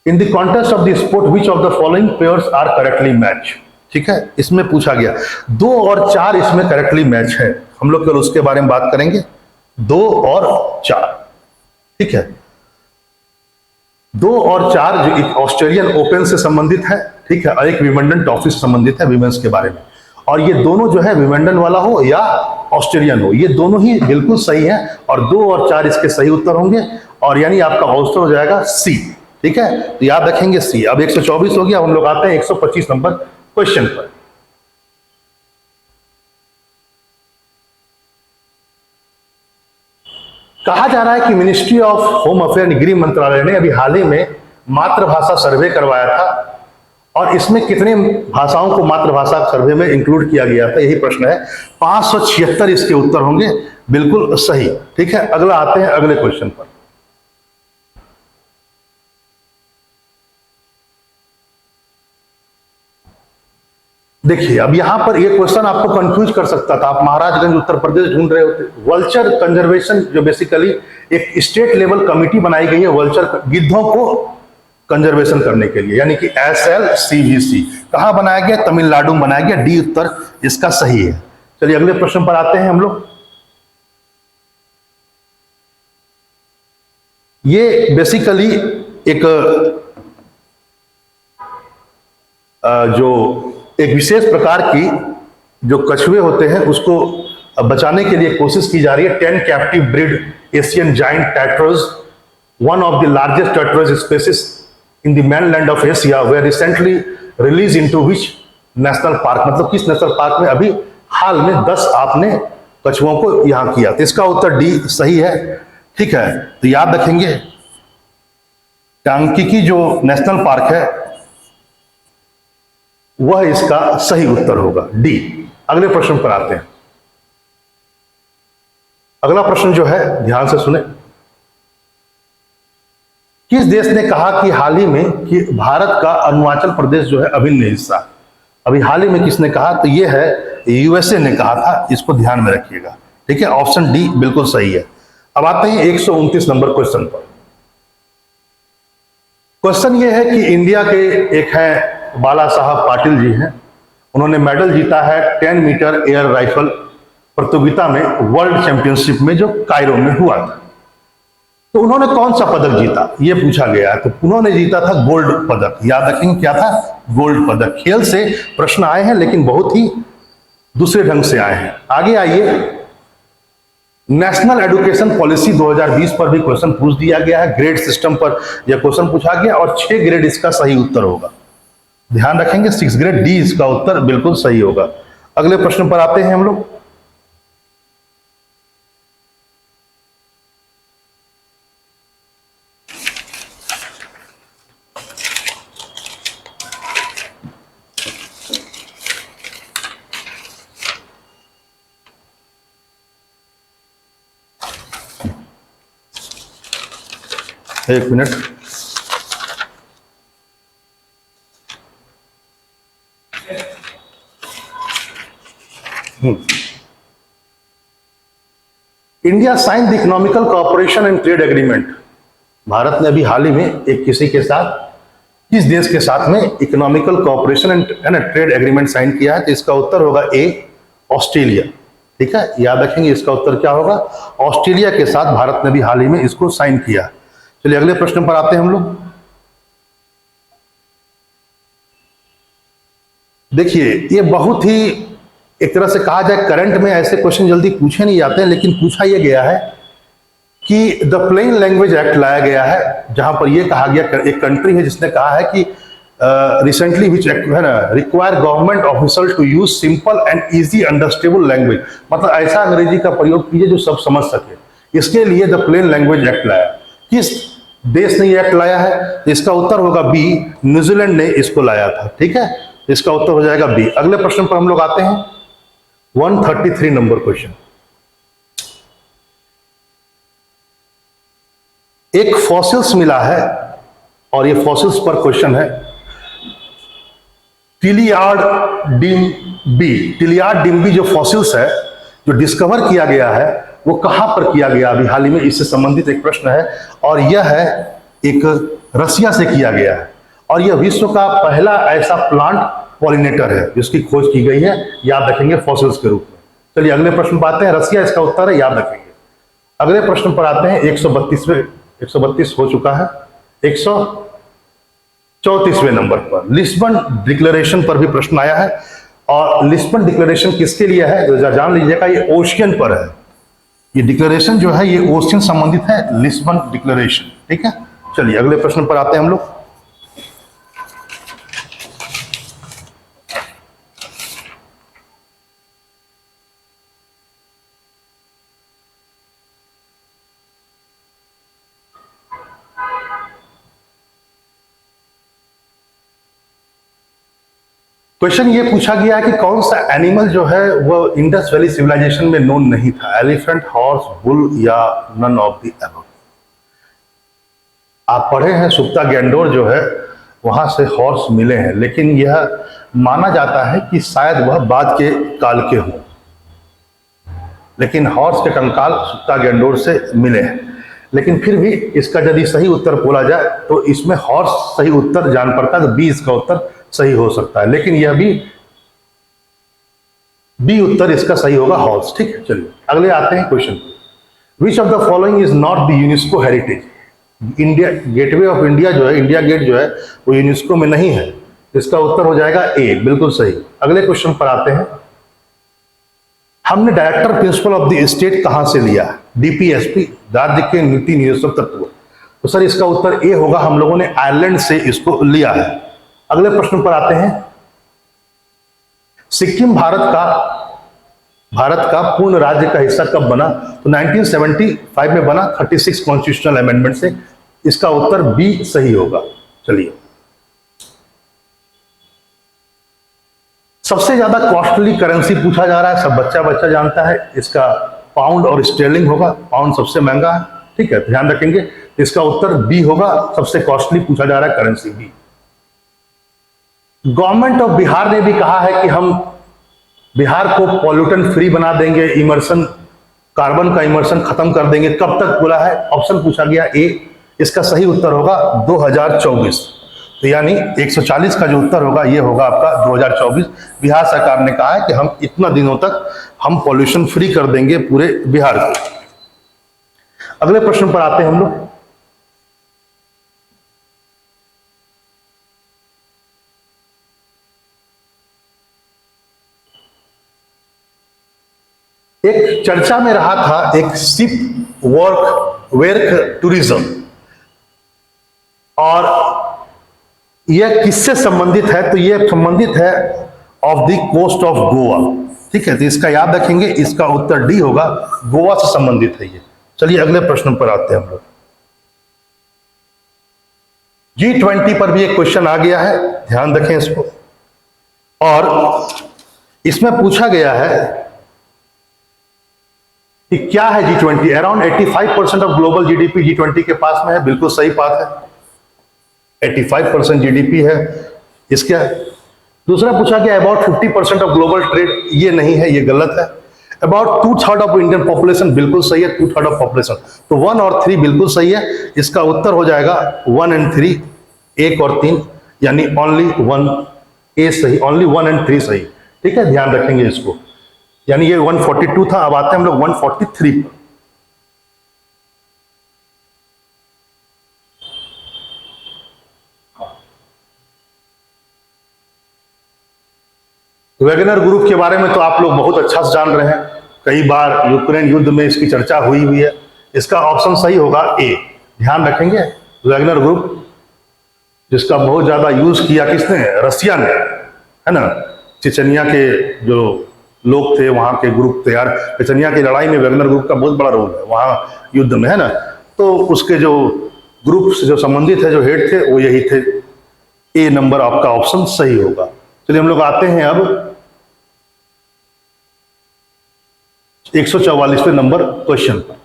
In the contest of the sport which of the following pairs are correctly match. ठीक है, इसमें पूछा गया 2 और 4 इसमें करेक्टली मैच है। हम लोग कल उसके बारे में बात करेंगे, 2 और 4। ठीक है, 2 और 4 जो एक ऑस्ट्रेलियन ओपन से संबंधित है, ठीक है, और एक विंबलडन ट्रॉफी से संबंधित है विमेंस के बारे में। और ये दोनों जो है विंबलडन वाला हो या ऑस्ट्रेलियन हो, ये दोनों ही बिल्कुल सही है और 2 और 4 इसके सही उत्तर होंगे, और यानी आपका उत्तर हो जाएगा सी। ठीक है, तो याद रखेंगे सी। अब 124 हो गया, हम लोग आते हैं 125 नंबर क्वेश्चन पर। कहा जा रहा है कि मिनिस्ट्री ऑफ होम अफेयर गृह मंत्रालय ने अभी हाल ही में मातृभाषा सर्वे करवाया था, और इसमें कितने भाषाओं को मातृभाषा सर्वे में इंक्लूड किया गया था, यही प्रश्न है। 576 इसके उत्तर होंगे, बिल्कुल सही। ठीक है, अगला आते हैं अगले क्वेश्चन पर। देखिए, अब यहां पर ये क्वेश्चन आपको कंफ्यूज कर सकता था। आप महाराजगंज उत्तर प्रदेश ढूंढ रहे होते। वल्चर कंजर्वेशन जो बेसिकली एक स्टेट लेवल कमिटी बनाई गई है वल्चर गिद्धों को कंजर्वेशन करने के लिए, यानी कि SLCVC। कहां बनाया गया? तमिलनाडु में बनाया गया। डी उत्तर इसका सही है। चलिए अगले प्रश्न पर आते हैं हम लोग। ये बेसिकली एक जो एक विशेष प्रकार की जो कछुए होते हैं उसको बचाने के लिए कोशिश की जा रही है। 10 captive bred Asian giant tortoise, one of the largest tortoise species in the mainland of Asia, were recently released into which national park. मतलब किस नेशनल पार्क में? अभी हाल में 10 आपने कछुओं को यहां किया। तो इसका उत्तर डी सही है। ठीक है, तो याद रखेंगे टांगकी जो नेशनल पार्क है वह इसका सही उत्तर होगा, डी। अगले प्रश्न पर आते हैं। अगला प्रश्न जो है ध्यान से सुने। किस देश ने कहा कि हाल ही में कि भारत का अरुणाचल प्रदेश जो है अभिन्न हिस्सा? अभी हाल ही में किसने कहा? तो ये है यूएसए ने कहा था। इसको ध्यान में रखिएगा। ठीक है, ऑप्शन डी बिल्कुल सही है। अब आते हैं 129 नंबर क्वेश्चन पर। क्वेश्चन ये है कि इंडिया के एक है बाला साहब पाटिल जी हैं, उन्होंने मेडल जीता है 10 मीटर एयर राइफल प्रतियोगिता में वर्ल्ड चैंपियनशिप में जो कायरो में हुआ था। तो उन्होंने कौन सा पदक जीता ये पूछा गया है। तो उन्होंने जीता था गोल्ड पदक। याद रखेंगे क्या था? गोल्ड पदक। खेल से प्रश्न आए हैं लेकिन बहुत ही दूसरे ढंग से आए हैं। आगे आइए, नेशनल एजुकेशन पॉलिसी 2020 पर भी क्वेश्चन पूछ दिया गया है। ग्रेड सिस्टम पर यह क्वेश्चन पूछा गया और 6 ग्रेड इसका सही उत्तर होगा। ध्यान रखेंगे 6 ग्रेड, डी इसका उत्तर बिल्कुल सही होगा। अगले प्रश्न पर आते हैं हम लोग। एक minute. India sign the economical cooperation and trade agreement. Bharat ने अभी हाल ही में एक किसी के साथ, किस देश के साथ में economical cooperation and trade agreement sign किया है? तो इसका उत्तर होगा ए, ऑस्ट्रेलिया। ठीक है, याद रखेंगे इसका उत्तर क्या होगा, ऑस्ट्रेलिया के साथ भारत ने भी हाल ही में इसको साइन किया। चलिए अगले प्रश्न पर आते हैं हम लोग। देखिए ये बहुत ही एक तरह से कहा जाए करंट में ऐसे क्वेश्चन जल्दी पूछे नहीं जाते हैं, लेकिन पूछा यह गया है कि द प्लेन लैंग्वेज एक्ट लाया गया है, जहां पर यह कहा गया, एक कंट्री है जिसने कहा है कि रिसेंटली विच एक्ट है ना, require government officer to use simple and easy understandable language, मतलब ऐसा अंग्रेजी का प्रयोग कीजिए जो सब समझ सके। इसके लिए द प्लेन लैंग्वेज एक्ट लाया। किस देश ने यह एक्ट लाया है? तो इसका उत्तर होगा बी, न्यूजीलैंड ने इसको लाया था। ठीक है, इसका उत्तर हो जाएगा बी। अगले प्रश्न पर हम लोग आते हैं, 133 नंबर क्वेश्चन। एक फॉसिल्स मिला है और ये फॉसिल्स पर क्वेश्चन है, टिलियार्ड डिम्बी। टिलियार्ड डिम्बी जो फॉसिल्स है, जो डिस्कवर किया गया है, वो कहां पर किया गया? अभी हाल ही में इससे संबंधित एक प्रश्न है और यह है एक रसिया से किया गया है और यह विश्व का पहला ऐसा प्लांट पॉलिनेटर है जिसकी खोज की गई है, याद रखेंगे, फॉसिल्स के रूप में। चलिए अगले प्रश्न पर आते हैं, रसिया इसका उत्तर है, याद रखेंगे। अगले प्रश्न पर आते हैं, 132 हो चुका है, 134वें नंबर पर लिस्बन डिक्लेरेशन पर भी प्रश्न आया है और लिस्बन डिक्लेरेशन किसके लिए है? तो जान लीजिएगा, ये ओशियन पर है। ये डिक्लेरेशन जो है ये ओशियन संबंधित है, लिस्बन डिक्लेरेशन। ठीक है, चलिए अगले प्रश्न पर आते हैं हम लोग। क्वेश्चन ये पूछा गया है कि कौन सा एनिमल जो है वो इंडस वैली सिविलाइजेशन में नोन नहीं था? एलिफेंट, हॉर्स, बुल या नन ऑफ द अबव? आप पढ़े हैं सुप्ता गैंडोर जो है वहां से हॉर्स मिले हैं, लेकिन यह माना जाता है कि शायद वह बाद के काल के हों, लेकिन हॉर्स के कंकाल सुप्ता गैंडोर से मिले हैं। लेकिन फिर भी इसका यदि सही उत्तर बोला जाए तो इसमें हॉर्स सही उत्तर जान पड़ता है, तो बी इसका उत्तर सही हो सकता है, लेकिन यह भी बी उत्तर इसका सही होगा, हॉर्स। ठीक है, चलिए अगले आते हैं question. Which of the following is not the UNESCO heritage? India gateway of India जो है, इंडिया गेट जो है वो यूनेस्को में नहीं है, इसका उत्तर हो जाएगा ए, बिल्कुल सही। अगले क्वेश्चन पर आते हैं, हमने director principle of the state कहां से लिया? डीपीएसपी, राज्य के नीति निदेशक तत्व। तो सर इसका उत्तर ए होगा, हम लोगों ने आयरलैंड से इसको लिया है। अगले प्रश्न पर आते हैं, सिक्किम भारत का पूर्ण राज्य का हिस्सा कब बना? तो 1975 में बना, 36 कॉन्स्टिट्यूशनल अमेंडमेंट से। इसका उत्तर बी सही होगा। चलिए सबसे ज्यादा कॉस्टली करेंसी पूछा जा रहा है, सब बच्चा जानता है, इसका पाउंड और स्टेर्लिंग होगा। पाउंड सबसे महंगा है, ठीक है, ध्यान रखेंगे। इसका उत्तर बी होगा, सबसे कॉस्टली पूछा जा रहा है currency B. Government of Bihar ने भी कहा है कि हम बिहार को पॉल्यूटेंट फ्री बना देंगे, इमर्शन, कार्बन का इमर्शन खत्म कर देंगे। कब तक बोला है? ऑप्शन पूछा गया ए, इसका सही उत्तर होगा 2024। तो यानी 140 का जो उत्तर होगा ये होगा आपका 2024। बिहार सरकार ने कहा है कि हम इतना दिनों तक हम पॉल्यूशन फ्री कर देंगे पूरे बिहार को। अगले प्रश्न पर आते हैं हम लोग। एक चर्चा में रहा था एक शिप वर्क टूरिज्म, और यह किससे संबंधित है? तो यह संबंधित है of the coast of Goa. ठीक है, तो इसका याद रखेंगे, इसका उत्तर डी होगा, गोवा से संबंधित है ये। चलिए अगले प्रश्न पर आते हैं हम लोग। G20 पर भी एक क्वेश्चन आ गया है, ध्यान रखें इसको, और इसमें पूछा गया है कि क्या है G20। Around 85% of global GDP G20 के पास में है, बिल्कुल सही बात है, 85% जीडीपी है इसका। दूसरा पूछा गया अबाउट 50% ऑफ ग्लोबल ट्रेड, ये नहीं है, ये गलत है। अबाउट 2/3 ऑफ इंडियन पॉपुलेशन, बिल्कुल सही है, 2/3 ऑफ पॉपुलेशन। तो 1 और 3 बिल्कुल सही है। इसका उत्तर हो जाएगा 1 एंड 3, 1 और 3, यानी ओनली 1 ए सही, ओनली 1 एंड 3 सही। ठीक है, ध्यान रखेंगे इसको। यानी ये 142 था, अब आते हैं हम लोग 143 पर। वैगनर ग्रुप के बारे में तो आप लोग बहुत अच्छा से जान रहे हैं, कई बार यूक्रेन युद्ध में इसकी चर्चा हुई हुई है। इसका ऑप्शन सही होगा ए। ध्यान रखेंगे, वैगनर ग्रुप जिसका बहुत ज्यादा यूज किया किसने, रसिया ने, है ना। चेचनिया के जो लोग थे, वहां के ग्रुप थे यार, चेचनिया की लड़ाई में वैगनर ग्रुप का बहुत बड़ा रोल है वहां युद्ध में, है ना। तो उसके जो ग्रुप से जो संबंधित है, जो हेड थे, वो यही थे। ए नंबर आपका ऑप्शन सही होगा। चलिए हम लोग आते हैं अब 144वें नंबर क्वेश्चन पर।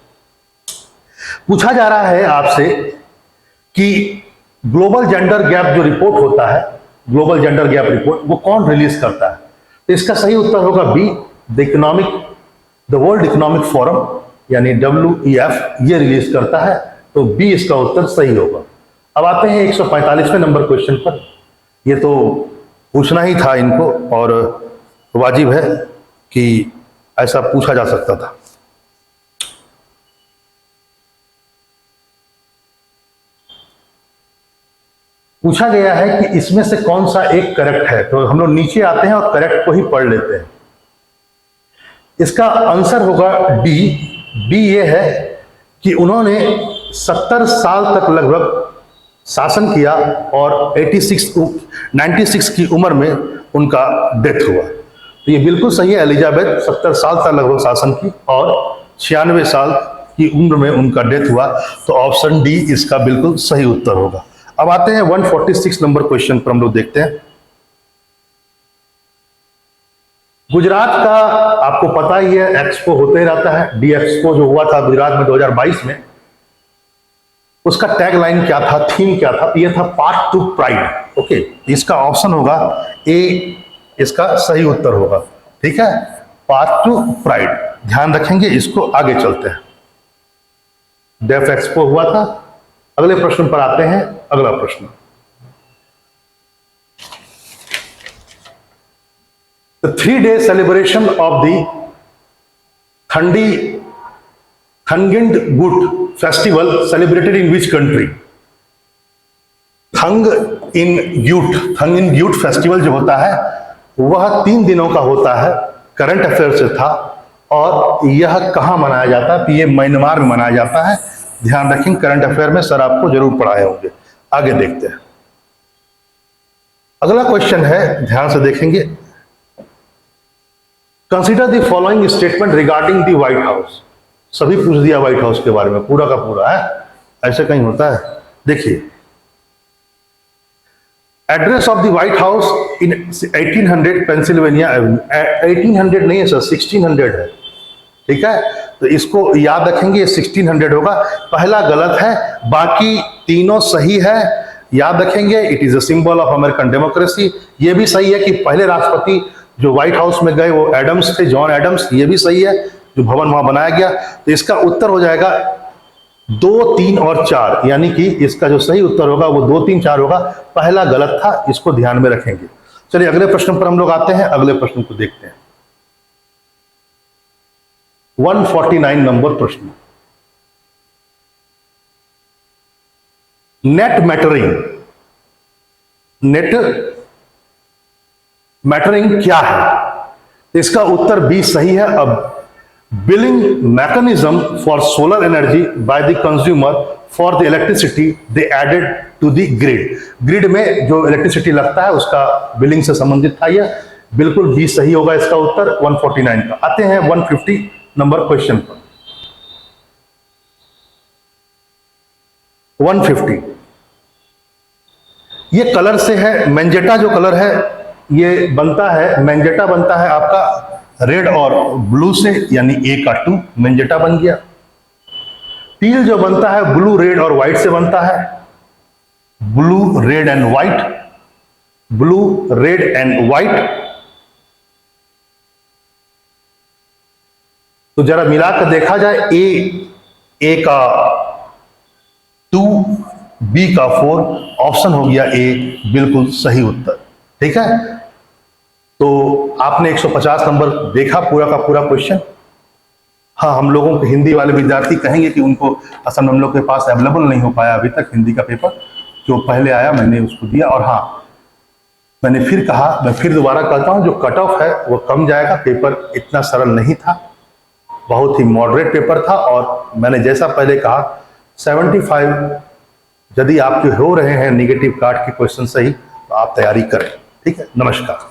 पूछा जा रहा है आपसे कि ग्लोबल जेंडर गैप जो रिपोर्ट होता है, ग्लोबल जेंडर गैप रिपोर्ट, वो कौन रिलीज करता है। तो इसका सही उत्तर होगा B, the world economic forum, यानी WEF, ये रिलीज करता है। तो बी इसका उत्तर सही होगा। अब आते हैं 145वें नंबर क्वेश्चन पर। ये तो पूछना ही था इनको, और वाजिब है कि ऐसा पूछा जा सकता था। पूछा गया है कि इसमें से कौन सा एक करेक्ट है। तो हम लोग नीचे आते हैं और करेक्ट को ही पढ़ लेते हैं। इसका आंसर होगा डी। डी ये है कि उन्होंने 70 साल तक लगभग शासन किया और 96 की उम्र में उनका डेथ हुआ। तो ये बिल्कुल सही है, एलिजाबेथ 70 साल तक लगभग शासन की और 96 साल की उम्र में उनका डेथ हुआ। तो ऑप्शन डी इसका बिल्कुल सही उत्तर होगा। अब आते हैं 146 नंबर क्वेश्चन पर। हम लोग देखते हैं, गुजरात का आपको पता ही है, एक्सपो होते ही रहता है। डी एक्सपो जो हुआ था गुजरात में 2022 में, उसका टैग लाइन क्या था, थीम क्या था। ये था पाथ टू प्राइड। ओके, इसका ऑप्शन होगा ए, इसका सही उत्तर होगा। ठीक है, पाथ टू प्राइड। ध्यान रखेंगे इसको। आगे चलते हैं, डेफ एक्सपो हुआ था। अगले प्रश्न पर आते हैं। अगला प्रश्न, the 3-day celebration of the थंगिंड गुट festival celebrated in which country. थंग इन यूट फेस्टिवल जो होता है वह 3 दिनों का होता है, करंट अफेयर से था। और यह कहां मनाया जाता है? ये म्यांमार में मनाया जाता है। ध्यान रखें, करंट अफेयर में सर आपको जरूर पढ़ाए होंगे। आगे देखते हैं, अगला क्वेश्चन है, ध्यान से देखेंगे। Consider the following statement regarding the white house. सभी पूछ दिया व्हाइट हाउस के बारे में, पूरा का पूरा है, ऐसे कहीं होता है। देखिए, address of the white house in 1800 Pennsylvania Avenue. 1800 नहीं है सर, 1600 है। ठीक है, तो इसको याद रखेंगे, 1600 होगा। पहला गलत है, बाकी तीनों सही है। याद रखेंगे, it is a symbol of American democracy. ये भी सही है कि पहले राष्ट्रपति जो व्हाइट हाउस में गए वो एडम्स थे, जॉन एडम्स। ये भी सही है, जो भवन वहां बनाया गया। तो इसका उत्तर हो जाएगा 2, 3 और 4, यानी कि इसका जो सही उत्तर होगा वो 2, 3, 4 होगा। पहला गलत था, इसको ध्यान में रखेंगे। चलिए अगले प्रश्न पर हम लोग आते हैं। अगले प्रश्न को देखते हैं, 149 नंबर प्रश्न। नेट मैटरिंग क्या है? इसका उत्तर बी सही है। अब billing mechanism for solar energy by the consumer for the electricity they added to the grid. Grid में जो इलेक्ट्रिसिटी लगता है उसका बिलिंग से संबंधित था। यह बिल्कुल बी सही होगा इसका उत्तर 149 का। आते हैं 150 नंबर क्वेश्चन पर। 150, ये कलर से है। मैंजेटा जो कलर है ये बनता है, मैंजेटा बनता है आपका रेड और ब्लू से, यानी ए का 2 मेंजेटा बन गया। टील जो बनता है ब्लू, रेड और व्हाइट से बनता है, blue, red and white, blue, red and white. तो जरा मिलाकर देखा जाए, ए का 2, बी का 4, ऑप्शन हो गया ए बिल्कुल सही उत्तर। ठीक है, तो आपने 150 नंबर देखा पूरा का पूरा क्वेश्चन। हाँ, हम लोगों के हिंदी वाले विद्यार्थी कहेंगे कि उनको असल में हम लोग के पास अवेलेबल नहीं हो पाया अभी तक हिंदी का पेपर, जो पहले आया मैंने उसको दिया। और हाँ, मैंने फिर कहा, मैं फिर दोबारा कहता हूँ, जो कट ऑफ है वो कम जाएगा। पेपर इतना सरल नहीं था, बहुत ही मॉडरेट पेपर था। और मैंने जैसा पहले कहा 75 यदि आपके हो रहे हैं नेगेटिव कार्ड के क्वेश्चन सही, तो आप तैयारी करें। ठीक है, नमस्कार।